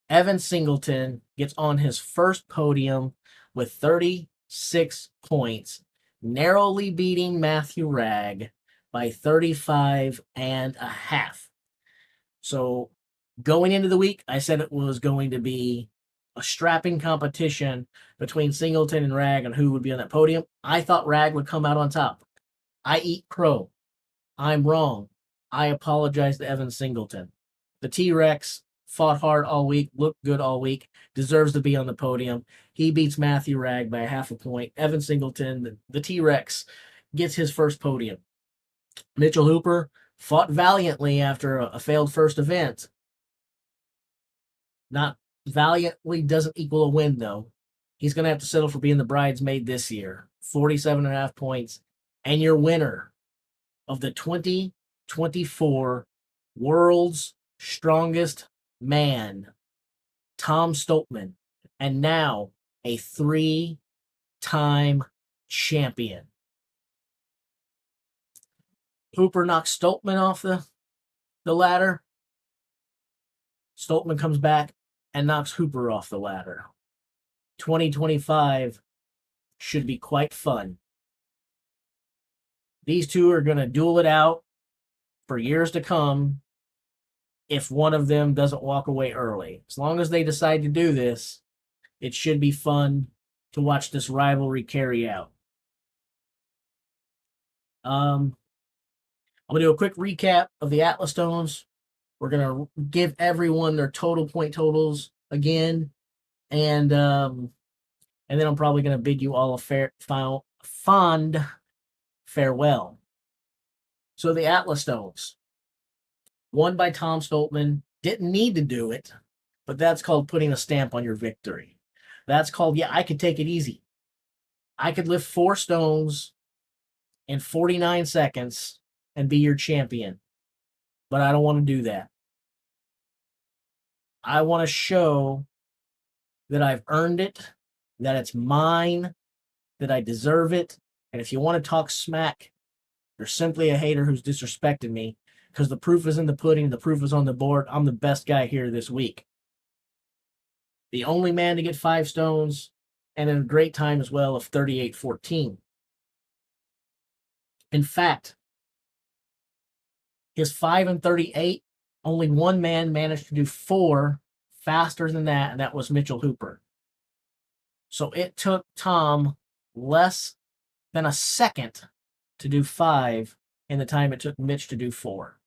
Evan Singleton gets on his first podium with 36 points, narrowly beating Matthew Ragg by 35.5. So going into the week, I said it was going to be a strapping competition between Singleton and Ragg on who would be on that podium. I thought Ragg would come out on top. I eat crow. I'm wrong. I apologize to Evan Singleton. The T-Rex fought hard all week, looked good all week, deserves to be on the podium. He beats Matthew Ragg by a half a point. Evan Singleton, the T-Rex, gets his first podium. Mitchell Hooper fought valiantly after a failed first event. Not valiantly doesn't equal a win, though. He's going to have to settle for being the bridesmaid this year. 47.5 points. And your winner of the 2024 World's Strongest Man, Tom Stoltman, and now a 3-time champion. Hooper knocks Stoltman off the ladder. Stoltman comes back and knocks Hooper off the ladder. 2025 should be quite fun. These two are going to duel it out for years to come if one of them doesn't walk away early. As long as they decide to do this, it should be fun to watch this rivalry carry out. I'm going to do a quick recap of the Atlas Stones. We're going to give everyone their total point totals again. And then I'm probably going to bid you all a fond farewell. So the Atlas Stones, won by Tom Stoltman, didn't need to do it, but that's called putting a stamp on your victory. That's called, I could take it easy. I could lift 4 stones in 49 seconds and be your champion, but I don't want to do that. I want to show that I've earned it, that it's mine, that I deserve it. And if you want to talk smack, you're simply a hater who's disrespected me, because the proof is in the pudding, the proof is on the board. I'm the best guy here this week. The only man to get 5 stones, and in a great time as well of 38.14. In fact, his 5 and 38, only one man managed to do 4 faster than that, and that was Mitchell Hooper. So it took Tom less than a second to do 5 in the time it took Mitch to do 4.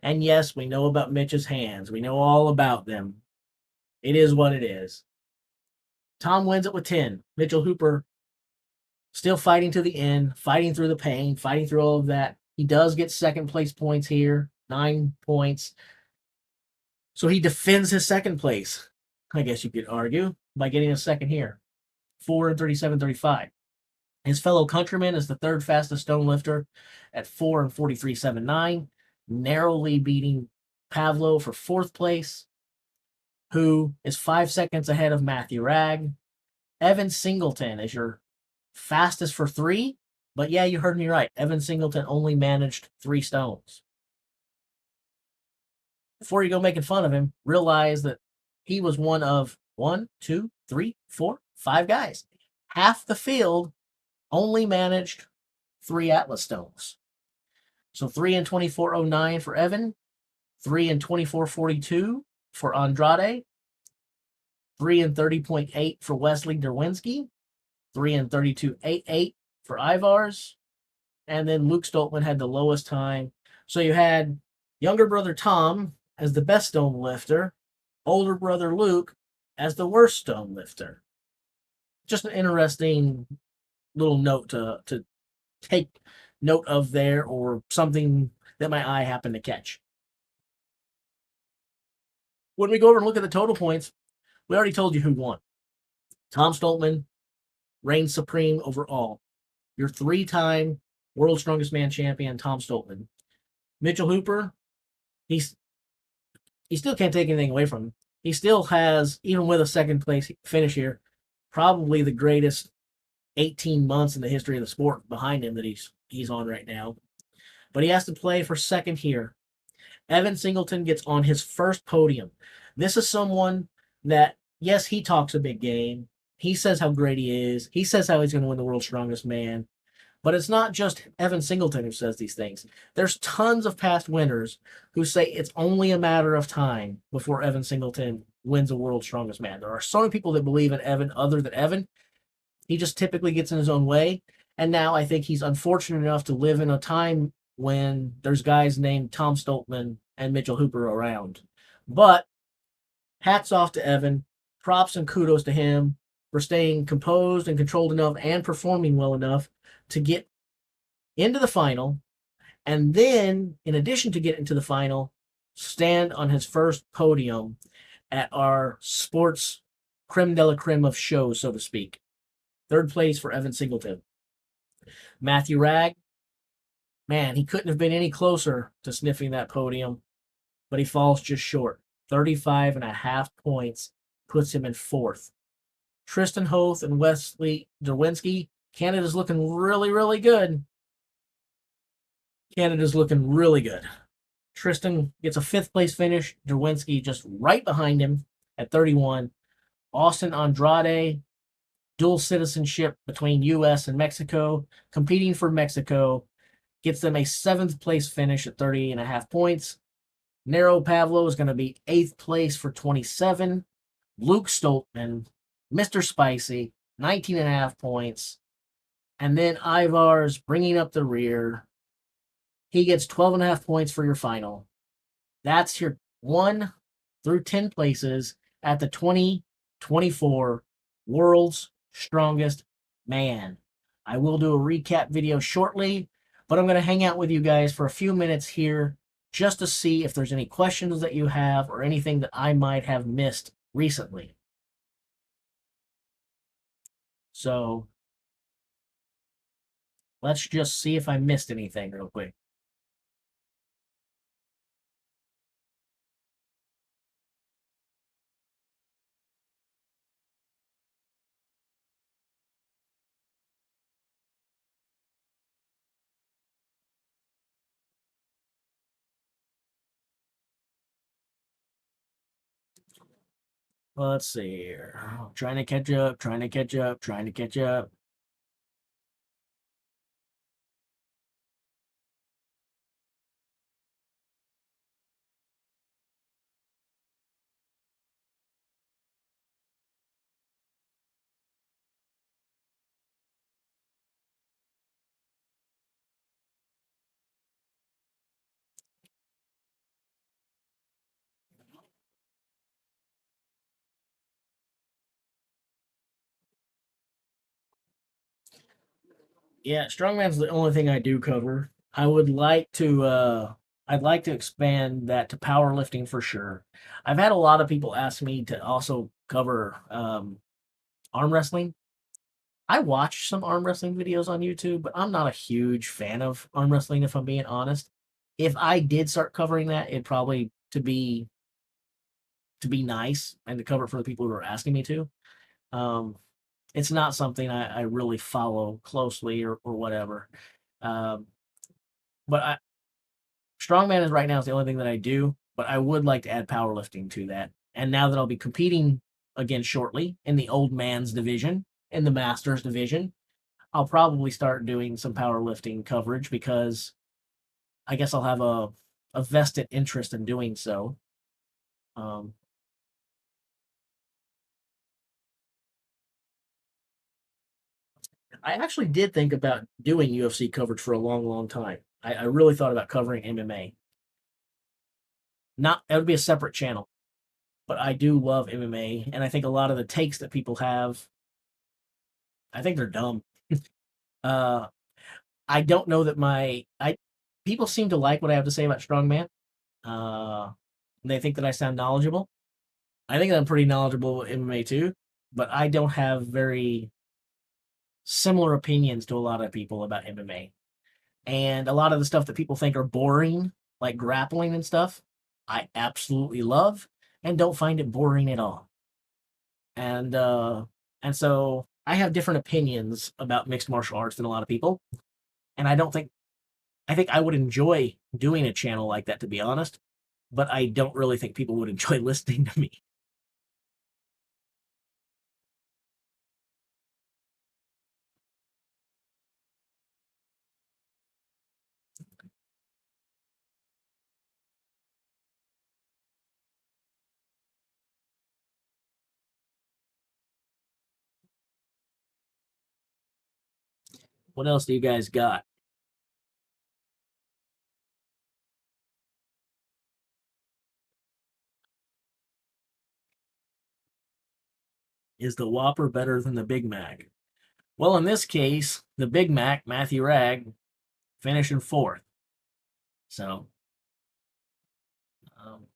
And yes, we know about Mitch's hands. We know all about them. It is what it is. Tom wins it with 10. Mitchell Hooper still fighting to the end, fighting through the pain, fighting through all of that. He does get second place points here, 9 points. So he defends his second place, I guess you could argue, by getting a second here. 4 and 37.35. His fellow countryman is the 3rd fastest stone lifter at 4 and 43.79, narrowly beating Pavlo for 4th place, who is 5 seconds ahead of Matthew Ragg. Evan Singleton is your fastest for 3, but yeah, you heard me right. Evan Singleton only managed 3 stones. Before you go making fun of him, realize that he was one of 1, 2, 3, 4, 5 guys. Half the field only managed 3 Atlas stones. So 3 and 24.09 for Evan, 3 and 24.42 for Andrade, 3 and 30.8 for Wesley Derwinski, 3 and 32.88 for Ivars, and then Luke Stoltman had the lowest time. So you had younger brother Tom as the best stone lifter, older brother Luke as the worst stone lifter. Just an interesting little note to take note of there, or something that my eye happened to catch. When we go over and look at the total points, we already told you who won. Tom Stoltman reigns supreme over all. Your 3-time World's Strongest Man champion, Tom Stoltman. Mitchell Hooper, he's he still can't take anything away from him. He still has, even with a second place finish here, probably the greatest 18 months in the history of the sport behind him that he's on right now. But he has to play for second here. Evan Singleton gets on his first podium. This is someone that, yes, he talks a big game. He says how great he is. He says how he's going to win the World's Strongest Man. But it's not just Evan Singleton who says these things. There's tons of past winners who say it's only a matter of time before Evan Singleton wins the World's Strongest Man. There are so many people that believe in Evan other than Evan. He just typically gets in his own way. And now I think he's unfortunate enough to live in a time when there's guys named Tom Stoltman and Mitchell Hooper around. But hats off to Evan. Props and kudos to him for staying composed and controlled enough and performing well enough to get into the final. And then, in addition to getting to the final, stand on his first podium at our sports creme de la creme of shows, so to speak. Third place for Evan Singleton. Matthew Ragg, man, he couldn't have been any closer to sniffing that podium, but he falls just short. 35.5 points puts him in fourth. Tristan Hoth and Wesley Derwinski, Canada's looking really, really good. Canada's looking really good. Tristan gets a fifth place finish. Derwinski just right behind him at 31. Austin Andrade, dual citizenship between U.S. and Mexico, competing for Mexico, gets them a seventh place finish at 30.5 points. Nero Pavlo is going to be eighth place for 27. Luke Stoltman, Mr. Spicy, 19.5 points. And then Ivar's bringing up the rear. He gets 12.5 points for your final. That's your 1 through 10 places at the 2024 World's Strongest Man. I will do a recap video shortly, but I'm going to hang out with you guys for a few minutes here just to see if there's any questions that you have or anything that I might have missed recently. So let's just see if I missed anything real quick. Well, let's see here. Trying to catch up, trying to catch up, trying to catch up. Yeah, strongman's the only thing I do cover. I would like to I'd like to expand that to powerlifting for sure. I've had a lot of people ask me to also cover arm wrestling. I watch some arm wrestling videos on YouTube, but I'm not a huge fan of arm wrestling if I'm being honest. If I did start covering that, it'd probably to be nice and to cover it for the people who are asking me to. Um, it's not something I really follow closely or whatever. Um, but strongman is right now is the only thing that I do. But I would like to add powerlifting to that. And now that I'll be competing again shortly in the old man's division, in the masters division, I'll probably start doing some powerlifting coverage because I guess I'll have a vested interest in doing so. Um, I actually did think about doing UFC coverage for a long, long time. I really thought about covering MMA. Not that would be a separate channel, but I do love MMA, and I think a lot of the takes that people have, I think they're dumb. Uh, I don't know that my I people seem to like what I have to say about strongman. Uh, they think that I sound knowledgeable. I think that I'm pretty knowledgeable with MMA too, but I don't have very similar opinions to a lot of people about MMA. And a lot of the stuff that people think are boring, like grappling and stuff, I absolutely love and don't find it boring at all. And and so I have different opinions about mixed martial arts than a lot of people. And I think I would enjoy doing a channel like that, to be honest, but I don't really think people would enjoy listening to me. What else do you guys got? Is the Whopper better than the Big Mac? Well, in this case, the Big Mac, Matthew Ragg, finishing fourth. So, um,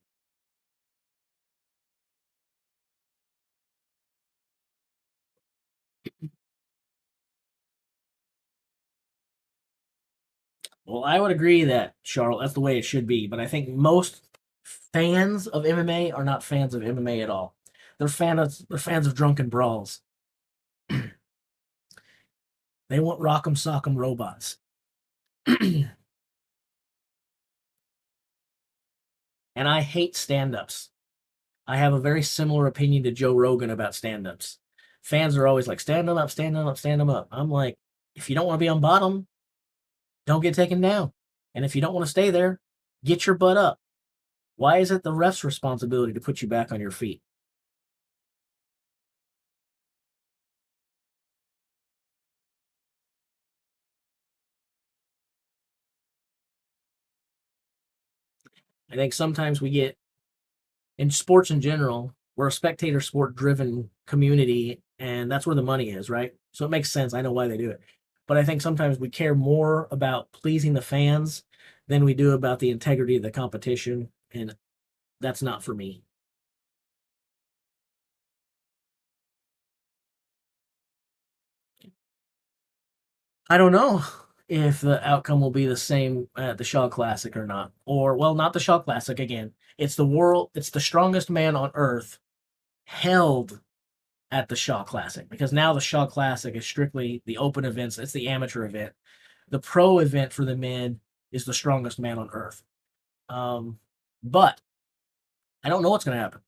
well, I would agree that, Charlotte, that's the way it should be. But I think most fans of MMA are not fans of MMA at all. They're fans of drunken brawls. They want rock'em sock'em robots. And I hate stand-ups. I have a very similar opinion to Joe Rogan about stand-ups. Fans are always like, stand them up, stand them up, stand them up. I'm like, if you don't want to be on bottom, don't get taken down. And if you don't want to stay there, get your butt up. Why is it the ref's responsibility to put you back on your feet? I think sometimes we get in sports in general, we're a spectator sport driven community, and that's where the money is, right? So it makes sense. I know why they do it. But I think sometimes we care more about pleasing the fans than we do about the integrity of the competition. And that's not for me. I don't know if the outcome will be the same at the Shaw Classic or not. Or, well, not the Shaw Classic again. It's the strongest man on earth held at the Shaw Classic because now the Shaw Classic is strictly the open events. It's the amateur event. The pro event for the men is the strongest man on earth. Um, but I don't know what's going to happen.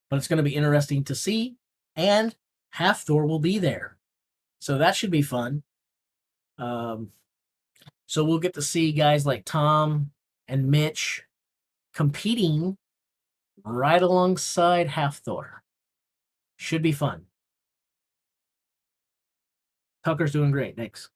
But it's going to be interesting to see. And Half Thor will be there. So that should be fun. Um, so we'll get to see guys like Tom and Mitch competing right alongside Half Thor. Should be fun. Tucker's doing great. Thanks.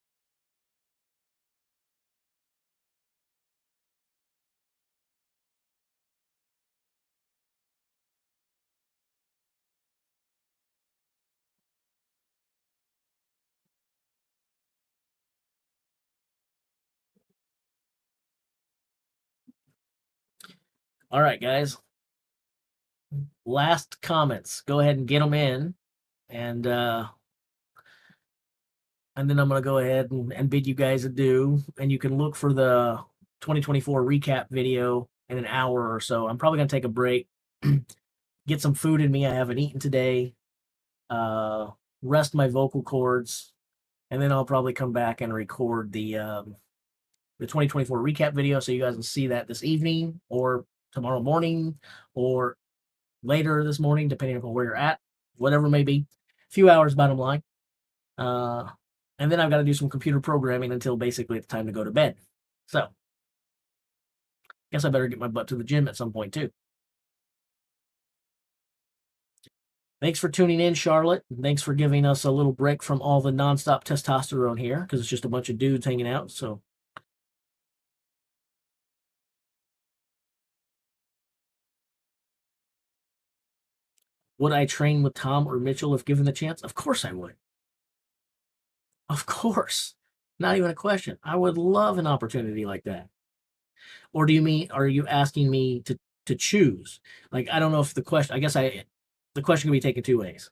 All right, guys. Last comments. Go ahead and get them in, and and then I'm gonna go ahead and bid you guys adieu. And you can look for the 2024 recap video in an hour or so. I'm probably gonna take a break, get some food in me. I haven't eaten today. Uh, rest my vocal cords, and then I'll probably come back and record the 2024 recap video so you guys can see that this evening or tomorrow morning or later this morning, depending upon where you're at, whatever it may be. A few hours, bottom line. Uh, and then I've got to do some computer programming until basically it's time to go to bed. So, guess I better get my butt to the gym at some point too. Thanks for tuning in, Charlotte. Thanks for giving us a little break from all the nonstop testosterone here because it's just a bunch of dudes hanging out. So, Would I train with Tom or Mitchell if given the chance? Of course I would. Of course. Not even a question. I would love an opportunity like that. Or are you asking me to choose? Like, I don't know if the question, the question can be taken two ways.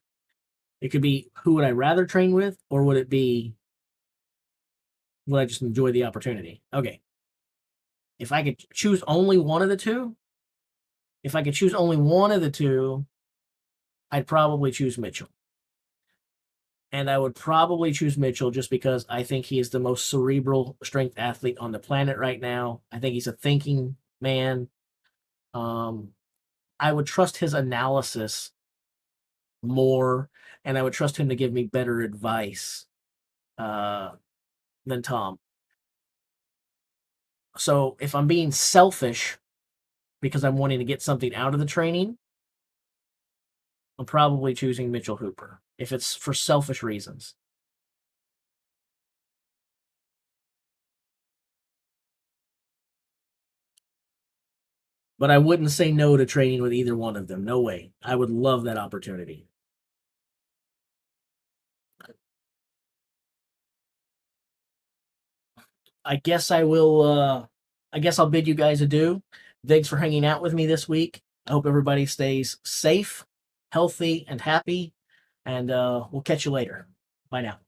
It could be, who would I rather train with? Or would it be, would I just enjoy the opportunity? Okay. If I could choose only one of the two, I'd probably choose Mitchell. And I would probably choose Mitchell just because I think he is the most cerebral strength athlete on the planet right now. I think he's a thinking man. I would trust his analysis more, and I would trust him to give me better advice uh, than Tom. So if I'm being selfish because I'm wanting to get something out of the training, I'm probably choosing Mitchell Hooper if it's for selfish reasons. But I wouldn't say no to training with either one of them. No way. I would love that opportunity. I guess I will. I guess I'll bid you guys adieu. Thanks for hanging out with me this week. I hope everybody stays safe, healthy, and happy. And we'll catch you later. Bye now.